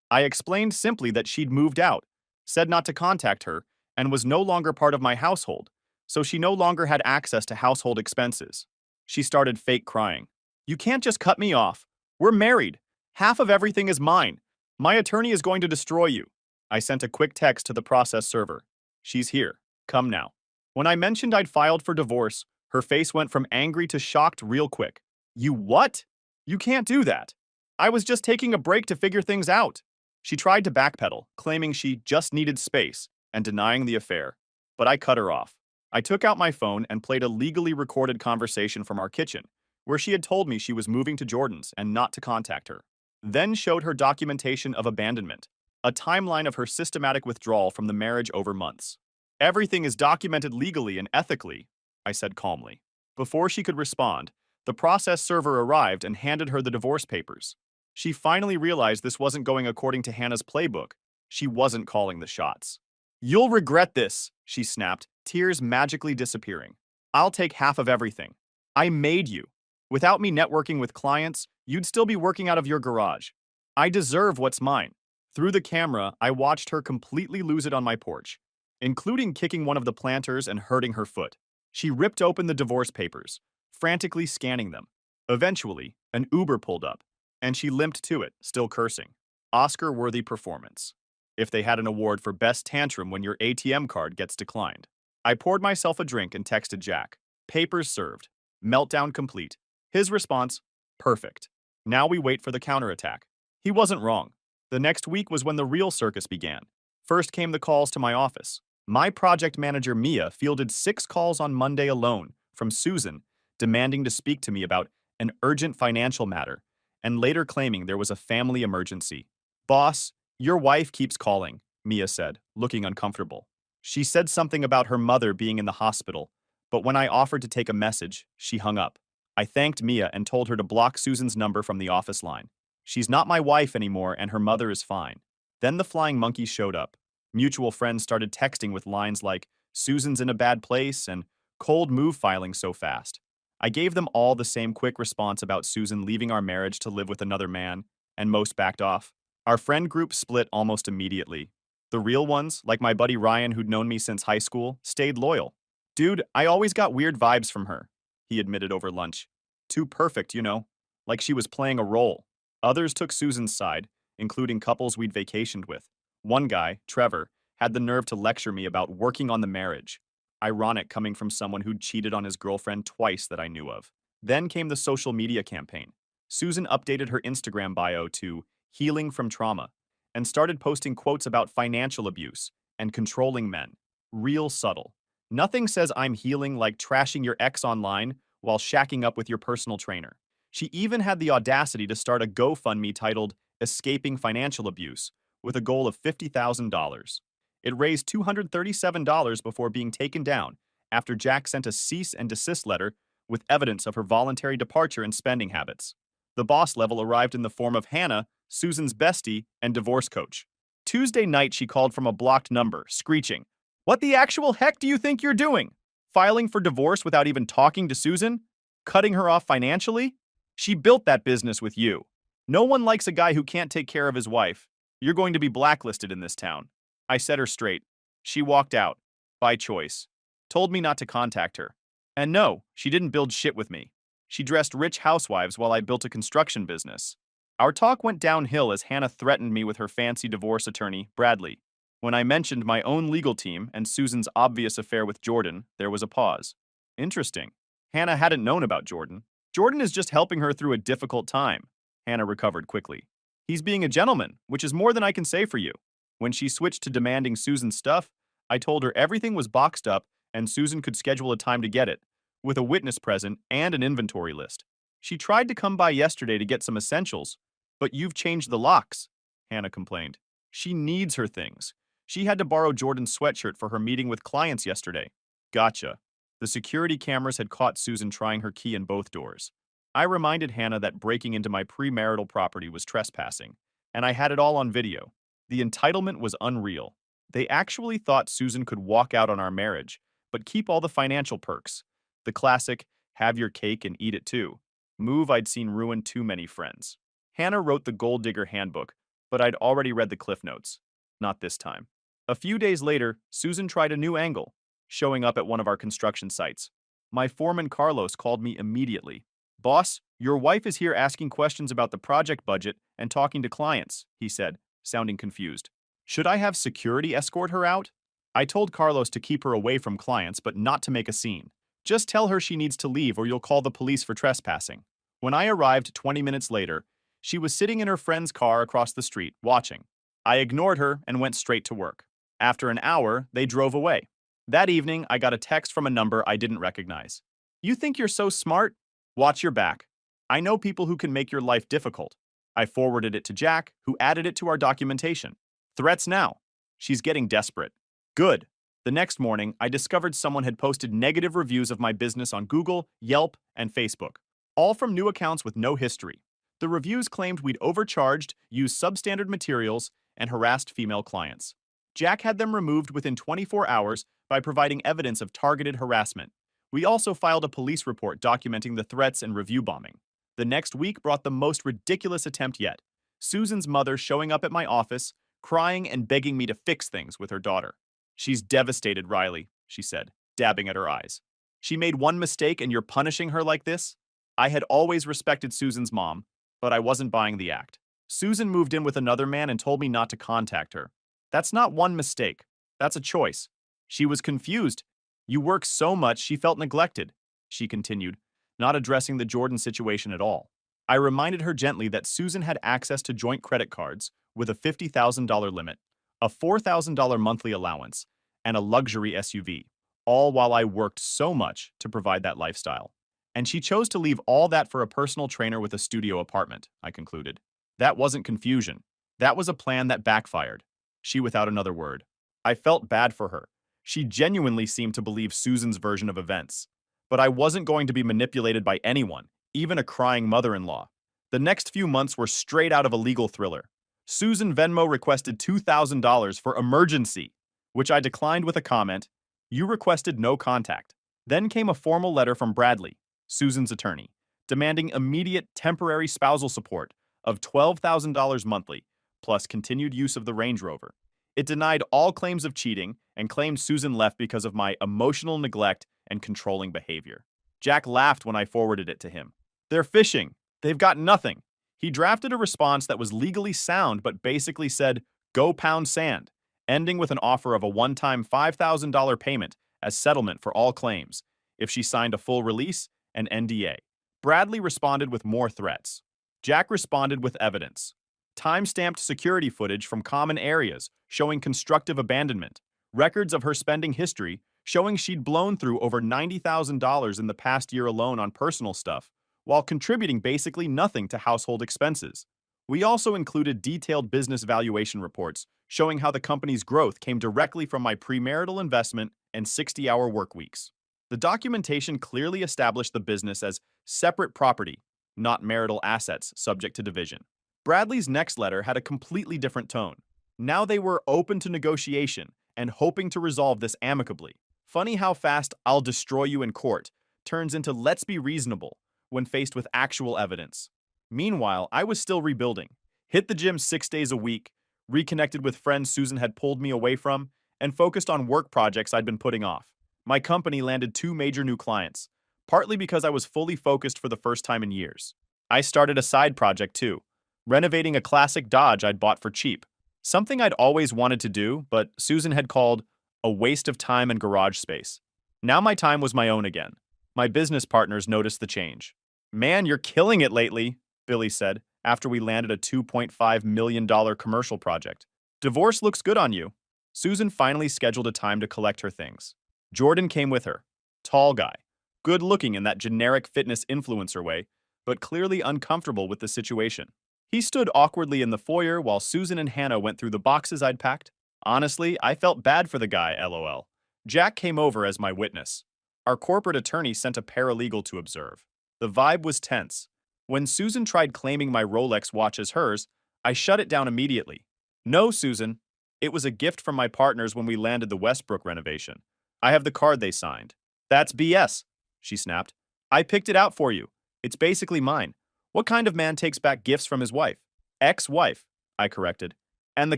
I explained simply that she'd moved out, said not to contact her, and was no longer part of my household, so she no longer had access to household expenses. She started fake crying. You can't just cut me off. We're married. Half of everything is mine. My attorney is going to destroy you. I sent a quick text to the process server. She's here. Come now. When I mentioned I'd filed for divorce, her face went from angry to shocked real quick. You what? You can't do that. I was just taking a break to figure things out. She tried to backpedal, claiming she just needed space and denying the affair. But I cut her off. I took out my phone and played a legally recorded conversation from our kitchen, where she had told me she was moving to Jordan's and not to contact her. Then showed her documentation of abandonment, a timeline of her systematic withdrawal from the marriage over months. Everything is documented legally and ethically, I said calmly. Before she could respond, the process server arrived and handed her the divorce papers. She finally realized this wasn't going according to Hannah's playbook. She wasn't calling the shots. You'll regret this, she snapped, tears magically disappearing. I'll take half of everything. I made you. Without me networking with clients, you'd still be working out of your garage. I deserve what's mine. Through the camera, I watched her completely lose it on my porch, including kicking one of the planters and hurting her foot. She ripped open the divorce papers, frantically scanning them. Eventually, an Uber pulled up, and she limped to it, still cursing. Oscar-worthy performance. If they had an award for best tantrum when your ATM card gets declined. I poured myself a drink and texted Jack. Papers served. Meltdown complete. His response, perfect. Now we wait for the counterattack. He wasn't wrong. The next week was when the real circus began. First came the calls to my office. My project manager, Mia, fielded 6 calls on Monday alone from Susan, demanding to speak to me about an urgent financial matter, and later claiming there was a family emergency. Boss, your wife keeps calling, Mia said, looking uncomfortable. She said something about her mother being in the hospital, but when I offered to take a message, she hung up. I thanked Mia and told her to block Susan's number from the office line. She's not my wife anymore and her mother is fine. Then the flying monkeys showed up. Mutual friends started texting with lines like, Susan's in a bad place and cold move filing so fast. I gave them all the same quick response about Susan leaving our marriage to live with another man, and most backed off. Our friend group split almost immediately. The real ones, like my buddy Ryan who'd known me since high school, stayed loyal. Dude, I always got weird vibes from her, he admitted over lunch. Too perfect, you know, like she was playing a role. Others took Susan's side, including couples we'd vacationed with. One guy, Trevor, had the nerve to lecture me about working on the marriage. Ironic coming from someone who'd cheated on his girlfriend twice that I knew of. Then came the social media campaign. Susan updated her Instagram bio to healing from trauma and started posting quotes about financial abuse and controlling men. Real subtle. Nothing says I'm healing like trashing your ex online while shacking up with your personal trainer. She even had the audacity to start a GoFundMe titled Escaping Financial Abuse with a goal of $50,000. It raised $237 before being taken down after Jack sent a cease and desist letter with evidence of her voluntary departure and spending habits. The boss level arrived in the form of Hannah, Susan's bestie and divorce coach. Tuesday night she called from a blocked number, screeching, "What the actual heck do you think you're doing? Filing for divorce without even talking to Susan? Cutting her off financially? She built that business with you. No one likes a guy who can't take care of his wife. You're going to be blacklisted in this town." I set her straight. She walked out, by choice. Told me not to contact her. And no, she didn't build shit with me. She dressed rich housewives while I built a construction business. Our talk went downhill as Hannah threatened me with her fancy divorce attorney, Bradley. When I mentioned my own legal team and Susan's obvious affair with Jordan, there was a pause. Interesting. Hannah hadn't known about Jordan. Jordan is just helping her through a difficult time. Hannah recovered quickly. He's being a gentleman, which is more than I can say for you. When she switched to demanding Susan's stuff, I told her everything was boxed up and Susan could schedule a time to get it, with a witness present and an inventory list. She tried to come by yesterday to get some essentials, but you've changed the locks, Hannah complained. She needs her things. She had to borrow Jordan's sweatshirt for her meeting with clients yesterday. Gotcha. The security cameras had caught Susan trying her key in both doors. I reminded Hannah that breaking into my premarital property was trespassing, and I had it all on video. The entitlement was unreal. They actually thought Susan could walk out on our marriage, but keep all the financial perks. The classic, have your cake and eat it too, move I'd seen ruin too many friends. Hannah wrote the Gold Digger Handbook, but I'd already read the Cliff Notes. Not this time. A few days later, Susan tried a new angle, showing up at one of our construction sites. My foreman Carlos called me immediately. Boss, your wife is here asking questions about the project budget and talking to clients, he said, sounding confused. Should I have security escort her out? I told Carlos to keep her away from clients, but not to make a scene. Just tell her she needs to leave or you'll call the police for trespassing. When I arrived 20 minutes later, she was sitting in her friend's car across the street, watching. I ignored her and went straight to work. After an hour, they drove away. That evening, I got a text from a number I didn't recognize. You think you're so smart? Watch your back. I know people who can make your life difficult. I forwarded it to Jack, who added it to our documentation. Threats now. She's getting desperate. Good. The next morning, I discovered someone had posted negative reviews of my business on Google, Yelp, and Facebook, all from new accounts with no history. The reviews claimed we'd overcharged, used substandard materials, and harassed female clients. Jack had them removed within 24 hours by providing evidence of targeted harassment. We also filed a police report documenting the threats and review bombing. The next week brought the most ridiculous attempt yet. Susan's mother showing up at my office, crying and begging me to fix things with her daughter. She's devastated, Riley, she said, dabbing at her eyes. She made one mistake and you're punishing her like this? I had always respected Susan's mom, but I wasn't buying the act. Susan moved in with another man and told me not to contact her. That's not one mistake. That's a choice. She was confused. You work so much she felt neglected, she continued, not addressing the Jordan situation at all. I reminded her gently that Susan had access to joint credit cards with a $50,000 limit, a $4,000 monthly allowance, and a luxury SUV, all while I worked so much to provide that lifestyle. And she chose to leave all that for a personal trainer with a studio apartment, I concluded. That wasn't confusion. That was a plan that backfired. She without another word. I felt bad for her. She genuinely seemed to believe Susan's version of events. But I wasn't going to be manipulated by anyone, even a crying mother-in-law. The next few months were straight out of a legal thriller. Susan Venmo requested $2,000 for emergency, which I declined with a comment, "You requested no contact." Then came a formal letter from Bradley, Susan's attorney, demanding immediate temporary spousal support of $12,000 monthly, plus continued use of the Range Rover. It denied all claims of cheating and claimed Susan left because of my emotional neglect and controlling behavior. Jack laughed when I forwarded it to him. They're fishing. They've got nothing. He drafted a response that was legally sound but basically said, go pound sand, ending with an offer of a one-time $5,000 payment as settlement for all claims if she signed a full release and NDA. Bradley responded with more threats. Jack responded with evidence. Time-stamped security footage from common areas showing constructive abandonment, records of her spending history showing she'd blown through over $90,000 in the past year alone on personal stuff, while contributing basically nothing to household expenses. We also included detailed business valuation reports showing how the company's growth came directly from my premarital investment and 60-hour work weeks. The documentation clearly established the business as separate property, not marital assets subject to division. Bradley's next letter had a completely different tone. Now they were open to negotiation and hoping to resolve this amicably. Funny how fast "I'll destroy you in court" turns into "let's be reasonable" when faced with actual evidence. Meanwhile, I was still rebuilding. Hit the gym 6 days a week, reconnected with friends Susan had pulled me away from, and focused on work projects I'd been putting off. My company landed 2 major new clients, partly because I was fully focused for the first time in years. I started a side project too, renovating a classic Dodge I'd bought for cheap. Something I'd always wanted to do, but Susan had called a waste of time and garage space. Now my time was my own again. My business partners noticed the change. Man, you're killing it lately, Billy said, after we landed a $2.5 million commercial project. Divorce looks good on you. Susan finally scheduled a time to collect her things. Jordan came with her. Tall guy. Good looking in that generic fitness influencer way, but clearly uncomfortable with the situation. He stood awkwardly in the foyer while Susan and Hannah went through the boxes I'd packed. Honestly, I felt bad for the guy, LOL. Jack came over as my witness. Our corporate attorney sent a paralegal to observe. The vibe was tense. When Susan tried claiming my Rolex watch as hers, I shut it down immediately. No, Susan. It was a gift from my partners when we landed the Westbrook renovation. I have the card they signed. That's BS, she snapped. I picked it out for you. It's basically mine. What kind of man takes back gifts from his wife? Ex-wife, I corrected. And the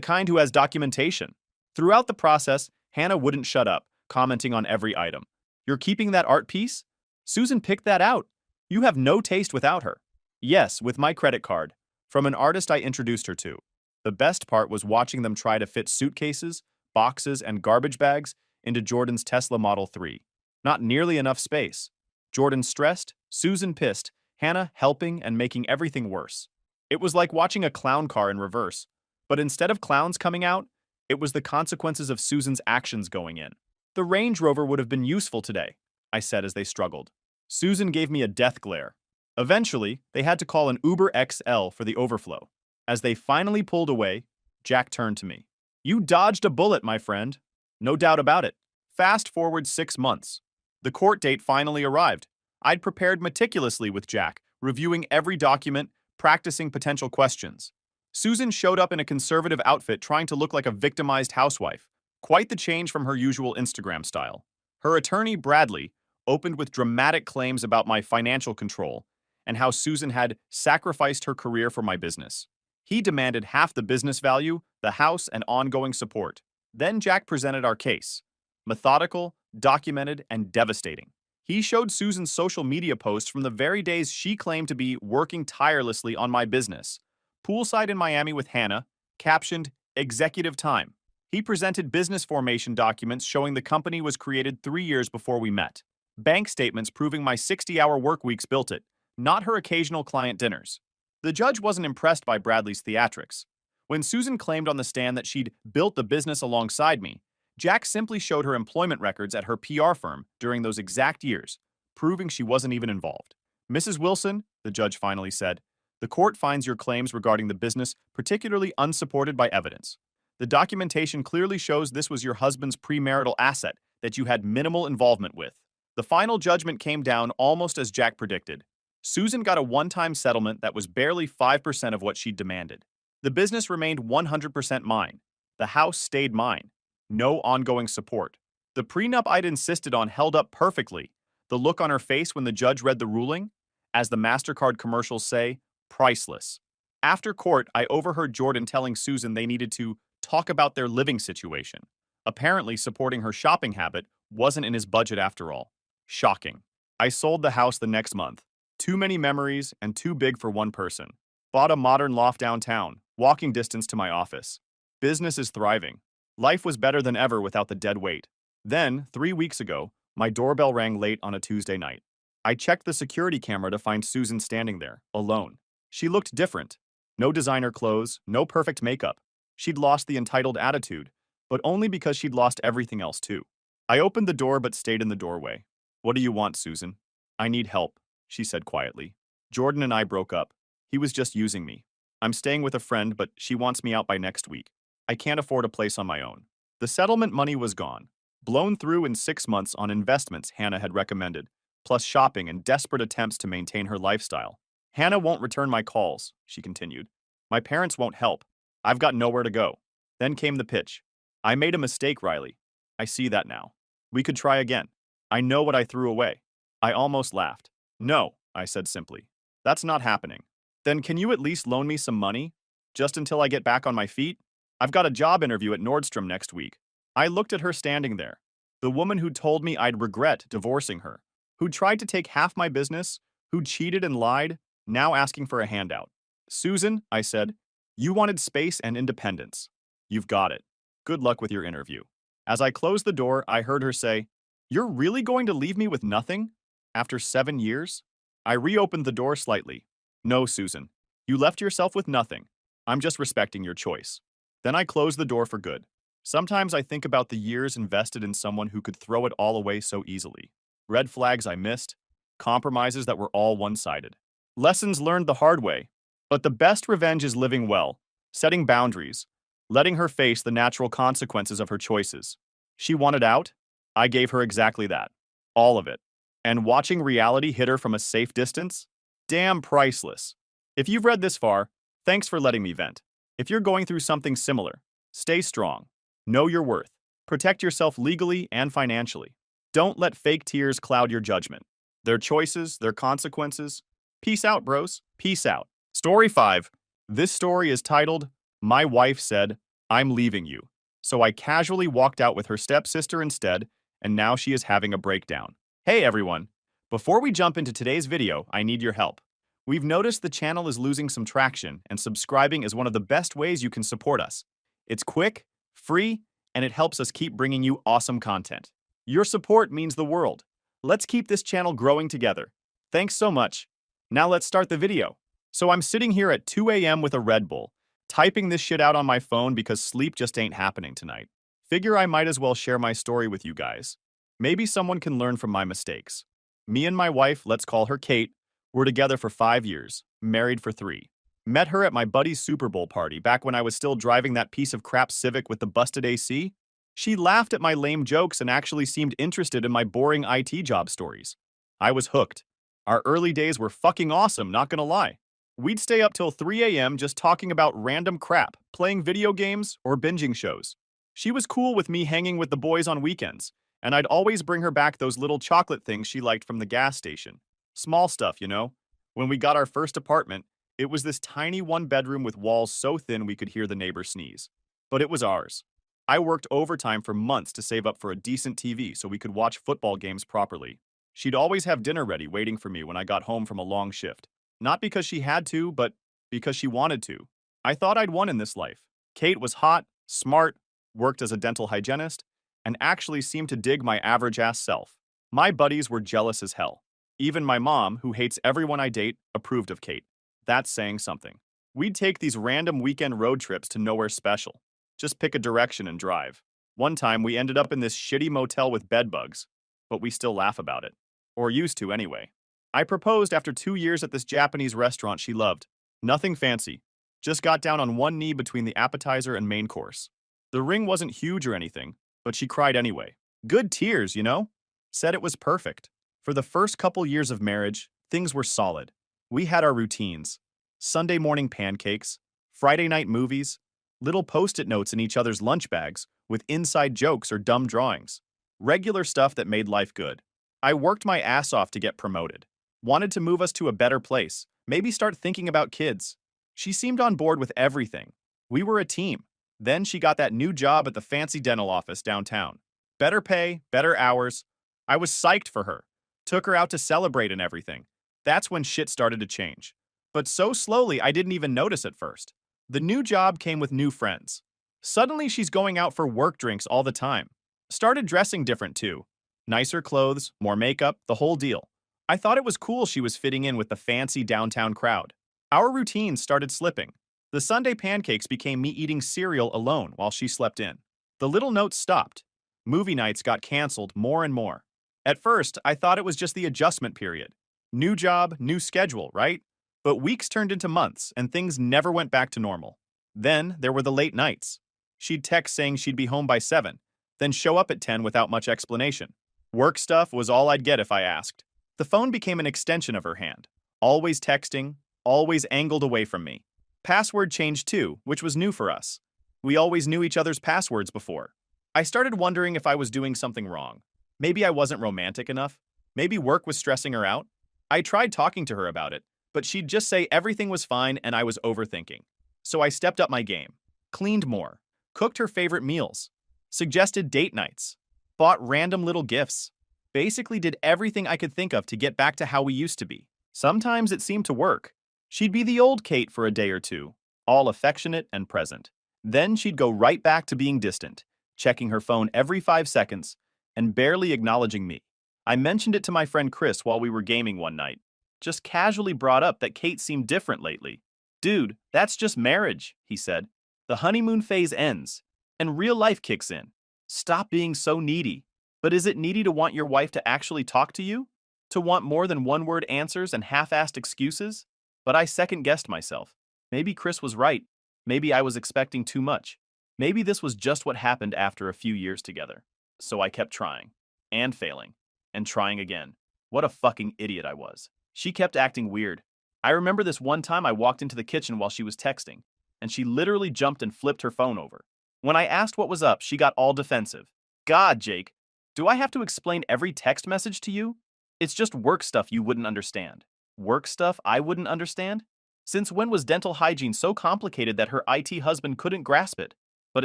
kind who has documentation. Throughout the process, Hannah wouldn't shut up, commenting on every item. You're keeping that art piece? Susan picked that out. You have no taste without her. Yes, with my credit card. From an artist I introduced her to. The best part was watching them try to fit suitcases, boxes, and garbage bags into Jordan's Tesla Model 3. Not nearly enough space. Jordan stressed, Susan pissed, Hannah helping and making everything worse. It was like watching a clown car in reverse. But instead of clowns coming out, it was the consequences of Susan's actions going in. The Range Rover would have been useful today, I said as they struggled. Susan gave me a death glare. Eventually, they had to call an Uber XL for the overflow. As they finally pulled away, Jack turned to me. You dodged a bullet, my friend. No doubt about it. Fast forward 6 months. The court date finally arrived. I'd prepared meticulously with Jack, reviewing every document, practicing potential questions. Susan showed up in a conservative outfit trying to look like a victimized housewife. Quite the change from her usual Instagram style. Her attorney, Bradley, opened with dramatic claims about my financial control and how Susan had sacrificed her career for my business. He demanded half the business value, the house, and ongoing support. Then Jack presented our case. Methodical, documented, and devastating. He showed Susan's social media posts from the very days she claimed to be working tirelessly on my business. Poolside in Miami with Hannah, captioned, Executive Time. He presented business formation documents showing the company was created 3 years before we met. Bank statements proving my 60-hour work weeks built it, not her occasional client dinners. The judge wasn't impressed by Bradley's theatrics. When Susan claimed on the stand that she'd built the business alongside me, Jack simply showed her employment records at her PR firm during those exact years, proving she wasn't even involved. Mrs. Wilson, the judge finally said, the court finds your claims regarding the business particularly unsupported by evidence. The documentation clearly shows this was your husband's premarital asset that you had minimal involvement with. The final judgment came down almost as Jack predicted. Susan got a one-time settlement that was barely 5% of what she'd demanded. The business remained 100% mine. The house stayed mine. No ongoing support. The prenup I'd insisted on held up perfectly. The look on her face when the judge read the ruling? As the MasterCard commercials say, priceless. After court, I overheard Jordan telling Susan they needed to talk about their living situation. Apparently, supporting her shopping habit wasn't in his budget after all. Shocking. I sold the house the next month. Too many memories and too big for one person. Bought a modern loft downtown, walking distance to my office. Business is thriving. Life was better than ever without the dead weight. Then, 3 weeks ago, my doorbell rang late on a Tuesday night. I checked the security camera to find Susan standing there, alone. She looked different. No designer clothes, no perfect makeup. She'd lost the entitled attitude, but only because she'd lost everything else too. I opened the door but stayed in the doorway. What do you want, Susan? I need help, she said quietly. Jordan and I broke up. He was just using me. I'm staying with a friend, but she wants me out by next week. I can't afford a place on my own. The settlement money was gone, blown through in 6 months on investments Hannah had recommended, plus shopping and desperate attempts to maintain her lifestyle. Hannah won't return my calls, she continued. My parents won't help. I've got nowhere to go. Then came the pitch. I made a mistake, Riley. I see that now. We could try again. I know what I threw away. I almost laughed. No, I said simply. That's not happening. Then can you at least loan me some money? Just until I get back on my feet? I've got a job interview at Nordstrom next week. I looked at her standing there. The woman who told me I'd regret divorcing her. Who tried to take half my business. Who cheated and lied. Now asking for a handout. Susan, I said, you wanted space and independence. You've got it. Good luck with your interview. As I closed the door, I heard her say, You're really going to leave me with nothing? After 7 years? I reopened the door slightly. No, Susan. You left yourself with nothing. I'm just respecting your choice. Then I closed the door for good. Sometimes I think about the years invested in someone who could throw it all away so easily. Red flags I missed. Compromises that were all one-sided. Lessons learned the hard way. But the best revenge is living well, setting boundaries, letting her face the natural consequences of her choices. She wanted out. I gave her exactly that. All of it. And watching reality hit her from a safe distance? Damn priceless. If you've read this far, thanks for letting me vent. If you're going through something similar, Stay strong. Know your worth. Protect yourself legally and financially. Don't let fake tears cloud your judgment. Their choices, their consequences. Peace out, bros. Peace out. Story 5. This story is titled, My Wife Said, I'm Leaving You. So I casually walked out with her stepsister instead, and now she is having a breakdown. Hey everyone. Before we jump into today's video, I need your help. We've noticed the channel is losing some traction, and subscribing is one of the best ways you can support us. It's quick, free, and it helps us keep bringing you awesome content. Your support means the world. Let's keep this channel growing together. Thanks so much. Now let's start the video. So I'm sitting here at 2 a.m. with a Red Bull, typing this shit out on my phone because sleep just ain't happening tonight. Figure I might as well share my story with you guys. Maybe someone can learn from my mistakes. Me and my wife, let's call her Kate, were together for 5 years, married for 3. Met her at my buddy's Super Bowl party back when I was still driving that piece of crap Civic with the busted AC. She laughed at my lame jokes and actually seemed interested in my boring IT job stories. I was hooked. Our early days were fucking awesome, not gonna lie. We'd stay up till 3 a.m. just talking about random crap, playing video games, or binging shows. She was cool with me hanging with the boys on weekends, and I'd always bring her back those little chocolate things she liked from the gas station. Small stuff, you know? When we got our first apartment, it was this tiny one-bedroom with walls so thin we could hear the neighbor sneeze. But it was ours. I worked overtime for months to save up for a decent TV so we could watch football games properly. She'd always have dinner ready waiting for me when I got home from a long shift. Not because she had to, but because she wanted to. I thought I'd won in this life. Kate was hot, smart, worked as a dental hygienist, and actually seemed to dig my average-ass self. My buddies were jealous as hell. Even my mom, who hates everyone I date, approved of Kate. That's saying something. We'd take these random weekend road trips to nowhere special. Just pick a direction and drive. One time we ended up in this shitty motel with bedbugs, but we still laugh about it. Or used to anyway. I proposed after 2 years at this Japanese restaurant she loved. Nothing fancy. Just got down on one knee between the appetizer and main course. The ring wasn't huge or anything, but she cried anyway. Good tears, you know? Said it was perfect. For the first couple years of marriage, things were solid. We had our routines. Sunday morning pancakes, Friday night movies, little post-it notes in each other's lunch bags with inside jokes or dumb drawings. Regular stuff that made life good. I worked my ass off to get promoted. Wanted to move us to a better place, maybe start thinking about kids. She seemed on board with everything. We were a team. Then she got that new job at the fancy dental office downtown. Better pay, better hours. I was psyched for her. Took her out to celebrate and everything. That's when shit started to change. But so slowly I didn't even notice at first. The new job came with new friends. Suddenly she's going out for work drinks all the time. Started dressing different too. Nicer clothes, more makeup, the whole deal. I thought it was cool she was fitting in with the fancy downtown crowd. Our routines started slipping. The Sunday pancakes became me eating cereal alone while she slept in. The little notes stopped. Movie nights got canceled more and more. At first, I thought it was just the adjustment period. New job, new schedule, right? But weeks turned into months, and things never went back to normal. Then there were the late nights. She'd text saying she'd be home by 7, then show up at 10 without much explanation. Work stuff was all I'd get if I asked. The phone became an extension of her hand. Always texting, always angled away from me. Password changed too, which was new for us. We always knew each other's passwords before. I started wondering if I was doing something wrong. Maybe I wasn't romantic enough. Maybe work was stressing her out. I tried talking to her about it, but she'd just say everything was fine and I was overthinking. So I stepped up my game. Cleaned more. Cooked her favorite meals. Suggested date nights. Bought random little gifts. Basically did everything I could think of to get back to how we used to be. Sometimes it seemed to work. She'd be the old Kate for a day or two, all affectionate and present. Then she'd go right back to being distant, checking her phone every 5 seconds, and barely acknowledging me. I mentioned it to my friend Chris while we were gaming one night. Just casually brought up that Kate seemed different lately. Dude, that's just marriage, he said. The honeymoon phase ends, and real life kicks in. Stop being so needy. But is it needy to want your wife to actually talk to you? To want more than one-word answers and half-assed excuses? But I second-guessed myself. Maybe Chris was right. Maybe I was expecting too much. Maybe this was just what happened after a few years together. So I kept trying. And failing. And trying again. What a fucking idiot I was. She kept acting weird. I remember this one time I walked into the kitchen while she was texting, and she literally jumped and flipped her phone over. When I asked what was up, she got all defensive. God, Jake, do I have to explain every text message to you? It's just work stuff you wouldn't understand. Work stuff I wouldn't understand? Since when was dental hygiene so complicated that her IT husband couldn't grasp it? But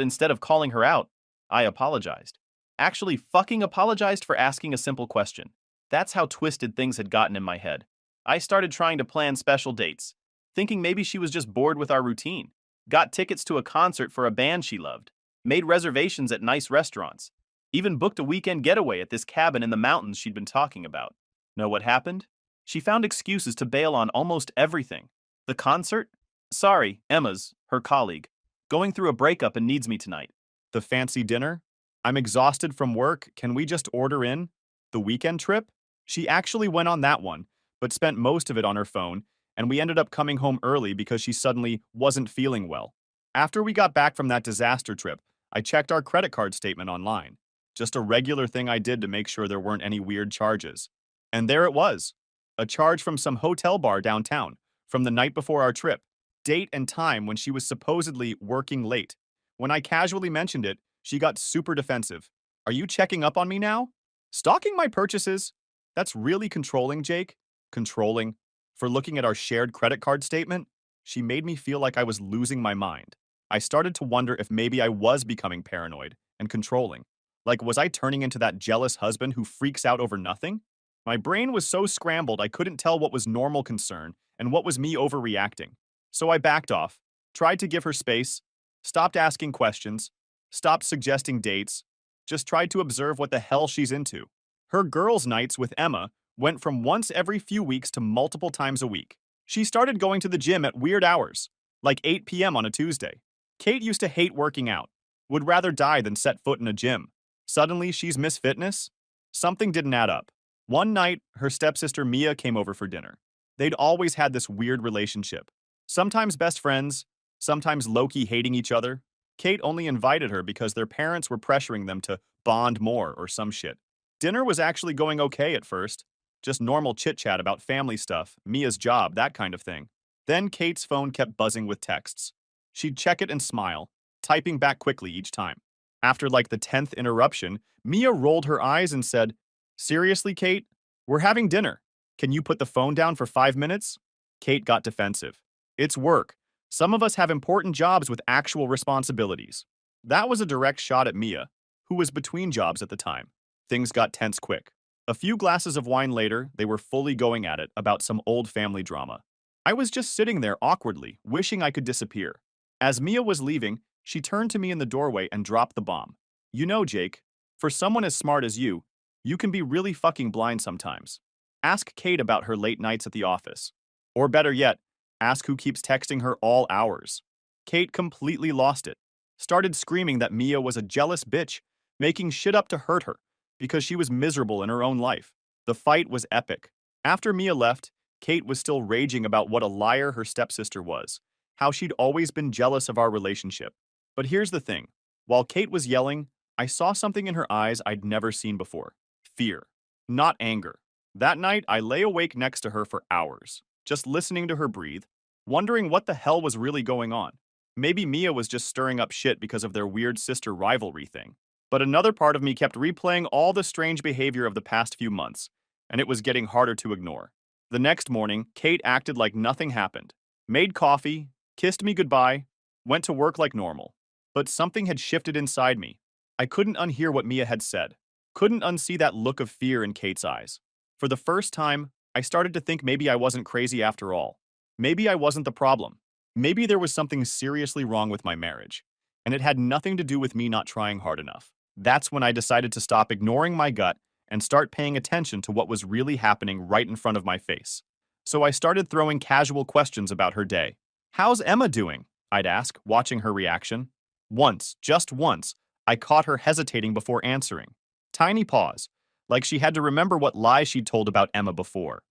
instead of calling her out, I apologized. Actually, fucking apologized for asking a simple question. That's how twisted things had gotten in my head. I started trying to plan special dates, thinking maybe she was just bored with our routine. Got tickets to a concert for a band she loved, made reservations at nice restaurants, even booked a weekend getaway at this cabin in the mountains she'd been talking about. Know what happened? She found excuses to bail on almost everything. The concert? Sorry, Emma's, her colleague, going through a breakup and needs me tonight. The fancy dinner? I'm exhausted from work, can we just order in? The weekend trip? She actually went on that one, but spent most of it on her phone, and we ended up coming home early because she suddenly wasn't feeling well. After we got back from that disaster trip, I checked our credit card statement online. Just a regular thing I did to make sure there weren't any weird charges. And there it was. A charge from some hotel bar downtown, from the night before our trip. Date and time when she was supposedly working late. When I casually mentioned it, she got super defensive. Are you checking up on me now? Stalking my purchases? That's really controlling, Jake. Controlling. For looking at our shared credit card statement, she made me feel like I was losing my mind. I started to wonder if maybe I was becoming paranoid and controlling. Like, was I turning into that jealous husband who freaks out over nothing? My brain was so scrambled I couldn't tell what was normal concern and what was me overreacting. So I backed off, tried to give her space, stopped asking questions, stopped suggesting dates, just tried to observe what the hell she's into. Her girls' nights with Emma went from once every few weeks to multiple times a week. She started going to the gym at weird hours, like 8 p.m. on a Tuesday. Kate used to hate working out, would rather die than set foot in a gym. Suddenly, she's Miss Fitness? Something didn't add up. One night, her stepsister Mia came over for dinner. They'd always had this weird relationship. Sometimes best friends, sometimes low-key hating each other. Kate only invited her because their parents were pressuring them to bond more or some shit. Dinner was actually going okay at first. Just normal chit-chat about family stuff, Mia's job, that kind of thing. Then Kate's phone kept buzzing with texts. She'd check it and smile, typing back quickly each time. After like the 10th interruption, Mia rolled her eyes and said, "Seriously, Kate? We're having dinner. Can you put the phone down for 5 minutes?" Kate got defensive. It's work. Some of us have important jobs with actual responsibilities. That was a direct shot at Mia, who was between jobs at the time. Things got tense quick. A few glasses of wine later, they were fully going at it about some old family drama. I was just sitting there awkwardly, wishing I could disappear. As Mia was leaving, she turned to me in the doorway and dropped the bomb. You know, Jake, for someone as smart as you can be really fucking blind sometimes. Ask Kate about her late nights at the office. Or better yet, ask who keeps texting her all hours. Kate completely lost it. Started screaming that Mia was a jealous bitch, making shit up to hurt her, because she was miserable in her own life. The fight was epic. After Mia left, Kate was still raging about what a liar her stepsister was, how she'd always been jealous of our relationship. But here's the thing. While Kate was yelling, I saw something in her eyes I'd never seen before. Fear. Not anger. That night, I lay awake next to her for hours, just listening to her breathe, wondering what the hell was really going on. Maybe Mia was just stirring up shit because of their weird sister rivalry thing. But another part of me kept replaying all the strange behavior of the past few months, and it was getting harder to ignore. The next morning, Kate acted like nothing happened, made coffee, kissed me goodbye, went to work like normal. But something had shifted inside me. I couldn't unhear what Mia had said, couldn't unsee that look of fear in Kate's eyes. For the first time, I started to think maybe I wasn't crazy after all. Maybe I wasn't the problem. Maybe there was something seriously wrong with my marriage, and it had nothing to do with me not trying hard enough. That's when I decided to stop ignoring my gut and start paying attention to what was really happening right in front of my face. So I started throwing casual questions about her day. "How's Emma doing?" I'd ask, watching her reaction. Once, just once, I caught her hesitating before answering. Tiny pause, like she had to remember what lies she'd told about Emma before.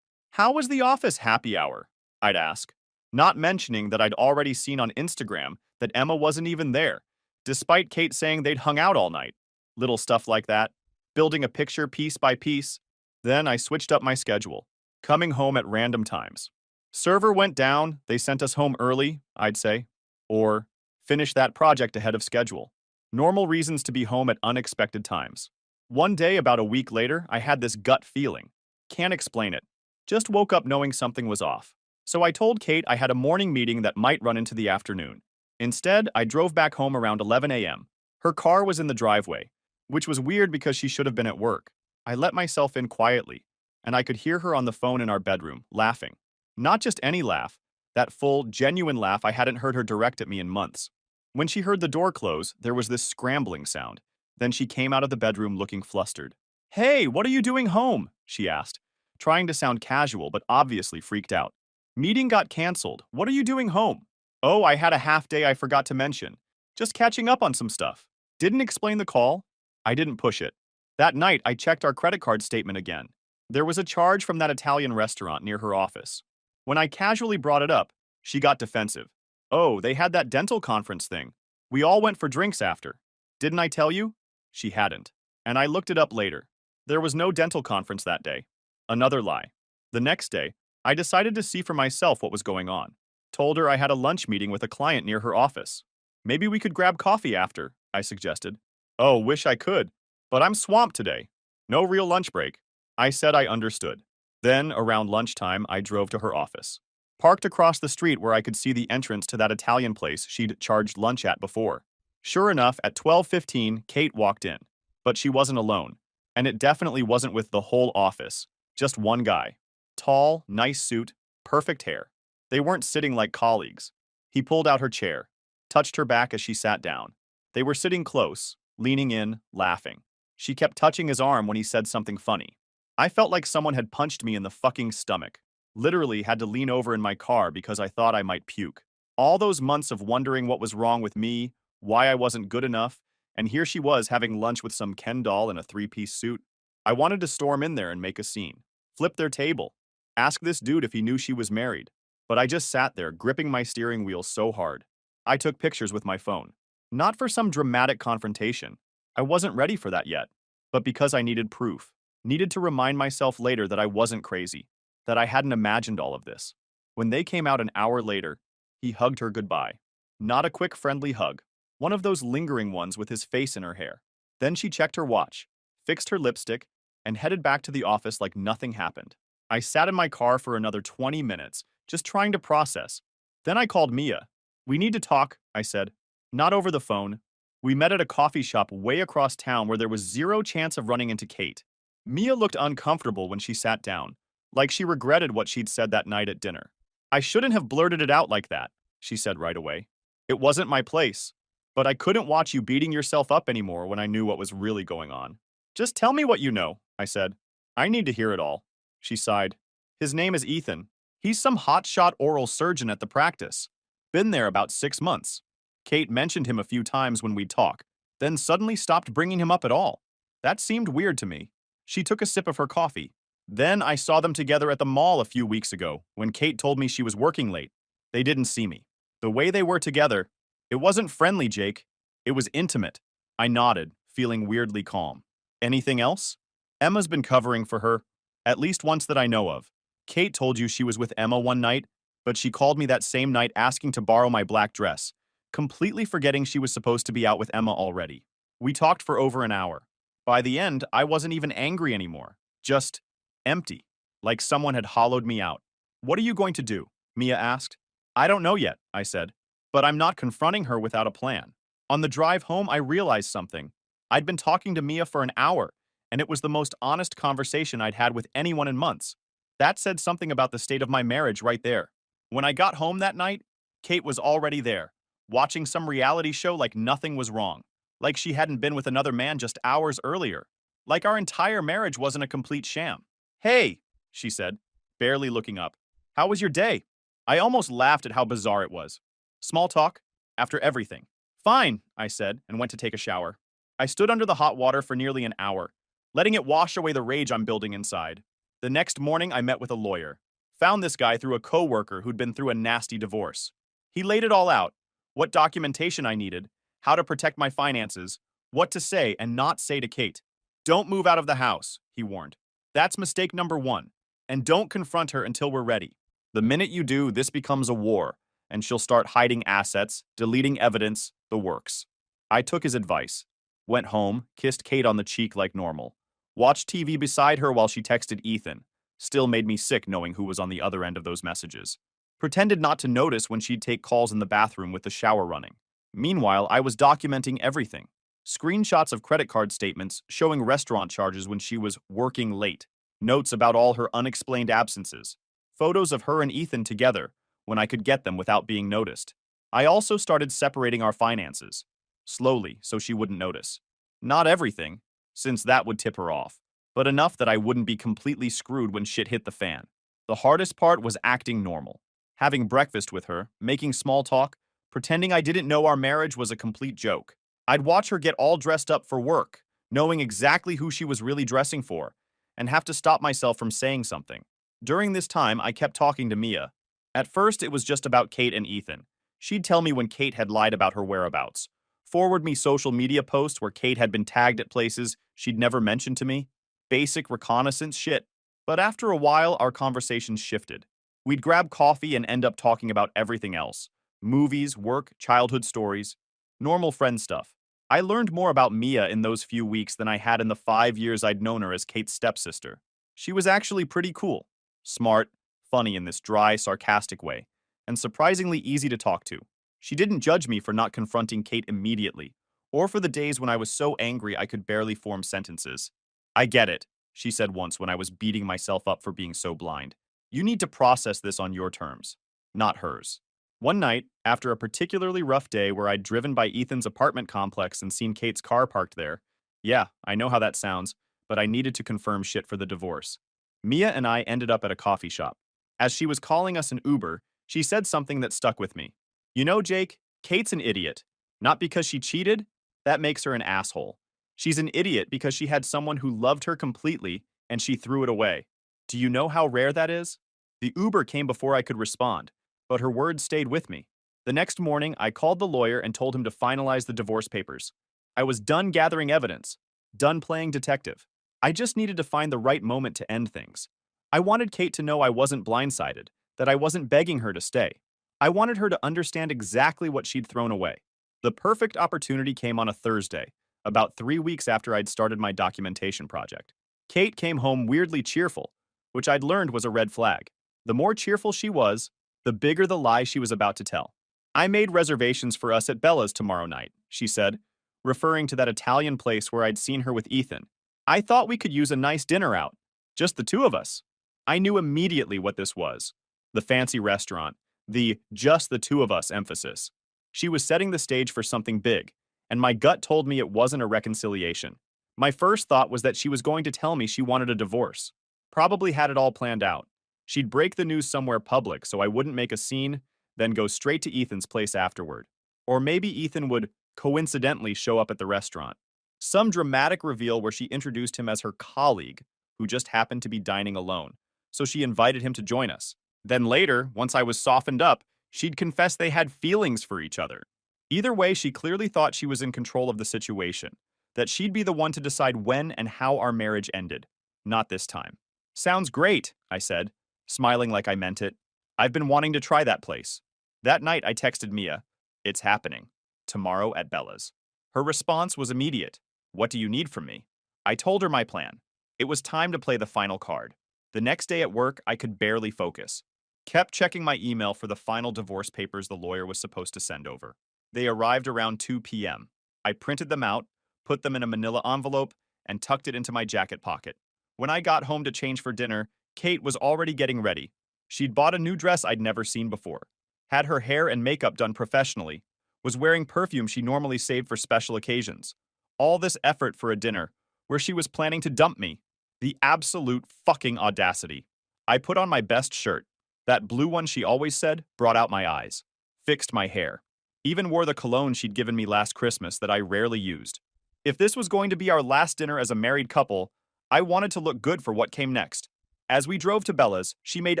"How was the office happy hour?" I'd ask, not mentioning that I'd already seen on Instagram that Emma wasn't even there, despite Kate saying they'd hung out all night. Little stuff like that, building a picture piece by piece. Then I switched up my schedule, coming home at random times. Server went down, they sent us home early, I'd say. Or, finish that project ahead of schedule. Normal reasons to be home at unexpected times. One day, about a week later, I had this gut feeling. Can't explain it. Just woke up knowing something was off. So I told Kate I had a morning meeting that might run into the afternoon. Instead, I drove back home around 11 a.m. Her car was in the driveway, which was weird because she should have been at work. I let myself in quietly, and I could hear her on the phone in our bedroom, laughing. Not just any laugh, that full, genuine laugh I hadn't heard her direct at me in months. When she heard the door close, there was this scrambling sound. Then she came out of the bedroom looking flustered. "Hey, what are you doing home?" she asked, trying to sound casual but obviously freaked out. "Meeting got canceled. What are you doing home?" "Oh, I had a half day I forgot to mention. Just catching up on some stuff." Didn't explain the call? I didn't push it. That night, I checked our credit card statement again. There was a charge from that Italian restaurant near her office. When I casually brought it up, she got defensive. "Oh, they had that dental conference thing. We all went for drinks after. Didn't I tell you?" She hadn't. And I looked it up later. There was no dental conference that day. Another lie. The next day, I decided to see for myself what was going on. Told her I had a lunch meeting with a client near her office. "Maybe we could grab coffee after," I suggested. "Oh, wish I could. But I'm swamped today. No real lunch break." I said I understood. Then, around lunchtime, I drove to her office. Parked across the street where I could see the entrance to that Italian place she'd charged lunch at before. Sure enough, at 12:15, Kate walked in. But she wasn't alone. And it definitely wasn't with the whole office. Just one guy. Tall, nice suit, perfect hair. They weren't sitting like colleagues. He pulled out her chair, touched her back as she sat down. They were sitting close, leaning in, laughing. She kept touching his arm when he said something funny. I felt like someone had punched me in the fucking stomach. Literally had to lean over in my car because I thought I might puke. All those months of wondering what was wrong with me, why I wasn't good enough, and here she was having lunch with some Ken doll in a three-piece suit. I wanted to storm in there and make a scene. Flip their table. Ask this dude if he knew she was married. But I just sat there, gripping my steering wheel so hard. I took pictures with my phone. Not for some dramatic confrontation. I wasn't ready for that yet. But because I needed proof. Needed to remind myself later that I wasn't crazy. That I hadn't imagined all of this. When they came out an hour later, he hugged her goodbye. Not a quick friendly hug. One of those lingering ones with his face in her hair. Then she checked her watch, fixed her lipstick, and headed back to the office like nothing happened. I sat in my car for another 20 minutes, just trying to process. Then I called Mia. "We need to talk," I said. "Not over the phone." We met at a coffee shop way across town where there was zero chance of running into Kate. Mia looked uncomfortable when she sat down, like she regretted what she'd said that night at dinner. "I shouldn't have blurted it out like that," she said right away. "It wasn't my place. But I couldn't watch you beating yourself up anymore when I knew what was really going on." "Just tell me what you know," I said. "I need to hear it all." She sighed. "His name is Ethan. He's some hotshot oral surgeon at the practice. Been there about 6 months. Kate mentioned him a few times when we'd talk, then suddenly stopped bringing him up at all. That seemed weird to me." She took a sip of her coffee. "Then I saw them together at the mall a few weeks ago when Kate told me she was working late. They didn't see me. The way they were together, it wasn't friendly, Jake. It was intimate." I nodded, feeling weirdly calm. "Anything else?" "Emma's been covering for her, at least once that I know of. Kate told you she was with Emma one night, but she called me that same night asking to borrow my black dress, completely forgetting she was supposed to be out with Emma already. We talked for over an hour. By the end, I wasn't even angry anymore. Just empty, like someone had hollowed me out." "What are you going to do?" Mia asked. "I don't know yet," I said. But I'm not confronting her without a plan. On the drive home, I realized something. I'd been talking to Mia for an hour, and it was the most honest conversation I'd had with anyone in months. That said something about the state of my marriage right there. When I got home that night, Kate was already there, watching some reality show like nothing was wrong. Like she hadn't been with another man just hours earlier. Like our entire marriage wasn't a complete sham. "Hey," she said, barely looking up. "How was your day?" I almost laughed at how bizarre it was. Small talk, after everything. "Fine," I said, and went to take a shower. I stood under the hot water for nearly an hour, letting it wash away the rage I'm building inside. The next morning, I met with a lawyer. Found this guy through a coworker who'd been through a nasty divorce. He laid it all out. What documentation I needed, how to protect my finances, what to say and not say to Kate. "Don't move out of the house," he warned. "That's mistake number 1. And don't confront her until we're ready. The minute you do, this becomes a war, and she'll start hiding assets, deleting evidence, the works." I took his advice, went home, kissed Kate on the cheek like normal, watched TV beside her while she texted Ethan, still made me sick knowing who was on the other end of those messages. Pretended not to notice when she'd take calls in the bathroom with the shower running. Meanwhile, I was documenting everything. Screenshots of credit card statements showing restaurant charges when she was working late, notes about all her unexplained absences, photos of her and Ethan together when I could get them without being noticed. I also started separating our finances, slowly so she wouldn't notice. Not everything, since that would tip her off, but enough that I wouldn't be completely screwed when shit hit the fan. The hardest part was acting normal. Having breakfast with her, making small talk, pretending I didn't know our marriage was a complete joke. I'd watch her get all dressed up for work, knowing exactly who she was really dressing for, and have to stop myself from saying something. During this time, I kept talking to Mia. At first, it was just about Kate and Ethan. She'd tell me when Kate had lied about her whereabouts, forward me social media posts where Kate had been tagged at places she'd never mentioned to me. Basic reconnaissance shit. But after a while, our conversations shifted. We'd grab coffee and end up talking about everything else. Movies, work, childhood stories. Normal friend stuff. I learned more about Mia in those few weeks than I had in the 5 years I'd known her as Kate's stepsister. She was actually pretty cool. Smart, funny in this dry, sarcastic way, and surprisingly easy to talk to. She didn't judge me for not confronting Kate immediately, or for the days when I was so angry I could barely form sentences. I get it, she said once when I was beating myself up for being so blind. You need to process this on your terms, not hers. One night, after a particularly rough day where I'd driven by Ethan's apartment complex and seen Kate's car parked there, yeah, I know how that sounds, but I needed to confirm shit for the divorce. Mia and I ended up at a coffee shop. As she was calling us an Uber, she said something that stuck with me. You know, Jake, Kate's an idiot. Not because she cheated, that makes her an asshole. She's an idiot because she had someone who loved her completely and she threw it away. Do you know how rare that is? The Uber came before I could respond, but her words stayed with me. The next morning, I called the lawyer and told him to finalize the divorce papers. I was done gathering evidence, done playing detective. I just needed to find the right moment to end things. I wanted Kate to know I wasn't blindsided, that I wasn't begging her to stay. I wanted her to understand exactly what she'd thrown away. The perfect opportunity came on a Thursday, about 3 weeks after I'd started my documentation project. Kate came home weirdly cheerful, which I'd learned was a red flag. The more cheerful she was, the bigger the lie she was about to tell. I made reservations for us at Bella's tomorrow night, she said, referring to that Italian place where I'd seen her with Ethan. I thought we could use a nice dinner out, just the two of us. I knew immediately what this was. The fancy restaurant, the just the two of us emphasis. She was setting the stage for something big, and my gut told me it wasn't a reconciliation. My first thought was that she was going to tell me she wanted a divorce. Probably had it all planned out. She'd break the news somewhere public so I wouldn't make a scene, then go straight to Ethan's place afterward. Or maybe Ethan would coincidentally show up at the restaurant. Some dramatic reveal where she introduced him as her colleague, who just happened to be dining alone, so she invited him to join us. Then later, once I was softened up, she'd confess they had feelings for each other. Either way, she clearly thought she was in control of the situation, that she'd be the one to decide when and how our marriage ended. Not this time. Sounds great, I said, smiling like I meant it. I've been wanting to try that place. That night, I texted Mia, "It's happening. Tomorrow at Bella's." Her response was immediate. "What do you need from me?" I told her my plan. It was time to play the final card. The next day at work, I could barely focus. Kept checking my email for the final divorce papers the lawyer was supposed to send over. They arrived around 2 p.m. I printed them out, put them in a manila envelope, and tucked it into my jacket pocket. When I got home to change for dinner, Kate was already getting ready. She'd bought a new dress I'd never seen before, had her hair and makeup done professionally, was wearing perfume she normally saved for special occasions. All this effort for a dinner where she was planning to dump me. The absolute fucking audacity. I put on my best shirt. That blue one she always said brought out my eyes. Fixed my hair. Even wore the cologne she'd given me last Christmas that I rarely used. If this was going to be our last dinner as a married couple, I wanted to look good for what came next. As we drove to Bella's, she made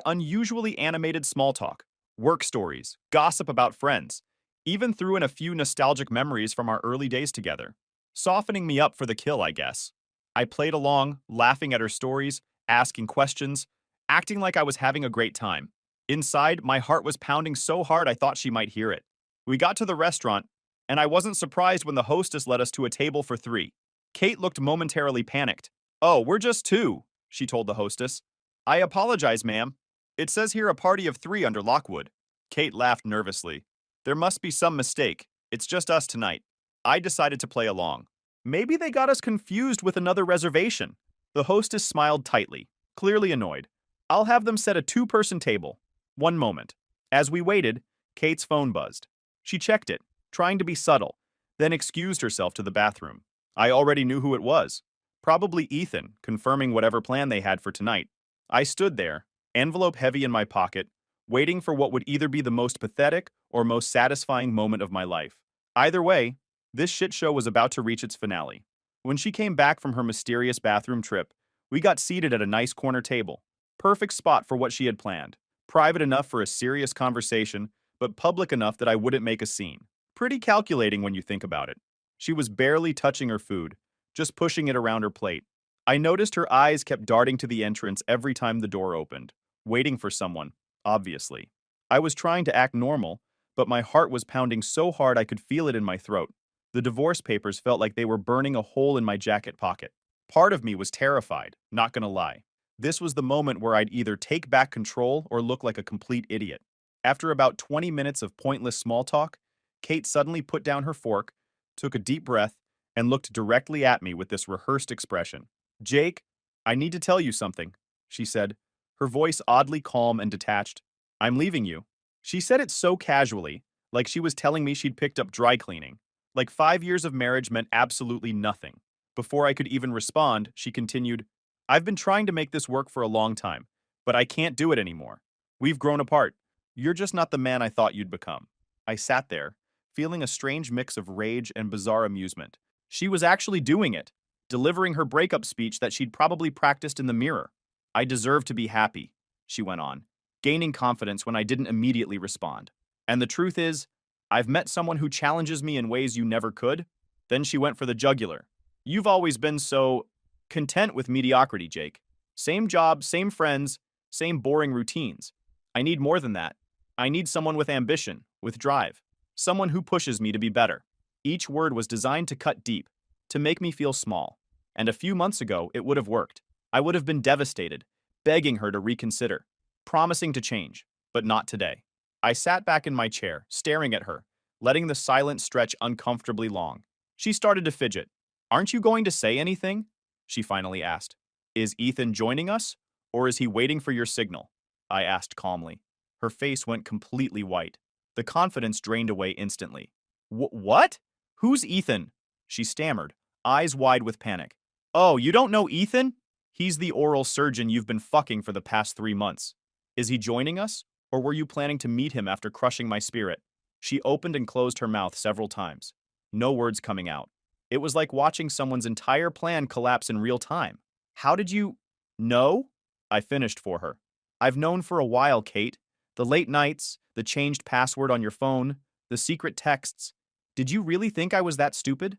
unusually animated small talk, work stories, gossip about friends, even threw in a few nostalgic memories from our early days together. Softening me up for the kill, I guess. I played along, laughing at her stories, asking questions, acting like I was having a great time. Inside, my heart was pounding so hard I thought she might hear it. We got to the restaurant, And I wasn't surprised when the hostess led us to a table for three. Kate looked momentarily panicked. "Oh, we're just two," she told the hostess. "I apologize, ma'am. It says here a party of three under Lockwood." Kate laughed nervously. "There must be some mistake. It's just us tonight." I decided to play along. "Maybe they got us confused with another reservation." The hostess smiled tightly, clearly annoyed. "I'll have them set a two-person table." One moment. As we waited, Kate's phone buzzed. She checked it, trying to be subtle, then excused herself to the bathroom. I already knew who it was. Probably Ethan, confirming whatever plan they had for tonight. I stood there, envelope heavy in my pocket, waiting for what would either be the most pathetic or most satisfying moment of my life. Either way, this shit show was about to reach its finale. When she came back from her mysterious bathroom trip, we got seated at a nice corner table. Perfect spot for what she had planned. Private enough for a serious conversation, but public enough that I wouldn't make a scene. Pretty calculating when you think about it. She was barely touching her food, just pushing it around her plate. I noticed her eyes kept darting to the entrance every time the door opened, waiting for someone, obviously. I was trying to act normal, but my heart was pounding so hard I could feel it in my throat. The divorce papers felt like they were burning a hole in my jacket pocket. Part of me was terrified, not gonna lie. This was the moment where I'd either take back control or look like a complete idiot. After about 20 minutes of pointless small talk, Kate suddenly put down her fork, took a deep breath, and looked directly at me with this rehearsed expression. "Jake, I need to tell you something," she said, her voice oddly calm and detached. "I'm leaving you." She said it so casually, like she was telling me she'd picked up dry cleaning. Like 5 years of marriage meant absolutely nothing. Before I could even respond, she continued, "I've been trying to make this work for a long time, but I can't do it anymore. We've grown apart. You're just not the man I thought you'd become." I sat there, feeling a strange mix of rage and bizarre amusement. She was actually doing it, delivering her breakup speech that she'd probably practiced in the mirror. "I deserve to be happy," she went on, gaining confidence when I didn't immediately respond. "And the truth is, I've met someone who challenges me in ways you never could." Then she went for the jugular. "You've always been so content with mediocrity, Jake. Same job, same friends, same boring routines. I need more than that. I need someone with ambition, with drive. Someone who pushes me to be better." Each word was designed to cut deep, to make me feel small. And a few months ago, it would have worked. I would have been devastated, begging her to reconsider, promising to change, but not today. I sat back in my chair, staring at her, letting the silence stretch uncomfortably long. She started to fidget. "Aren't you going to say anything?" she finally asked. "Is Ethan joining us, or is he waiting for your signal?" I asked calmly. Her face went completely white. The confidence drained away instantly. What? Who's Ethan?" she stammered, eyes wide with panic. "Oh, you don't know Ethan? He's the oral surgeon you've been fucking for the past 3 months. Is he joining us, or were you planning to meet him after crushing my spirit?" She opened and closed her mouth several times, no words coming out. It was like watching someone's entire plan collapse in real time. "How did you know?" I finished for her. "I've known for a while, Kate. The late nights, the changed password on your phone, the secret texts. Did you really think I was that stupid?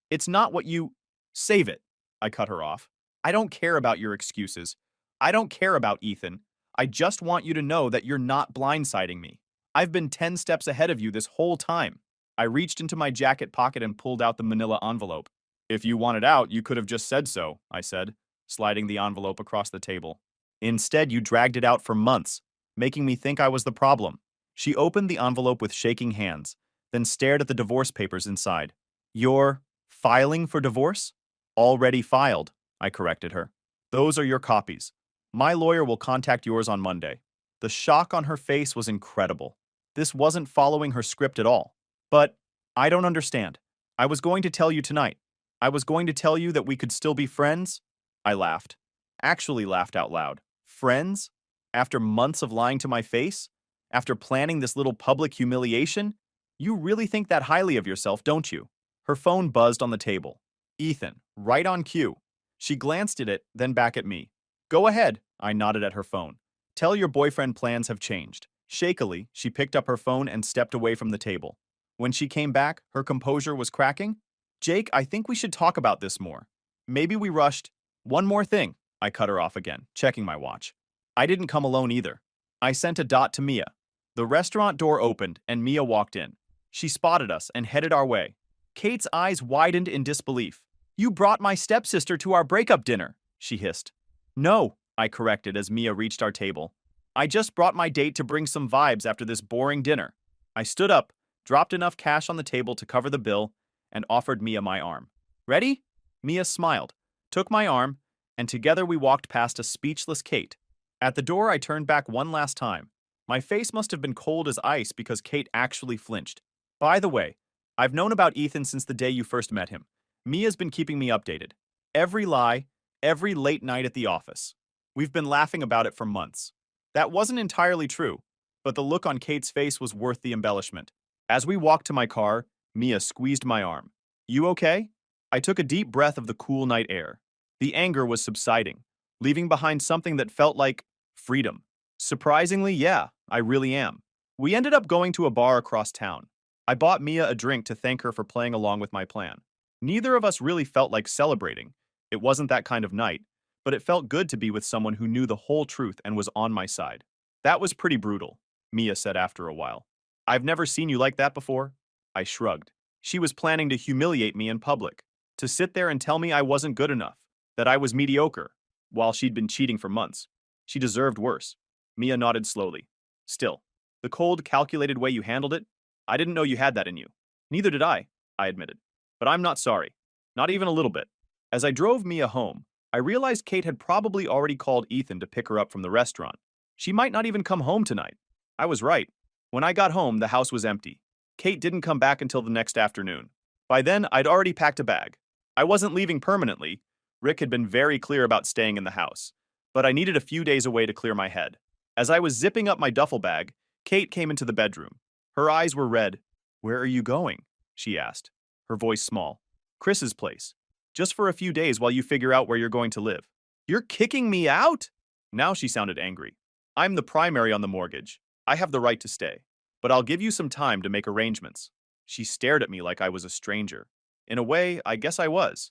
It's not what you. Save it." I cut her off. "I don't care about your excuses. I don't care about Ethan. I just want you to know that you're not blindsiding me. I've been 10 steps ahead of you this whole time." I reached into my jacket pocket and pulled out the manila envelope. "If you wanted out, you could have just said so," I said, sliding the envelope across the table. "Instead, you dragged it out for months, making me think I was the problem." She opened the envelope with shaking hands, then stared at the divorce papers inside. "You're filing for divorce?" "Already filed," I corrected her. "Those are your copies. My lawyer will contact yours on Monday." The shock on her face was incredible. This wasn't following her script at all. "But I don't understand. I was going to tell you tonight. I was going to tell you that we could still be friends." I laughed. Actually laughed out loud. "Friends? After months of lying to my face? After planning this little public humiliation? You really think that highly of yourself, don't you?" Her phone buzzed on the table. "Ethan, right on cue." She glanced at it, then back at me. "Go ahead," I nodded at her phone. "Tell your boyfriend plans have changed." Shakily, she picked up her phone and stepped away from the table. When she came back, her composure was cracking. "Jake, I think we should talk about this more. Maybe we rushed." "One more thing," I cut her off again, checking my watch. "I didn't come alone either. I sent a dot to Mia." The restaurant door opened, and Mia walked in. She spotted us and headed our way. Kate's eyes widened in disbelief. "You brought my stepsister to our breakup dinner," she hissed. "No," I corrected as Mia reached our table. "I just brought my date to bring some vibes after this boring dinner." I stood up, dropped enough cash on the table to cover the bill, and offered Mia my arm. "Ready?" Mia smiled, took my arm, and together we walked past a speechless Kate. At the door, I turned back one last time. My face must have been cold as ice because Kate actually flinched. "By the way, I've known about Ethan since the day you first met him. Mia's been keeping me updated. Every lie, every late night at the office. We've been laughing about it for months." That wasn't entirely true, but the look on Kate's face was worth the embellishment. As we walked to my car, Mia squeezed my arm. "You okay?" I took a deep breath of the cool night air. The anger was subsiding, leaving behind something that felt like freedom. Surprisingly, yeah, I really am. We ended up going to a bar across town. I bought Mia a drink to thank her for playing along with my plan. Neither of us really felt like celebrating. It wasn't that kind of night, but it felt good to be with someone who knew the whole truth and was on my side. "That was pretty brutal," Mia said after a while. "I've never seen you like that before." I shrugged. She was planning to humiliate me in public, to sit there and tell me I wasn't good enough, that I was mediocre, while she'd been cheating for months. She deserved worse. Mia nodded slowly. "Still, the cold, calculated way you handled it, I didn't know you had that in you." "Neither did I admitted. "But I'm not sorry. Not even a little bit." As I drove Mia home, I realized Kate had probably already called Ethan to pick her up from the restaurant. She might not even come home tonight. I was right. When I got home, the house was empty. Kate didn't come back until the next afternoon. By then, I'd already packed a bag. I wasn't leaving permanently. Rick had been very clear about staying in the house, but I needed a few days away to clear my head. As I was zipping up my duffel bag, Kate came into the bedroom. Her eyes were red. "Where are you going?" she asked, her voice small. "Chris's place. Just for a few days while you figure out where you're going to live." "You're kicking me out?" Now she sounded angry. "I'm the primary on the mortgage. I have the right to stay. But I'll give you some time to make arrangements." She stared at me like I was a stranger. In a way, I guess I was.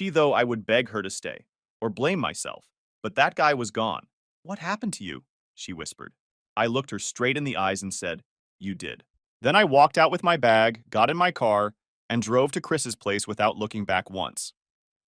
Though I would beg her to stay, or blame myself. But that guy was gone. "What happened to you?" she whispered. I looked her straight in the eyes and said, "You did." Then I walked out with my bag, got in my car, and drove to Chris's place without looking back once.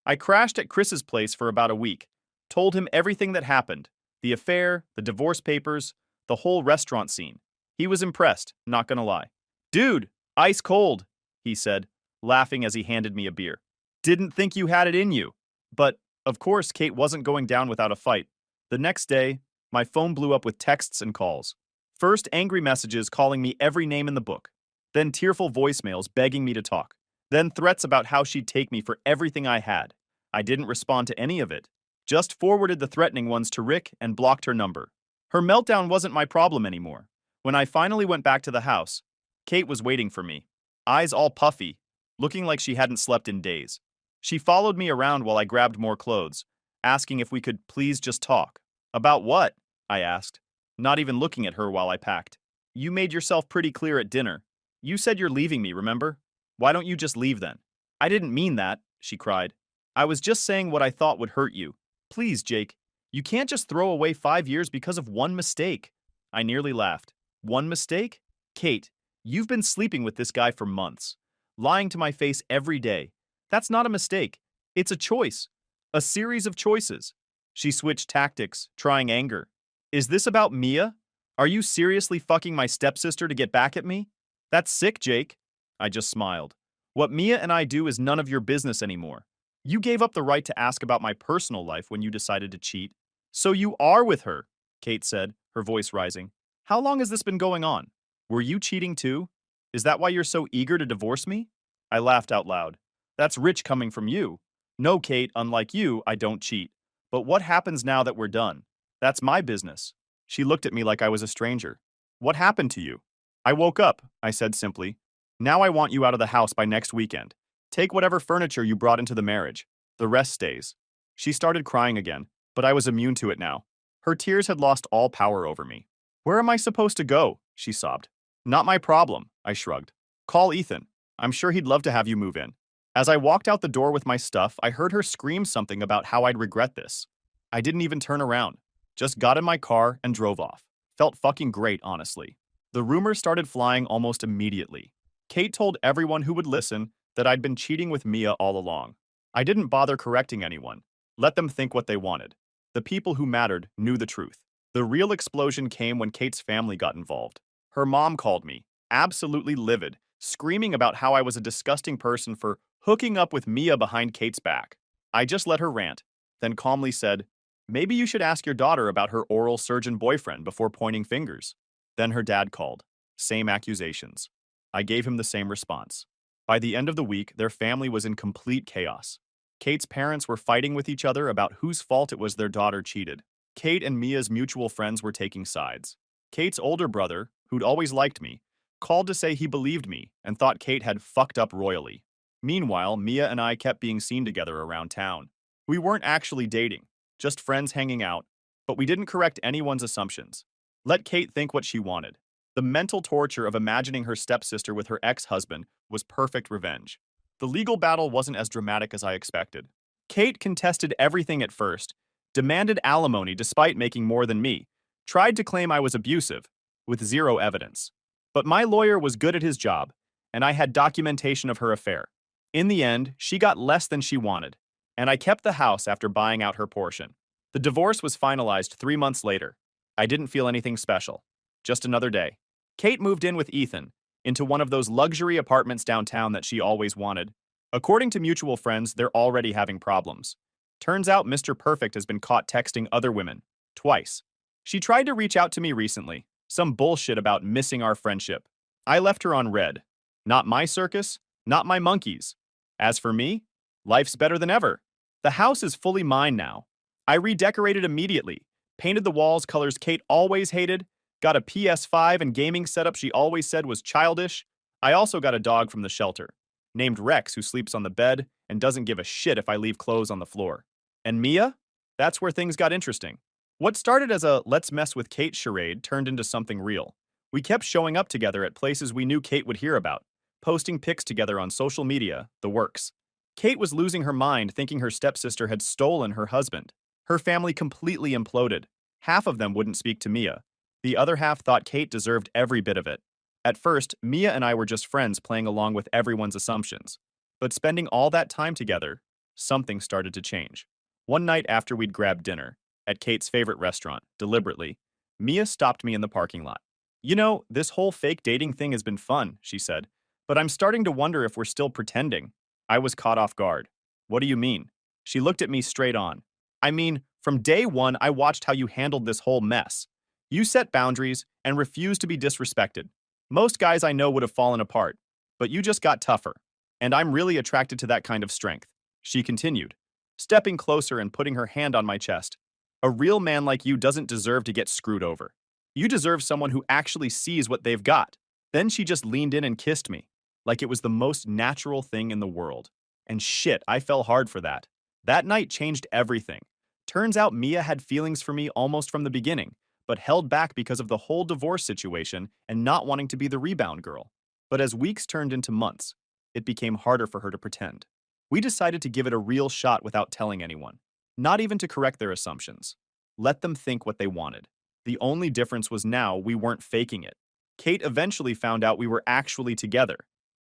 I crashed at Chris's place for about a week, told him everything that happened, the affair, the divorce papers, the whole restaurant scene. He was impressed, not gonna lie. "Dude, ice cold," he said, laughing as he handed me a beer. "Didn't think you had it in you." But, of course, Kate wasn't going down without a fight. The next day, my phone blew up with texts and calls. First, angry messages calling me every name in the book. Then tearful voicemails begging me to talk. Then threats about how she'd take me for everything I had. I didn't respond to any of it. Just forwarded the threatening ones to Rick and blocked her number. Her meltdown wasn't my problem anymore. When I finally went back to the house, Kate was waiting for me, eyes all puffy, looking like she hadn't slept in days. She followed me around while I grabbed more clothes, asking if we could please just talk. "About what?" I asked, not even looking at her while I packed. "You made yourself pretty clear at dinner. You said you're leaving me, remember? Why don't you just leave then?" "I didn't mean that," she cried. "I was just saying what I thought would hurt you. Please, Jake, you can't just throw away 5 years because of one mistake." I nearly laughed. "One mistake? Kate, you've been sleeping with this guy for months, lying to my face every day. That's not a mistake. It's a choice. A series of choices." She switched tactics, trying anger. "Is this about Mia? Are you seriously fucking my stepsister to get back at me? That's sick, Jake." I just smiled. "What Mia and I do is none of your business anymore. You gave up the right to ask about my personal life when you decided to cheat." "So you are with her," Kate said, her voice rising. "How long has this been going on? Were you cheating too? Is that why you're so eager to divorce me?" I laughed out loud. "That's rich coming from you. No, Kate, unlike you, I don't cheat. But what happens now that we're done? That's my business." She looked at me like I was a stranger. "What happened to you?" "I woke up," I said simply. "Now I want you out of the house by next weekend. Take whatever furniture you brought into the marriage. The rest stays." She started crying again, but I was immune to it now. Her tears had lost all power over me. "Where am I supposed to go?" she sobbed. "Not my problem," I shrugged. "Call Ethan. I'm sure he'd love to have you move in." As I walked out the door with my stuff, I heard her scream something about how I'd regret this. I didn't even turn around. Just got in my car and drove off. Felt fucking great, honestly. The rumors started flying almost immediately. Kate told everyone who would listen that I'd been cheating with Mia all along. I didn't bother correcting anyone. Let them think what they wanted. The people who mattered knew the truth. The real explosion came when Kate's family got involved. Her mom called me, absolutely livid, screaming about how I was a disgusting person for hooking up with Mia behind Kate's back. I just let her rant, then calmly said, "Maybe you should ask your daughter about her oral surgeon boyfriend before pointing fingers." Then her dad called. Same accusations. I gave him the same response. By the end of the week, their family was in complete chaos. Kate's parents were fighting with each other about whose fault it was their daughter cheated. Kate and Mia's mutual friends were taking sides. Kate's older brother, who'd always liked me, called to say he believed me and thought Kate had fucked up royally. Meanwhile, Mia and I kept being seen together around town. We weren't actually dating, just friends hanging out, but we didn't correct anyone's assumptions. Let Kate think what she wanted. The mental torture of imagining her stepsister with her ex-husband was perfect revenge. The legal battle wasn't as dramatic as I expected. Kate contested everything at first, demanded alimony despite making more than me, tried to claim I was abusive, with zero evidence. But my lawyer was good at his job, and I had documentation of her affair. In the end, she got less than she wanted, and I kept the house after buying out her portion. The divorce was finalized 3 months later. I didn't feel anything special. Just another day. Kate moved in with Ethan, into one of those luxury apartments downtown that she always wanted. According to mutual friends, they're already having problems. Turns out Mr. Perfect has been caught texting other women, twice. She tried to reach out to me recently, some bullshit about missing our friendship. I left her on red. Not my circus, not my monkeys. As for me, life's better than ever. The house is fully mine now. I redecorated immediately, painted the walls colors Kate always hated, got a PS5 and gaming setup she always said was childish. I also got a dog from the shelter, named Rex, who sleeps on the bed and doesn't give a shit if I leave clothes on the floor. And Mia? That's where things got interesting. What started as a let's mess with Kate charade turned into something real. We kept showing up together at places we knew Kate would hear about, posting pics together on social media, the works. Kate was losing her mind thinking her stepsister had stolen her husband. Her family completely imploded. Half of them wouldn't speak to Mia. The other half thought Kate deserved every bit of it. At first, Mia and I were just friends playing along with everyone's assumptions. But spending all that time together, something started to change. One night after we'd grabbed dinner, at Kate's favorite restaurant, deliberately, Mia stopped me in the parking lot. "You know, this whole fake dating thing has been fun," she said, "but I'm starting to wonder if we're still pretending." I was caught off guard. "What do you mean?" She looked at me straight on. "I mean, from day one, I watched how you handled this whole mess. You set boundaries and refused to be disrespected. Most guys I know would have fallen apart, but you just got tougher. And I'm really attracted to that kind of strength," she continued, stepping closer and putting her hand on my chest. "A real man like you doesn't deserve to get screwed over. You deserve someone who actually sees what they've got." Then she just leaned in and kissed me, like it was the most natural thing in the world. And shit, I fell hard for that. That night changed everything. Turns out Mia had feelings for me almost from the beginning, but held back because of the whole divorce situation and not wanting to be the rebound girl. But as weeks turned into months, it became harder for her to pretend. We decided to give it a real shot without telling anyone, not even to correct their assumptions. Let them think what they wanted. The only difference was now we weren't faking it. Kate eventually found out we were actually together,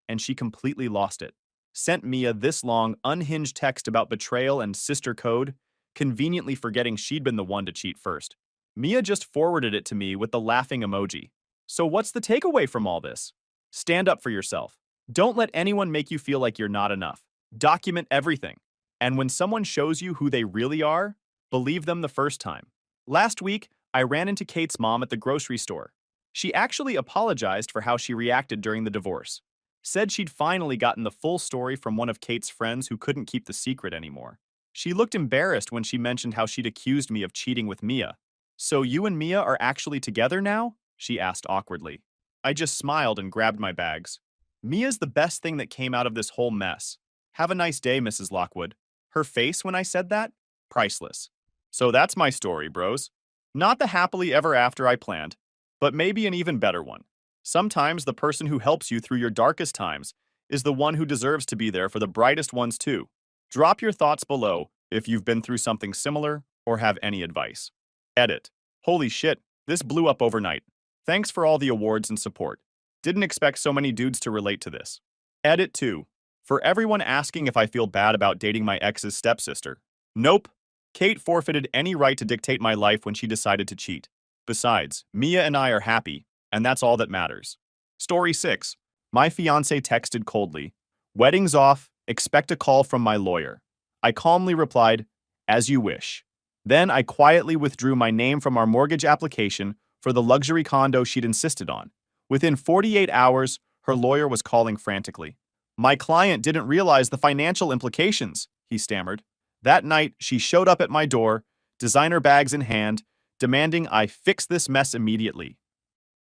and she completely lost it. Sent Mia this long, unhinged text about betrayal and sister code, conveniently forgetting she'd been the one to cheat first. Mia just forwarded it to me with the laughing emoji. So what's the takeaway from all this? Stand up for yourself. Don't let anyone make you feel like you're not enough. Document everything. And when someone shows you who they really are, believe them the first time. Last week, I ran into Kate's mom at the grocery store. She actually apologized for how she reacted during the divorce. Said she'd finally gotten the full story from one of Kate's friends who couldn't keep the secret anymore. She looked embarrassed when she mentioned how she'd accused me of cheating with Mia. "So you and Mia are actually together now?" she asked awkwardly. I just smiled and grabbed my bags. "Mia's the best thing that came out of this whole mess. Have a nice day, Mrs. Lockwood." Her face when I said that? Priceless. So that's my story, bros. Not the happily ever after I planned, but maybe an even better one. Sometimes the person who helps you through your darkest times is the one who deserves to be there for the brightest ones too. Drop your thoughts below if you've been through something similar or have any advice. Edit. Holy shit, this blew up overnight. Thanks for all the awards and support. Didn't expect so many dudes to relate to this. Edit 2. For everyone asking if I feel bad about dating my ex's stepsister. Nope. Kate forfeited any right to dictate my life when she decided to cheat. Besides, Mia and I are happy, and that's all that matters. Story 6. My fiancé texted coldly. Wedding's off, expect a call from my lawyer. I calmly replied, as you wish. Then I quietly withdrew my name from our mortgage application for the luxury condo she'd insisted on. Within 48 hours, her lawyer was calling frantically. My client didn't realize the financial implications, he stammered. That night, she showed up at my door, designer bags in hand, demanding I fix this mess immediately.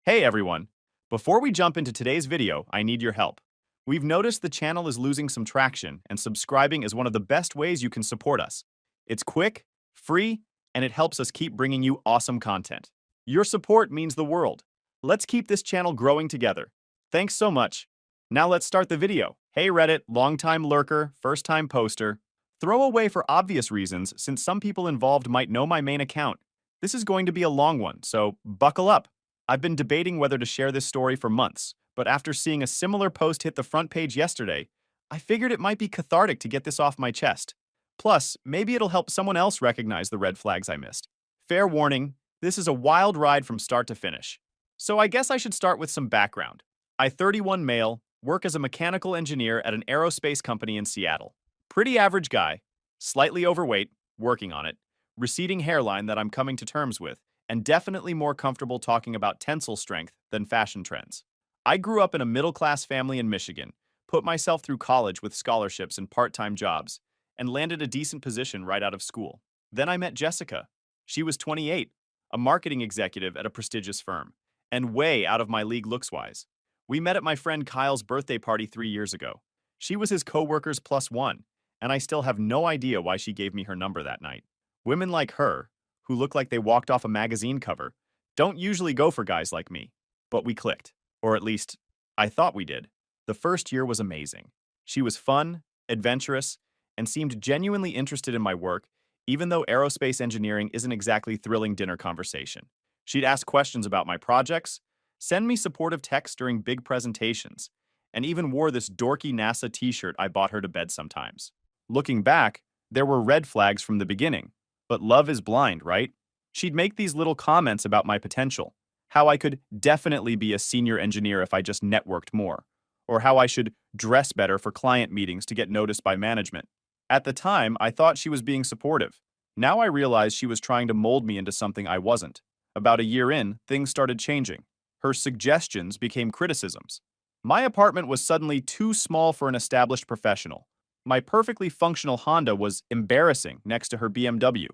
Hey everyone! Before we jump into today's video, I need your help. We've noticed the channel is losing some traction, and subscribing is one of the best ways you can support us. It's quick, free, and it helps us keep bringing you awesome content. Your support means the world. Let's keep this channel growing together. Thanks so much. Now let's start the video. Hey Reddit, long-time lurker, first-time poster. Throwaway for obvious reasons, since some people involved might know my main account. This is going to be a long one, so buckle up. I've been debating whether to share this story for months, but after seeing a similar post hit the front page yesterday, I figured it might be cathartic to get this off my chest. Plus, maybe it'll help someone else recognize the red flags I missed. Fair warning, this is a wild ride from start to finish. So I guess I should start with some background. I, 31 male, work as a mechanical engineer at an aerospace company in Seattle. Pretty average guy, slightly overweight, working on it, receding hairline that I'm coming to terms with, and definitely more comfortable talking about tensile strength than fashion trends. I grew up in a middle-class family in Michigan, put myself through college with scholarships and part-time jobs, and landed a decent position right out of school. Then I met Jessica. She was 28, a marketing executive at a prestigious firm, and way out of my league looks-wise. We met at my friend Kyle's birthday party 3 years ago. She was his co-worker's +1, and I still have no idea why she gave me her number that night. Women like her, who look like they walked off a magazine cover, don't usually go for guys like me. But we clicked. Or at least, I thought we did. The first year was amazing. She was fun, adventurous, and seemed genuinely interested in my work, even though aerospace engineering isn't exactly thrilling dinner conversation. She'd ask questions about my projects, send me supportive texts during big presentations, and even wore this dorky NASA t-shirt I bought her to bed sometimes. Looking back, there were red flags from the beginning, but love is blind, right? She'd make these little comments about my potential, how I could definitely be a senior engineer if I just networked more, or how I should dress better for client meetings to get noticed by management. At the time, I thought she was being supportive. Now I realize she was trying to mold me into something I wasn't. About a year in, things started changing. Her suggestions became criticisms. My apartment was suddenly too small for an established professional. My perfectly functional Honda was embarrassing next to her BMW.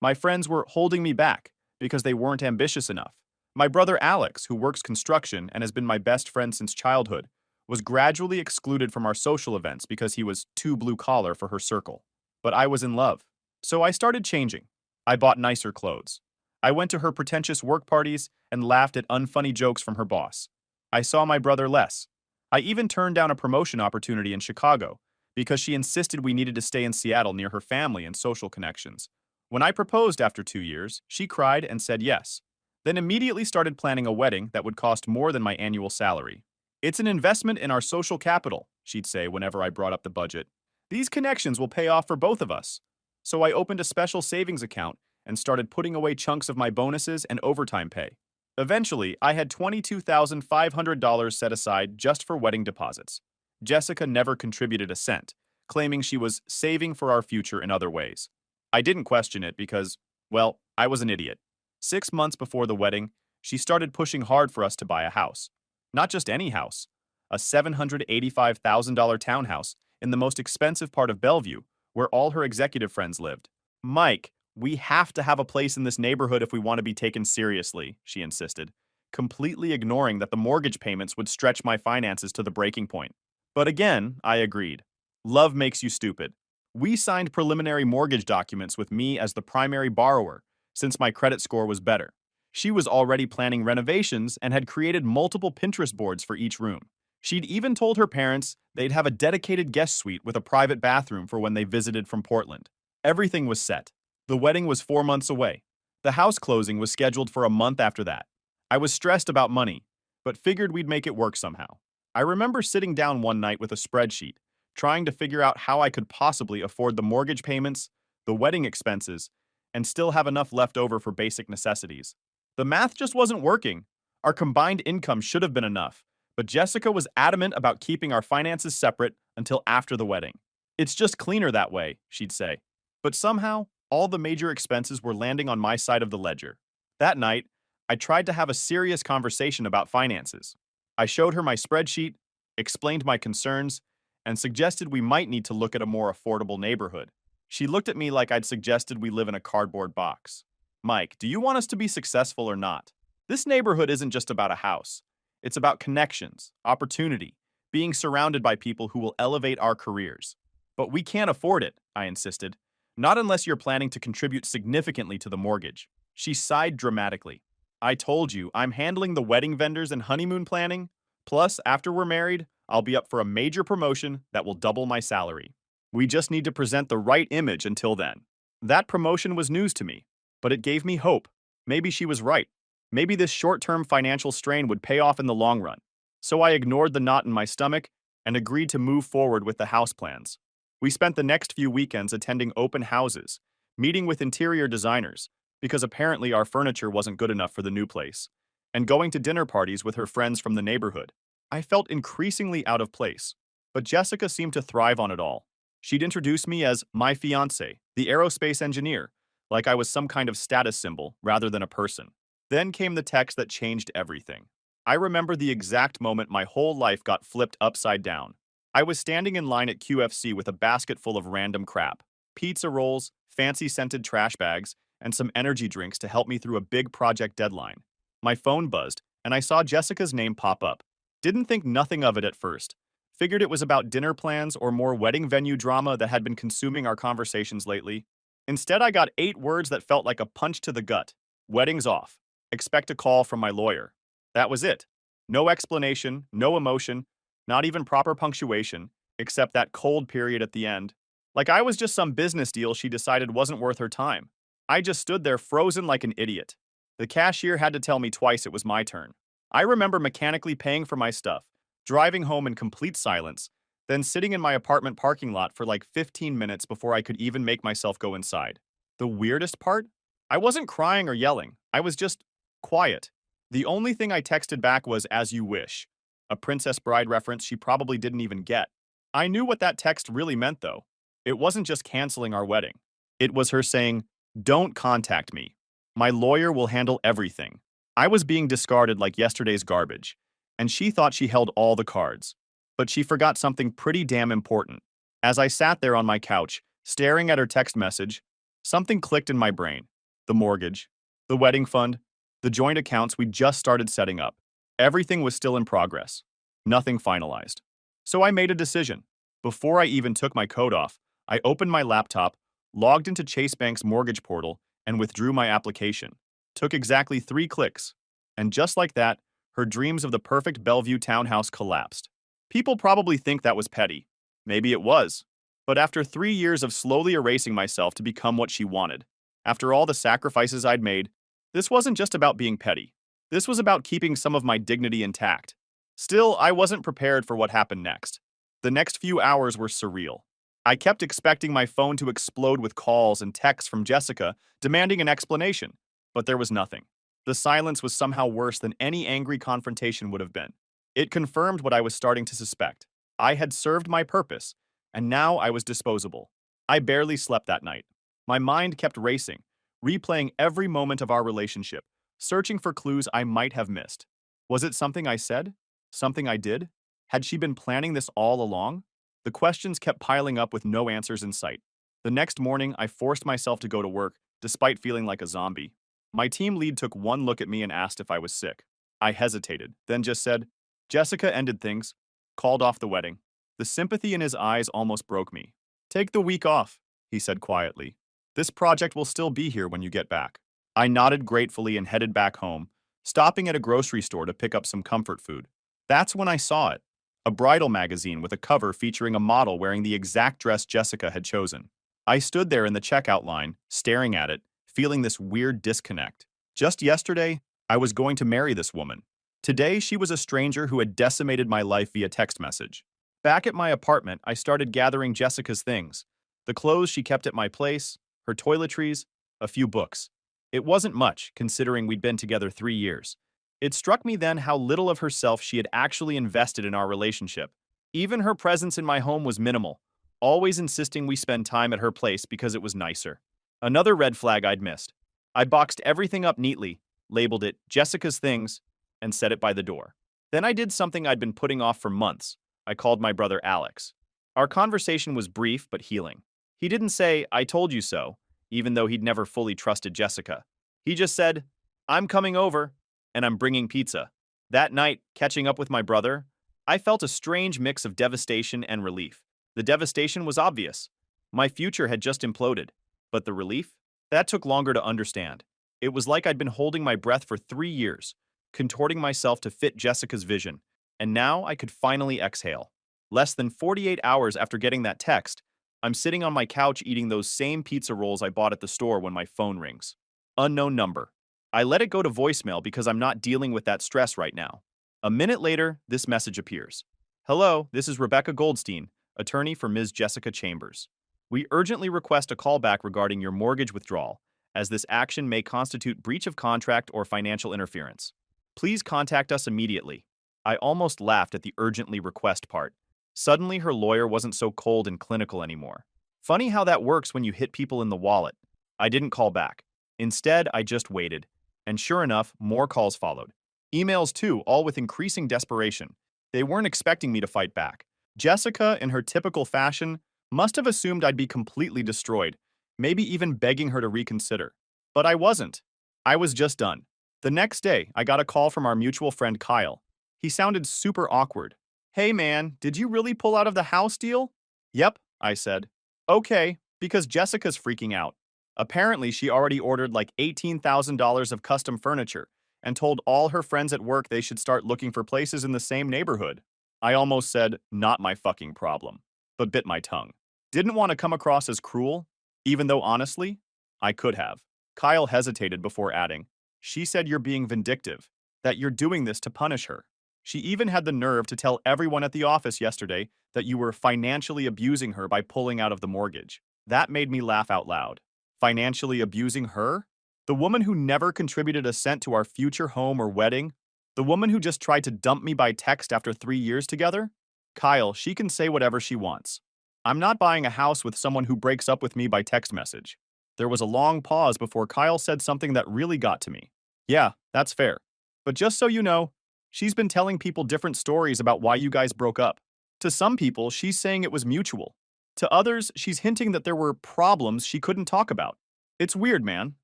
My friends were holding me back because they weren't ambitious enough. My brother Alex, who works construction and has been my best friend since childhood, was gradually excluded from our social events because he was too blue-collar for her circle. But I was in love. So I started changing. I bought nicer clothes. I went to her pretentious work parties and laughed at unfunny jokes from her boss. I saw my brother less. I even turned down a promotion opportunity in Chicago because she insisted we needed to stay in Seattle near her family and social connections. When I proposed after 2 years, she cried and said yes, then immediately started planning a wedding that would cost more than my annual salary. It's an investment in our social capital, she'd say whenever I brought up the budget. These connections will pay off for both of us. So I opened a special savings account and started putting away chunks of my bonuses and overtime pay. Eventually, I had $22,500 set aside just for wedding deposits. Jessica never contributed a cent, claiming she was saving for our future in other ways. I didn't question it because, well, I was an idiot. 6 months before the wedding, she started pushing hard for us to buy a house. Not just any house, a $785,000 townhouse in the most expensive part of Bellevue, where all her executive friends lived. Mike, we have to have a place in this neighborhood if we want to be taken seriously, she insisted, completely ignoring that the mortgage payments would stretch my finances to the breaking point. But again, I agreed. Love makes you stupid. We signed preliminary mortgage documents with me as the primary borrower, since my credit score was better. She was already planning renovations and had created multiple Pinterest boards for each room. She'd even told her parents they'd have a dedicated guest suite with a private bathroom for when they visited from Portland. Everything was set. The wedding was 4 months away. The house closing was scheduled for a month after that. I was stressed about money, but figured we'd make it work somehow. I remember sitting down one night with a spreadsheet, trying to figure out how I could possibly afford the mortgage payments, the wedding expenses, and still have enough left over for basic necessities. The math just wasn't working. Our combined income should have been enough, but Jessica was adamant about keeping our finances separate until after the wedding. It's just cleaner that way, she'd say. But somehow, all the major expenses were landing on my side of the ledger. That night, I tried to have a serious conversation about finances. I showed her my spreadsheet, explained my concerns, and suggested we might need to look at a more affordable neighborhood. She looked at me like I'd suggested we live in a cardboard box. Mike, do you want us to be successful or not? This neighborhood isn't just about a house. It's about connections, opportunity, being surrounded by people who will elevate our careers. But we can't afford it, I insisted. Not unless you're planning to contribute significantly to the mortgage. She sighed dramatically. I told you, I'm handling the wedding vendors and honeymoon planning. Plus, after we're married, I'll be up for a major promotion that will double my salary. We just need to present the right image until then. That promotion was news to me, but it gave me hope. Maybe she was right. Maybe this short-term financial strain would pay off in the long run. So I ignored the knot in my stomach and agreed to move forward with the house plans. We spent the next few weekends attending open houses, meeting with interior designers, because apparently our furniture wasn't good enough for the new place, and going to dinner parties with her friends from the neighborhood. I felt increasingly out of place, but Jessica seemed to thrive on it all. She'd introduce me as my fiancé, the aerospace engineer, like I was some kind of status symbol rather than a person. Then came the text that changed everything. I remember the exact moment my whole life got flipped upside down. I was standing in line at QFC with a basket full of random crap. Pizza rolls, fancy scented trash bags, and some energy drinks to help me through a big project deadline. My phone buzzed, and I saw Jessica's name pop up. Didn't think nothing of it at first. Figured it was about dinner plans or more wedding venue drama that had been consuming our conversations lately. Instead, I got 8 words that felt like a punch to the gut. Wedding's off. Expect a call from my lawyer. That was it. No explanation, no emotion, not even proper punctuation, except that cold period at the end. Like I was just some business deal she decided wasn't worth her time. I just stood there frozen like an idiot. The cashier had to tell me twice it was my turn. I remember mechanically paying for my stuff, driving home in complete silence, then sitting in my apartment parking lot for like 15 minutes before I could even make myself go inside. The weirdest part? I wasn't crying or yelling. I was just quiet. The only thing I texted back was "as you wish," a Princess Bride reference she probably didn't even get. I knew what that text really meant, though. It wasn't just canceling our wedding. It was her saying, "Don't contact me. My lawyer will handle everything." I was being discarded like yesterday's garbage, and she thought she held all the cards. But she forgot something pretty damn important. As I sat there on my couch, staring at her text message, something clicked in my brain. The mortgage, the wedding fund, the joint accounts we just started setting up. Everything was still in progress. Nothing finalized. So I made a decision. Before I even took my coat off, I opened my laptop, logged into Chase Bank's mortgage portal, and withdrew my application. Took exactly 3 clicks. And just like that, her dreams of the perfect Bellevue townhouse collapsed. People probably think that was petty. Maybe it was. But after 3 years of slowly erasing myself to become what she wanted, after all the sacrifices I'd made, this wasn't just about being petty. This was about keeping some of my dignity intact. Still, I wasn't prepared for what happened next. The next few hours were surreal. I kept expecting my phone to explode with calls and texts from Jessica demanding an explanation, but there was nothing. The silence was somehow worse than any angry confrontation would have been. It confirmed what I was starting to suspect. I had served my purpose, and now I was disposable. I barely slept that night. My mind kept racing, replaying every moment of our relationship, searching for clues I might have missed. Was it something I said? Something I did? Had she been planning this all along? The questions kept piling up with no answers in sight. The next morning, I forced myself to go to work, despite feeling like a zombie. My team lead took one look at me and asked if I was sick. I hesitated, then just said, "Jessica ended things, called off the wedding." The sympathy in his eyes almost broke me. "Take the week off," he said quietly. "This project will still be here when you get back." I nodded gratefully and headed back home, stopping at a grocery store to pick up some comfort food. That's when I saw it. A bridal magazine with a cover featuring a model wearing the exact dress Jessica had chosen. I stood there in the checkout line, staring at it, feeling this weird disconnect. Just yesterday, I was going to marry this woman. Today, she was a stranger who had decimated my life via text message. Back at my apartment, I started gathering Jessica's things. The clothes she kept at my place, her toiletries, a few books. It wasn't much, considering we'd been together 3 years. It struck me then how little of herself she had actually invested in our relationship. Even her presence in my home was minimal, always insisting we spend time at her place because it was nicer. Another red flag I'd missed. I boxed everything up neatly, labeled it Jessica's things, and set it by the door. Then I did something I'd been putting off for months. I called my brother Alex. Our conversation was brief but healing. He didn't say, "I told you so," even though he'd never fully trusted Jessica. He just said, "I'm coming over, and I'm bringing pizza." That night, catching up with my brother, I felt a strange mix of devastation and relief. The devastation was obvious. My future had just imploded. But the relief? That took longer to understand. It was like I'd been holding my breath for 3 years, contorting myself to fit Jessica's vision, and now I could finally exhale. Less than 48 hours after getting that text, I'm sitting on my couch eating those same pizza rolls I bought at the store when my phone rings. Unknown number. I let it go to voicemail because I'm not dealing with that stress right now. A minute later, this message appears. "Hello, this is Rebecca Goldstein, attorney for Ms. Jessica Chambers. We urgently request a callback regarding your mortgage withdrawal, as this action may constitute breach of contract or financial interference. Please contact us immediately." I almost laughed at the urgently request part. Suddenly, her lawyer wasn't so cold and clinical anymore. Funny how that works when you hit people in the wallet. I didn't call back. Instead, I just waited. And sure enough, more calls followed. Emails too, all with increasing desperation. They weren't expecting me to fight back. Jessica, in her typical fashion, must have assumed I'd be completely destroyed, maybe even begging her to reconsider. But I wasn't. I was just done. The next day, I got a call from our mutual friend Kyle. He sounded super awkward. "Hey man, did you really pull out of the house deal?" "Yep," I said. "Okay, because Jessica's freaking out. Apparently, she already ordered like $18,000 of custom furniture and told all her friends at work they should start looking for places in the same neighborhood." I almost said, "Not my fucking problem," but bit my tongue. Didn't want to come across as cruel, even though honestly, I could have. Kyle hesitated before adding, "She said you're being vindictive, that you're doing this to punish her. She even had the nerve to tell everyone at the office yesterday that you were financially abusing her by pulling out of the mortgage." That made me laugh out loud. Financially abusing her? The woman who never contributed a cent to our future home or wedding? The woman who just tried to dump me by text after 3 years together? Kyle, she can say whatever she wants. I'm not buying a house with someone who breaks up with me by text message. There was a long pause before Kyle said something that really got to me. "Yeah, that's fair. But just so you know, she's been telling people different stories about why you guys broke up. To some people, she's saying it was mutual. To others, she's hinting that there were problems she couldn't talk about. It's weird, man."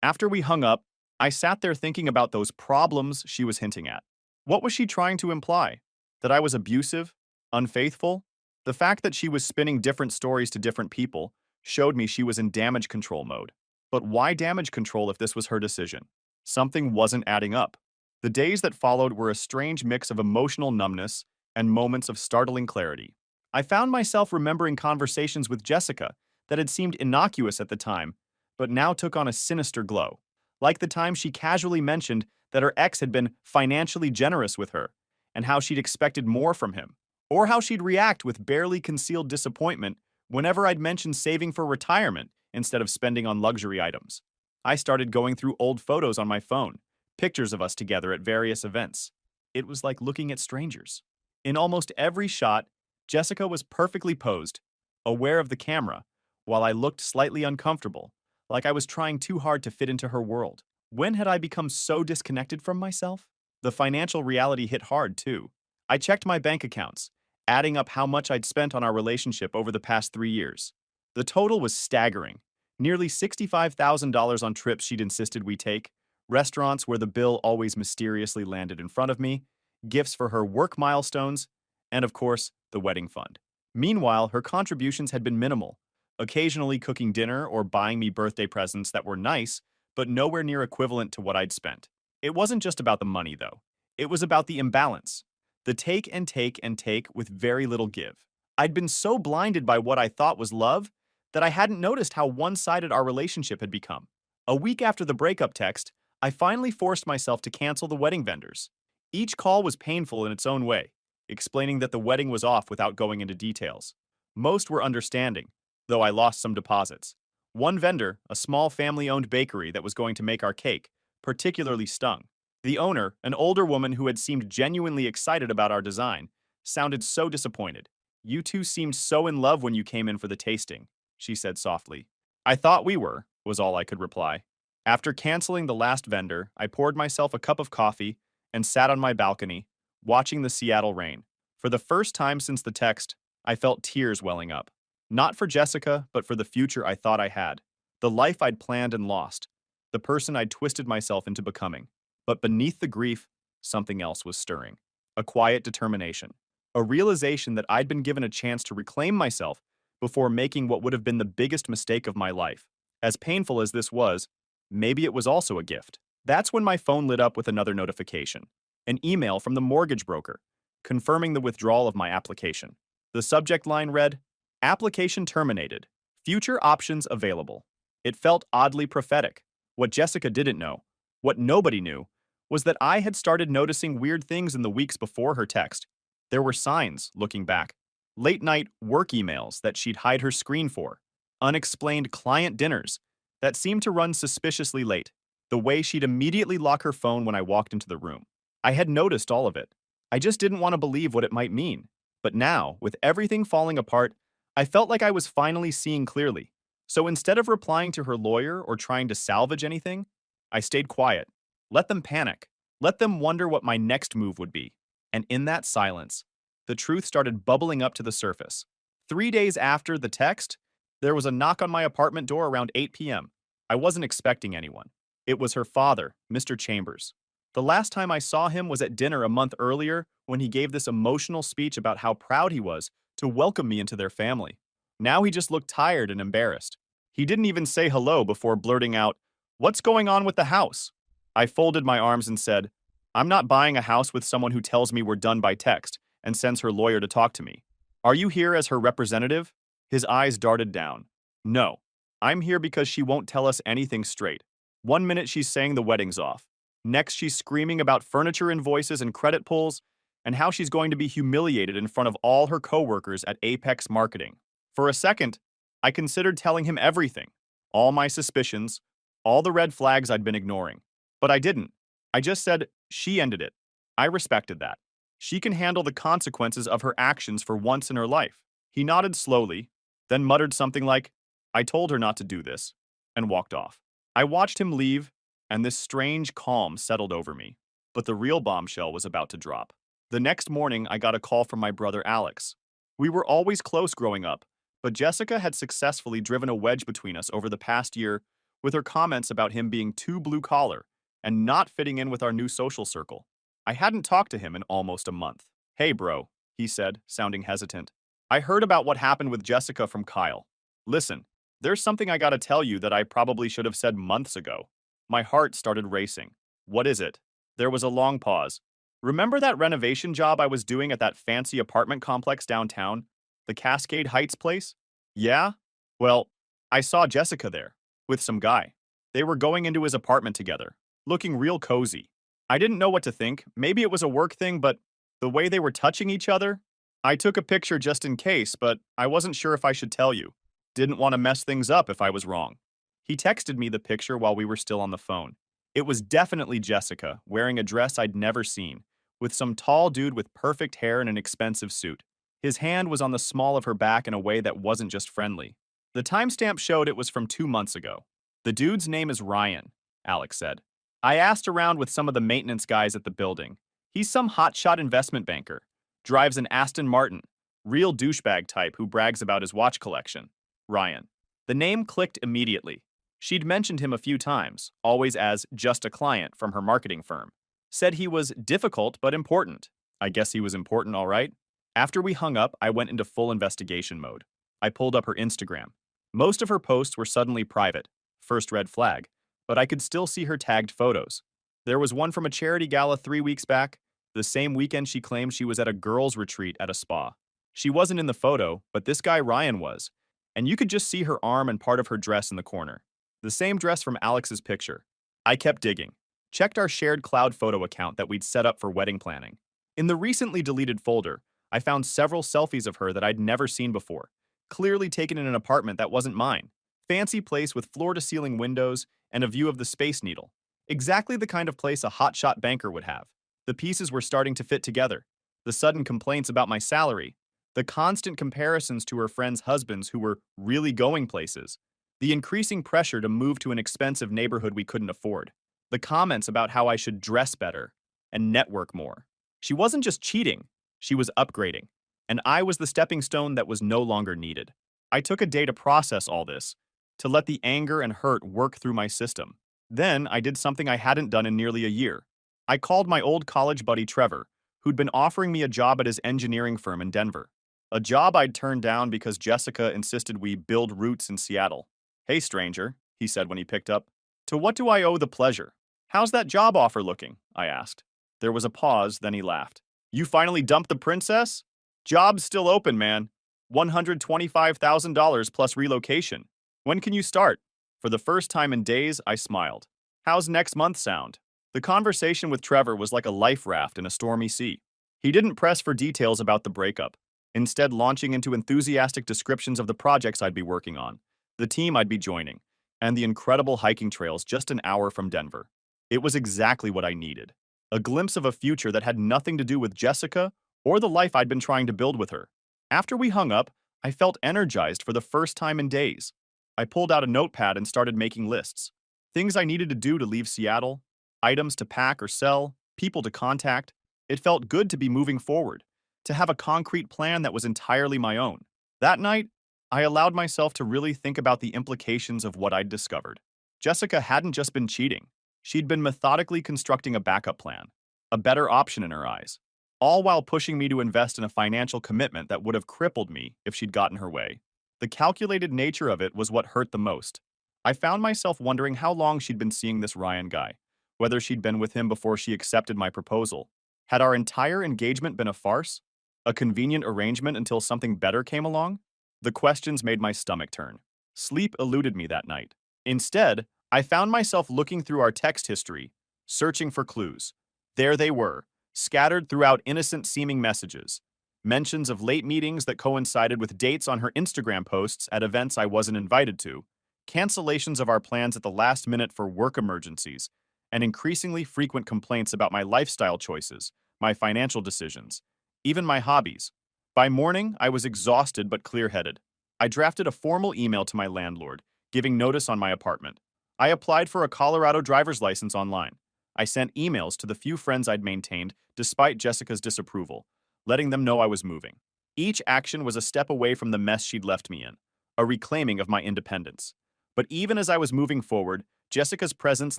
After we hung up, I sat there thinking about those problems she was hinting at. What was she trying to imply? That I was abusive? Unfaithful? The fact that she was spinning different stories to different people showed me she was in damage control mode. But why damage control if this was her decision? Something wasn't adding up. The days that followed were a strange mix of emotional numbness and moments of startling clarity. I found myself remembering conversations with Jessica that had seemed innocuous at the time, but now took on a sinister glow. Like the time she casually mentioned that her ex had been financially generous with her, and how she'd expected more from him, or how she'd react with barely concealed disappointment whenever I'd mentioned saving for retirement instead of spending on luxury items. I started going through old photos on my phone, pictures of us together at various events. It was like looking at strangers. In almost every shot, Jessica was perfectly posed, aware of the camera, while I looked slightly uncomfortable, like I was trying too hard to fit into her world. When had I become so disconnected from myself? The financial reality hit hard, too. I checked my bank accounts, adding up how much I'd spent on our relationship over the past 3 years. The total was staggering. Nearly $65,000 on trips she'd insisted we take, restaurants where the bill always mysteriously landed in front of me, gifts for her work milestones, and of course, the wedding fund. Meanwhile, her contributions had been minimal, occasionally cooking dinner or buying me birthday presents that were nice, but nowhere near equivalent to what I'd spent. It wasn't just about the money, though. It was about the imbalance. The take and take and take with very little give. I'd been so blinded by what I thought was love that I hadn't noticed how one-sided our relationship had become. A week after the breakup text, I finally forced myself to cancel the wedding vendors. Each call was painful in its own way, explaining that the wedding was off without going into details. Most were understanding, though I lost some deposits. One vendor, a small family-owned bakery that was going to make our cake, particularly stung. The owner, an older woman who had seemed genuinely excited about our design, sounded so disappointed. "You two seemed so in love when you came in for the tasting," she said softly. "I thought we were," was all I could reply. After canceling the last vendor, I poured myself a cup of coffee and sat on my balcony, watching the Seattle rain. For the first time since the text, I felt tears welling up. Not for Jessica, but for the future I thought I had. The life I'd planned and lost. The person I'd twisted myself into becoming. But beneath the grief, something else was stirring. A quiet determination. A realization that I'd been given a chance to reclaim myself before making what would have been the biggest mistake of my life. As painful as this was, maybe it was also a gift. That's when my phone lit up with another notification. An email from the mortgage broker, confirming the withdrawal of my application. The subject line read, "Application terminated. Future options available." It felt oddly prophetic. What Jessica didn't know, what nobody knew, was that I had started noticing weird things in the weeks before her text. There were signs, looking back. Late-night work emails that she'd hide her screen for. Unexplained client dinners that seemed to run suspiciously late. The way she'd immediately lock her phone when I walked into the room. I had noticed all of it. I just didn't want to believe what it might mean. But now, with everything falling apart, I felt like I was finally seeing clearly. So instead of replying to her lawyer or trying to salvage anything, I stayed quiet. Let them panic. Let them wonder what my next move would be. And in that silence, the truth started bubbling up to the surface. 3 days after the text, there was a knock on my apartment door around 8 p.m. I wasn't expecting anyone. It was her father, Mr. Chambers. The last time I saw him was at dinner a month earlier when he gave this emotional speech about how proud he was to welcome me into their family. Now he just looked tired and embarrassed. He didn't even say hello before blurting out, "What's going on with the house?" I folded my arms and said, "I'm not buying a house with someone who tells me we're done by text and sends her lawyer to talk to me. Are you here as her representative?" His eyes darted down. "No, I'm here because she won't tell us anything straight. One minute she's saying the wedding's off. Next she's screaming about furniture invoices and credit pulls, and how she's going to be humiliated in front of all her coworkers at Apex Marketing. For a second, I considered telling him everything, all my suspicions, all the red flags I'd been ignoring. But I didn't. I just said, she ended it. I respected that. She can handle the consequences of her actions for once in her life. He nodded slowly, then muttered something like, "I told her not to do this," and walked off. I watched him leave, and this strange calm settled over me. But the real bombshell was about to drop. The next morning, I got a call from my brother Alex. We were always close growing up, but Jessica had successfully driven a wedge between us over the past year with her comments about him being too blue-collar and not fitting in with our new social circle. I hadn't talked to him in almost a month. "Hey, bro," he said, sounding hesitant. "I heard about what happened with Jessica from Kyle. Listen, there's something I gotta tell you that I probably should have said months ago." My heart started racing. "What is it?" There was a long pause. "Remember that renovation job I was doing at that fancy apartment complex downtown? The Cascade Heights place?" "Yeah? Well, I saw Jessica there, with some guy. They were going into his apartment together, looking real cozy. I didn't know what to think. Maybe it was a work thing, but the way they were touching each other? I took a picture just in case, but I wasn't sure if I should tell you. Didn't want to mess things up if I was wrong." He texted me the picture while we were still on the phone. It was definitely Jessica, wearing a dress I'd never seen, with some tall dude with perfect hair and an expensive suit. His hand was on the small of her back in a way that wasn't just friendly. The timestamp showed it was from 2 months ago. "The dude's name is Ryan," Alex said. "I asked around with some of the maintenance guys at the building. He's some hotshot investment banker. Drives an Aston Martin. Real douchebag type who brags about his watch collection." Ryan. The name clicked immediately. She'd mentioned him a few times, always as just a client from her marketing firm. Said he was difficult but important. I guess he was important, all right. After we hung up, I went into full investigation mode. I pulled up her Instagram. Most of her posts were suddenly private, first red flag, but I could still see her tagged photos. There was one from a charity gala 3 weeks back, the same weekend she claimed she was at a girls' retreat at a spa. She wasn't in the photo, but this guy Ryan was, and you could just see her arm and part of her dress in the corner. The same dress from Alex's picture. I kept digging. checked our shared cloud photo account that we'd set up for wedding planning. In the recently deleted folder, I found several selfies of her that I'd never seen before, clearly taken in an apartment that wasn't mine. Fancy place with floor-to-ceiling windows and a view of the Space Needle. Exactly the kind of place a hotshot banker would have. The pieces were starting to fit together. The sudden complaints about my salary, the constant comparisons to her friends' husbands who were really going places, the increasing pressure to move to an expensive neighborhood we couldn't afford, the comments about how I should dress better and network more. She wasn't just cheating, she was upgrading, and I was the stepping stone that was no longer needed. I took a day to process all this, to let the anger and hurt work through my system. Then I did something I hadn't done in nearly a year. I called my old college buddy Trevor, who'd been offering me a job at his engineering firm in Denver. A job I'd turned down because Jessica insisted we build roots in Seattle. "Hey, stranger," he said when he picked up. "To what do I owe the pleasure?" "How's that job offer looking?" I asked. There was a pause, then he laughed. "You finally dumped the princess? Job's still open, man. $125,000 plus relocation. When can you start?" For the first time in days, I smiled. "How's next month sound?" The conversation with Trevor was like a life raft in a stormy sea. He didn't press for details about the breakup, instead launching into enthusiastic descriptions of the projects I'd be working on, the team I'd be joining, and the incredible hiking trails just an hour from Denver. It was exactly what I needed. A glimpse of a future that had nothing to do with Jessica or the life I'd been trying to build with her. After we hung up, I felt energized for the first time in days. I pulled out a notepad and started making lists. Things I needed to do to leave Seattle, items to pack or sell, people to contact. It felt good to be moving forward, to have a concrete plan that was entirely my own. That night, I allowed myself to really think about the implications of what I'd discovered. Jessica hadn't just been cheating. She'd been methodically constructing a backup plan, a better option in her eyes, all while pushing me to invest in a financial commitment that would have crippled me if she'd gotten her way. The calculated nature of it was what hurt the most. I found myself wondering how long she'd been seeing this Ryan guy, whether she'd been with him before she accepted my proposal. Had our entire engagement been a farce? A convenient arrangement until something better came along? The questions made my stomach turn. Sleep eluded me that night. Instead, I found myself looking through our text history, searching for clues. There they were, scattered throughout innocent-seeming messages. Mentions of late meetings that coincided with dates on her Instagram posts at events I wasn't invited to, cancellations of our plans at the last minute for work emergencies, and increasingly frequent complaints about my lifestyle choices, my financial decisions, even my hobbies. By morning, I was exhausted but clear-headed. I drafted a formal email to my landlord, giving notice on my apartment. I applied for a Colorado driver's license online. I sent emails to the few friends I'd maintained despite Jessica's disapproval, letting them know I was moving. Each action was a step away from the mess she'd left me in, a reclaiming of my independence. But even as I was moving forward, Jessica's presence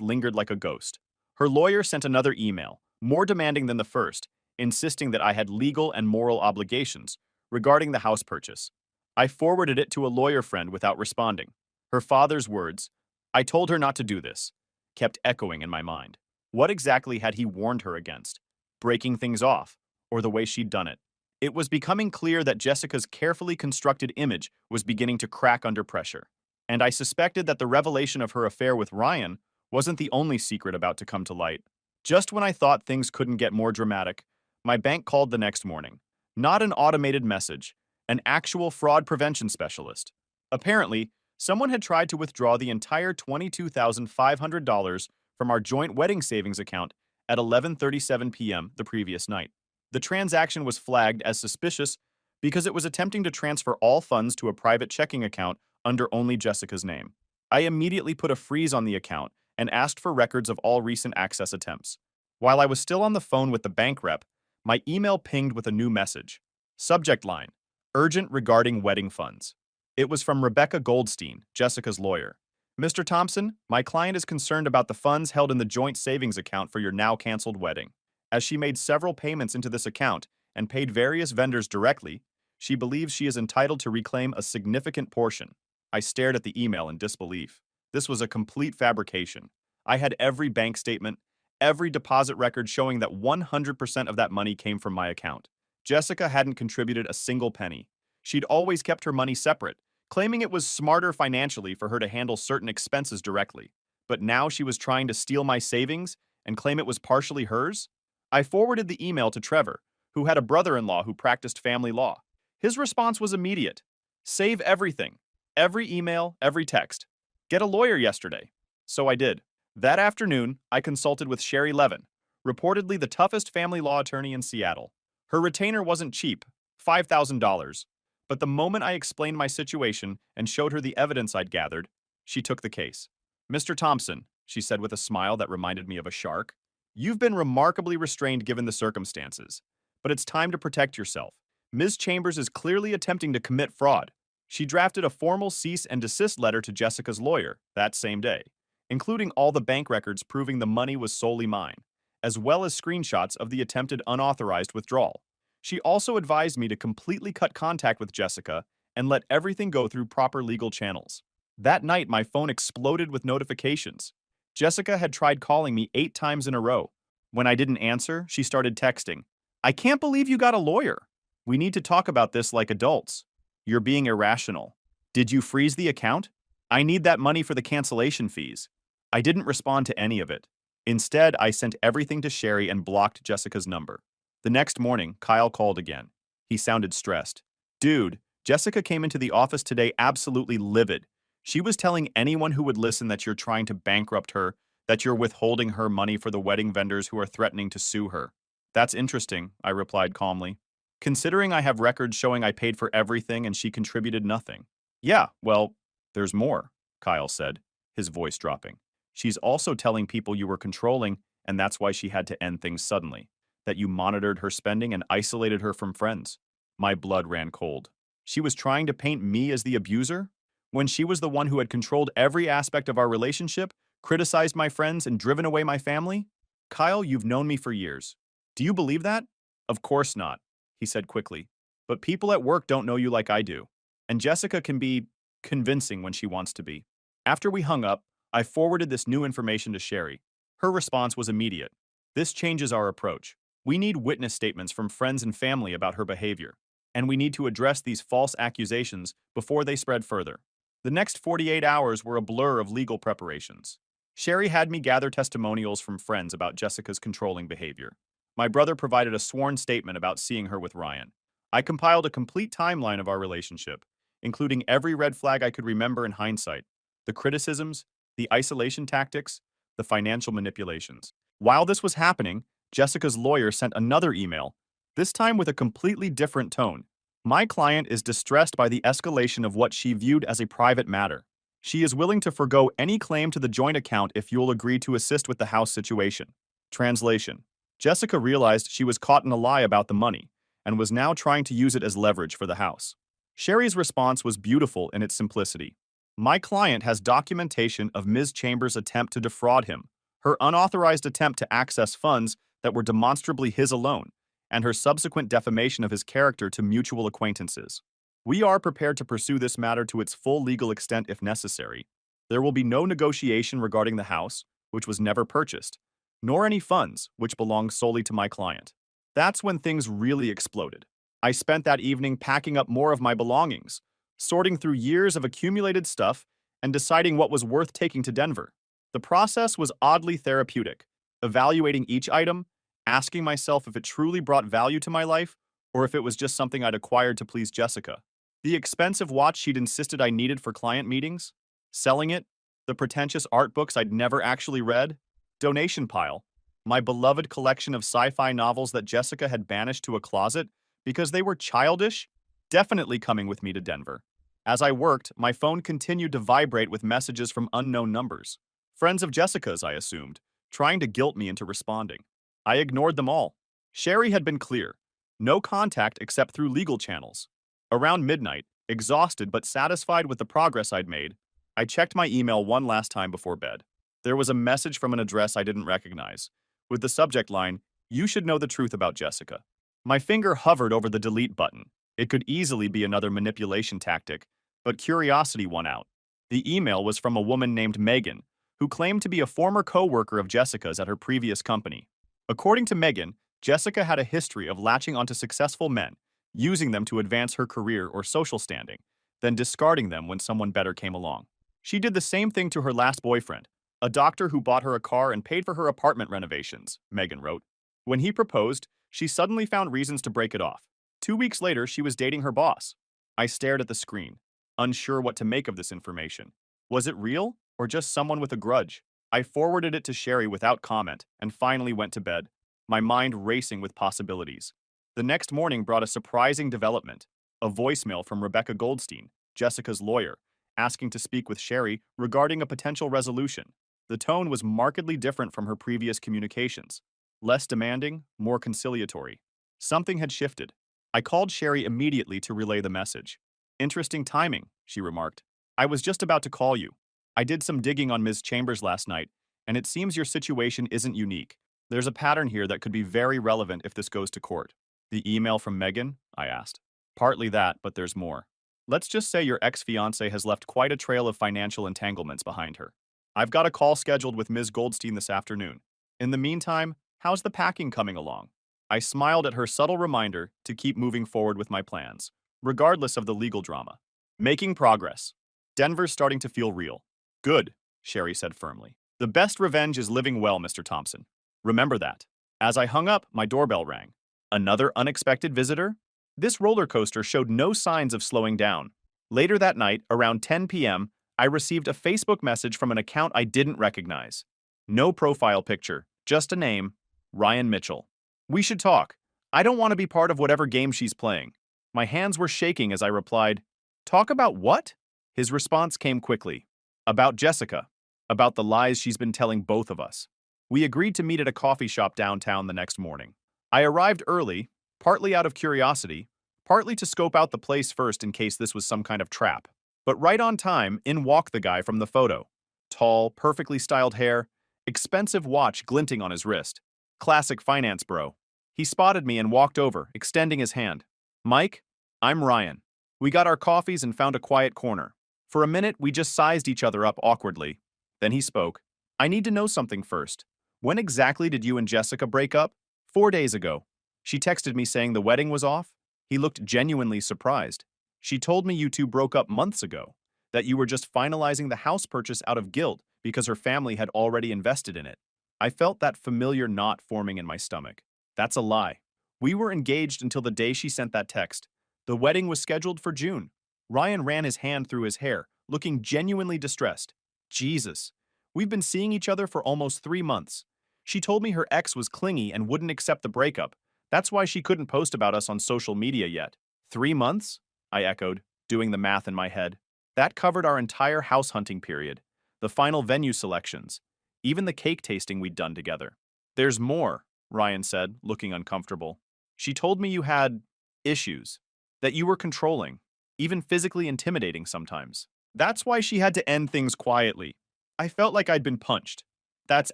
lingered like a ghost. Her lawyer sent another email, more demanding than the first, insisting that I had legal and moral obligations regarding the house purchase. I forwarded it to a lawyer friend without responding. Her father's words, "I told her not to do this," kept echoing in my mind. What exactly had he warned her against? Breaking things off, or the way she'd done it? It was becoming clear that Jessica's carefully constructed image was beginning to crack under pressure. And I suspected that the revelation of her affair with Ryan wasn't the only secret about to come to light. Just when I thought things couldn't get more dramatic, my bank called the next morning. Not an automated message, an actual fraud prevention specialist. Apparently, someone had tried to withdraw the entire $22,500 from our joint wedding savings account at 11:37 p.m. the previous night. The transaction was flagged as suspicious because it was attempting to transfer all funds to a private checking account under only Jessica's name. I immediately put a freeze on the account and asked for records of all recent access attempts. While I was still on the phone with the bank rep, my email pinged with a new message. Subject line: urgent regarding wedding funds. It was from Rebecca Goldstein, Jessica's lawyer. "Mr. Thompson, my client is concerned about the funds held in the joint savings account for your now canceled wedding. As she made several payments into this account and paid various vendors directly, she believes she is entitled to reclaim a significant portion." I stared at the email in disbelief. This was a complete fabrication. I had every bank statement, every deposit record showing that 100% of that money came from my account. Jessica hadn't contributed a single penny. She'd always kept her money separate, claiming it was smarter financially for her to handle certain expenses directly. But now she was trying to steal my savings and claim it was partially hers? I forwarded the email to Trevor, who had a brother-in-law who practiced family law. His response was immediate. Save everything. Every email, every text. Get a lawyer yesterday. So I did. That afternoon, I consulted with Sherry Levin, reportedly the toughest family law attorney in Seattle. Her retainer wasn't cheap, $5,000. But the moment I explained my situation and showed her the evidence I'd gathered, she took the case. Mr. Thompson, she said with a smile that reminded me of a shark, you've been remarkably restrained given the circumstances. But it's time to protect yourself. Ms. Chambers is clearly attempting to commit fraud. She drafted a formal cease and desist letter to Jessica's lawyer that same day, including all the bank records proving the money was solely mine, as well as screenshots of the attempted unauthorized withdrawal. She also advised me to completely cut contact with Jessica and let everything go through proper legal channels. That night, my phone exploded with notifications. Jessica had tried calling me 8 times in a row. When I didn't answer, she started texting. I can't believe you got a lawyer. We need to talk about this like adults. You're being irrational. Did you freeze the account? I need that money for the cancellation fees. I didn't respond to any of it. Instead, I sent everything to Sherry and blocked Jessica's number. The next morning, Kyle called again. He sounded stressed. Dude, Jessica came into the office today absolutely livid. She was telling anyone who would listen that you're trying to bankrupt her, that you're withholding her money for the wedding vendors who are threatening to sue her. That's interesting, I replied calmly. Considering I have records showing I paid for everything and she contributed nothing. Yeah, well, there's more, Kyle said, his voice dropping. She's also telling people you were controlling, and that's why she had to end things suddenly. That you monitored her spending and isolated her from friends. My blood ran cold. She was trying to paint me as the abuser? When she was the one who had controlled every aspect of our relationship, criticized my friends, and driven away my family? Kyle, you've known me for years. Do you believe that? Of course not, he said quickly. But people at work don't know you like I do. And Jessica can be convincing when she wants to be. After we hung up, I forwarded this new information to Sherry. Her response was immediate. This changes our approach. We need witness statements from friends and family about her behavior. And we need to address these false accusations before they spread further. The next 48 hours were a blur of legal preparations. Sherry had me gather testimonials from friends about Jessica's controlling behavior. My brother provided a sworn statement about seeing her with Ryan. I compiled a complete timeline of our relationship, including every red flag I could remember in hindsight, the criticisms, the isolation tactics, the financial manipulations. While this was happening, Jessica's lawyer sent another email, this time with a completely different tone. My client is distressed by the escalation of what she viewed as a private matter. She is willing to forgo any claim to the joint account if you'll agree to assist with the house situation. Translation. Jessica realized she was caught in a lie about the money and was now trying to use it as leverage for the house. Sherry's response was beautiful in its simplicity. My client has documentation of Ms. Chambers' attempt to defraud him, her unauthorized attempt to access funds that were demonstrably his alone, and her subsequent defamation of his character to mutual acquaintances. We are prepared to pursue this matter to its full legal extent if necessary. There will be no negotiation regarding the house, which was never purchased, nor any funds, which belong solely to my client. That's when things really exploded. I spent that evening packing up more of my belongings, sorting through years of accumulated stuff, and deciding what was worth taking to Denver. The process was oddly therapeutic, evaluating each item, asking myself if it truly brought value to my life, or if it was just something I'd acquired to please Jessica. The expensive watch she'd insisted I needed for client meetings, selling it, the pretentious art books I'd never actually read, donation pile, my beloved collection of sci-fi novels that Jessica had banished to a closet because they were childish, definitely coming with me to Denver. As I worked, my phone continued to vibrate with messages from unknown numbers. Friends of Jessica's, I assumed, trying to guilt me into responding. I ignored them all. Sherry had been clear. No contact except through legal channels. Around midnight, exhausted but satisfied with the progress I'd made, I checked my email one last time before bed. There was a message from an address I didn't recognize, with the subject line, "You should know the truth about Jessica." My finger hovered over the delete button. It could easily be another manipulation tactic, but curiosity won out. The email was from a woman named Megan, who claimed to be a former co-worker of Jessica's at her previous company. According to Megan, Jessica had a history of latching onto successful men, using them to advance her career or social standing, then discarding them when someone better came along. She did the same thing to her last boyfriend, A doctor who bought her a car and paid for her apartment renovations, Megan wrote. When he proposed, she suddenly found reasons to break it off. 2 weeks later, she was dating her boss. I stared at the screen, unsure what to make of this information. Was it real, or just someone with a grudge? I forwarded it to Sherry without comment and finally went to bed, my mind racing with possibilities. The next morning brought a surprising development, a voicemail from Rebecca Goldstein, Jessica's lawyer, asking to speak with Sherry regarding a potential resolution. The tone was markedly different from her previous communications. Less demanding, more conciliatory. Something had shifted. I called Sherry immediately to relay the message. Interesting timing, she remarked. I was just about to call you. I did some digging on Ms. Chambers last night, and it seems your situation isn't unique. There's a pattern here that could be very relevant if this goes to court. The email from Megan? I asked. Partly that, but there's more. Let's just say your ex-fiancé has left quite a trail of financial entanglements behind her. I've got a call scheduled with Ms. Goldstein this afternoon. In the meantime, how's the packing coming along? I smiled at her subtle reminder to keep moving forward with my plans, regardless of the legal drama. Making progress. Denver's starting to feel real. Good, Sherry said firmly. The best revenge is living well, Mr. Thompson. Remember that. As I hung up, my doorbell rang. Another unexpected visitor? This roller coaster showed no signs of slowing down. Later that night, around 10 p.m., I received a Facebook message from an account I didn't recognize. No profile picture, just a name, Ryan Mitchell. We should talk. I don't want to be part of whatever game she's playing. My hands were shaking as I replied, Talk about what? His response came quickly. About Jessica. About the lies she's been telling both of us. We agreed to meet at a coffee shop downtown the next morning. I arrived early, partly out of curiosity, partly to scope out the place first in case this was some kind of trap. But right on time, in walked the guy from the photo. Tall, perfectly styled hair, expensive watch glinting on his wrist. Classic finance bro. He spotted me and walked over, extending his hand. Mike, I'm Ryan. We got our coffees and found a quiet corner. For a minute, we just sized each other up awkwardly. Then he spoke. I need to know something first. When exactly did you and Jessica break up? 4 days ago. She texted me saying the wedding was off. He looked genuinely surprised. She told me you two broke up months ago, that you were just finalizing the house purchase out of guilt because her family had already invested in it. I felt that familiar knot forming in my stomach. That's a lie. We were engaged until the day she sent that text. The wedding was scheduled for June. Ryan ran his hand through his hair, looking genuinely distressed. Jesus. We've been seeing each other for almost 3 months. She told me her ex was clingy and wouldn't accept the breakup. That's why she couldn't post about us on social media yet. 3 months? I echoed, doing the math in my head. That covered our entire house hunting period, the final venue selections, even the cake tasting we'd done together. There's more, Ryan said, looking uncomfortable. She told me you had issues, that you were controlling, even physically intimidating sometimes. That's why she had to end things quietly. I felt like I'd been punched. That's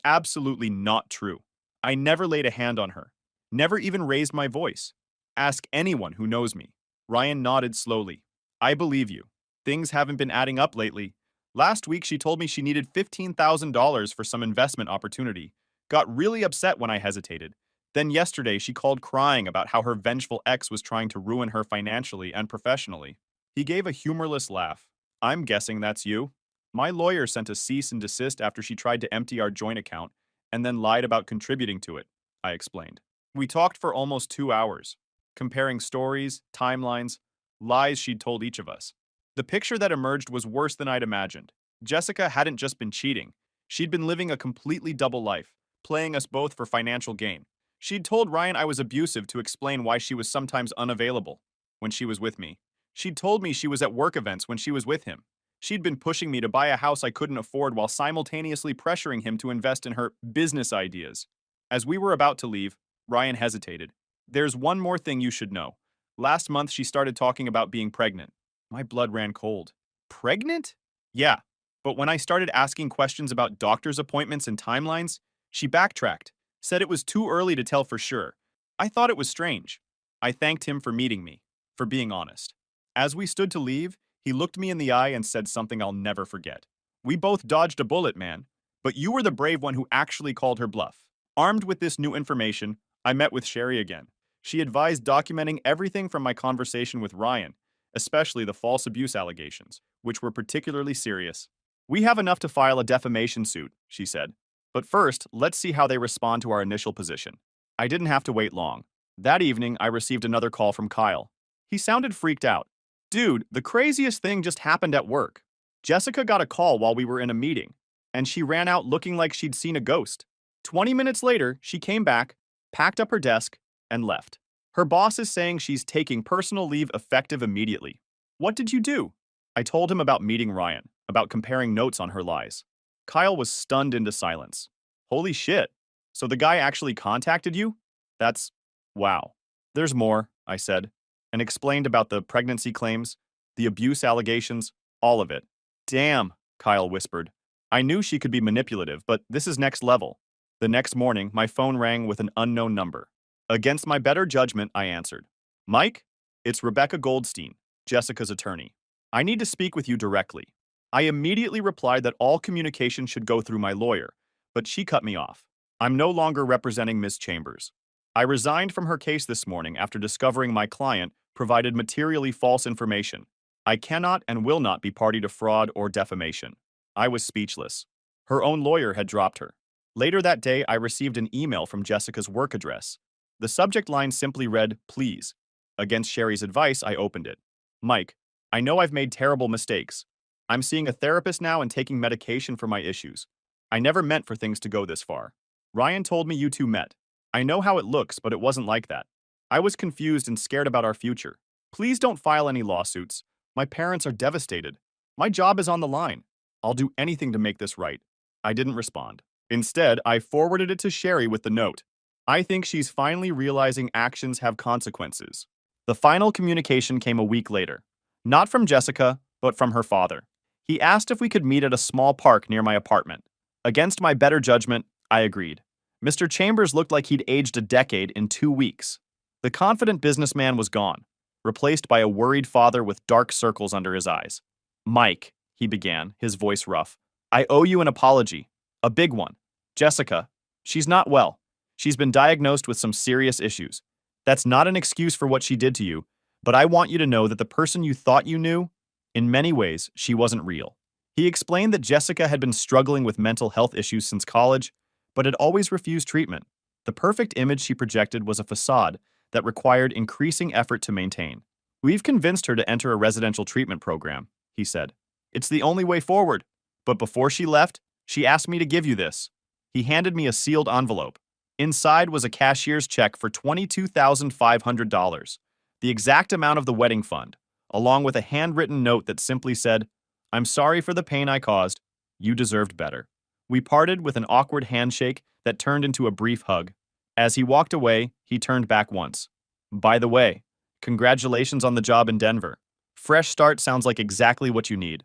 absolutely not true. I never laid a hand on her, never even raised my voice. Ask anyone who knows me. Ryan nodded slowly. I believe you. Things haven't been adding up lately. Last week she told me she needed $15,000 for some investment opportunity. Got really upset when I hesitated. Then yesterday she called crying about how her vengeful ex was trying to ruin her financially and professionally. He gave a humorless laugh. I'm guessing that's you. My lawyer sent a cease and desist after she tried to empty our joint account and then lied about contributing to it, I explained. We talked for almost 2 hours, comparing stories, timelines, lies she'd told each of us. The picture that emerged was worse than I'd imagined. Jessica hadn't just been cheating. She'd been living a completely double life, playing us both for financial gain. She'd told Ryan I was abusive to explain why she was sometimes unavailable when she was with me. She'd told me she was at work events when she was with him. She'd been pushing me to buy a house I couldn't afford while simultaneously pressuring him to invest in her business ideas. As we were about to leave, Ryan hesitated. There's one more thing you should know. Last month she started talking about being pregnant. My blood ran cold. Pregnant? Yeah, but when I started asking questions about doctor's appointments and timelines, she backtracked, said it was too early to tell for sure. I thought it was strange. I thanked him for meeting me, for being honest. As we stood to leave, he looked me in the eye and said something I'll never forget. We both dodged a bullet, man, but you were the brave one who actually called her bluff. Armed with this new information, I met with Sherry again. She advised documenting everything from my conversation with Ryan, especially the false abuse allegations, which were particularly serious. We have enough to file a defamation suit, she said. But first, let's see how they respond to our initial position. I didn't have to wait long. That evening, I received another call from Kyle. He sounded freaked out. Dude, the craziest thing just happened at work. Jessica got a call while we were in a meeting, and she ran out looking like she'd seen a ghost. 20 minutes later, she came back, packed up her desk, and left. Her boss is saying she's taking personal leave effective immediately. What did you do? I told him about meeting Ryan, about comparing notes on her lies. Kyle was stunned into silence. Holy shit. So the guy actually contacted you? That's... wow. There's more, I said, and explained about the pregnancy claims, the abuse allegations, all of it. Damn, Kyle whispered. I knew she could be manipulative, but this is next level. The next morning, my phone rang with an unknown number. Against my better judgment, I answered. Mike? It's Rebecca Goldstein, Jessica's attorney. I need to speak with you directly. I immediately replied that all communication should go through my lawyer, but she cut me off. I'm no longer representing Ms. Chambers. I resigned from her case this morning after discovering my client provided materially false information. I cannot and will not be party to fraud or defamation. I was speechless. Her own lawyer had dropped her. Later that day, I received an email from Jessica's work address. The subject line simply read, please. Against Sherry's advice, I opened it. Mike, I know I've made terrible mistakes. I'm seeing a therapist now and taking medication for my issues. I never meant for things to go this far. Ryan told me you two met. I know how it looks, but it wasn't like that. I was confused and scared about our future. Please don't file any lawsuits. My parents are devastated. My job is on the line. I'll do anything to make this right. I didn't respond. Instead, I forwarded it to Sherry with the note. I think she's finally realizing actions have consequences. The final communication came a week later. Not from Jessica, but from her father. He asked if we could meet at a small park near my apartment. Against my better judgment, I agreed. Mr. Chambers looked like he'd aged a decade in 2 weeks. The confident businessman was gone, replaced by a worried father with dark circles under his eyes. Mike, he began, his voice rough, I owe you an apology. A big one. Jessica, she's not well. She's been diagnosed with some serious issues. That's not an excuse for what she did to you, but I want you to know that the person you thought you knew, in many ways, she wasn't real. He explained that Jessica had been struggling with mental health issues since college, but had always refused treatment. The perfect image she projected was a facade that required increasing effort to maintain. We've convinced her to enter a residential treatment program, he said. It's the only way forward. But before she left, she asked me to give you this. He handed me a sealed envelope. Inside was a cashier's check for $22,500, the exact amount of the wedding fund, along with a handwritten note that simply said, I'm sorry for the pain I caused. You deserved better. We parted with an awkward handshake that turned into a brief hug. As he walked away, he turned back once. By the way, congratulations on the job in Denver. Fresh start sounds like exactly what you need.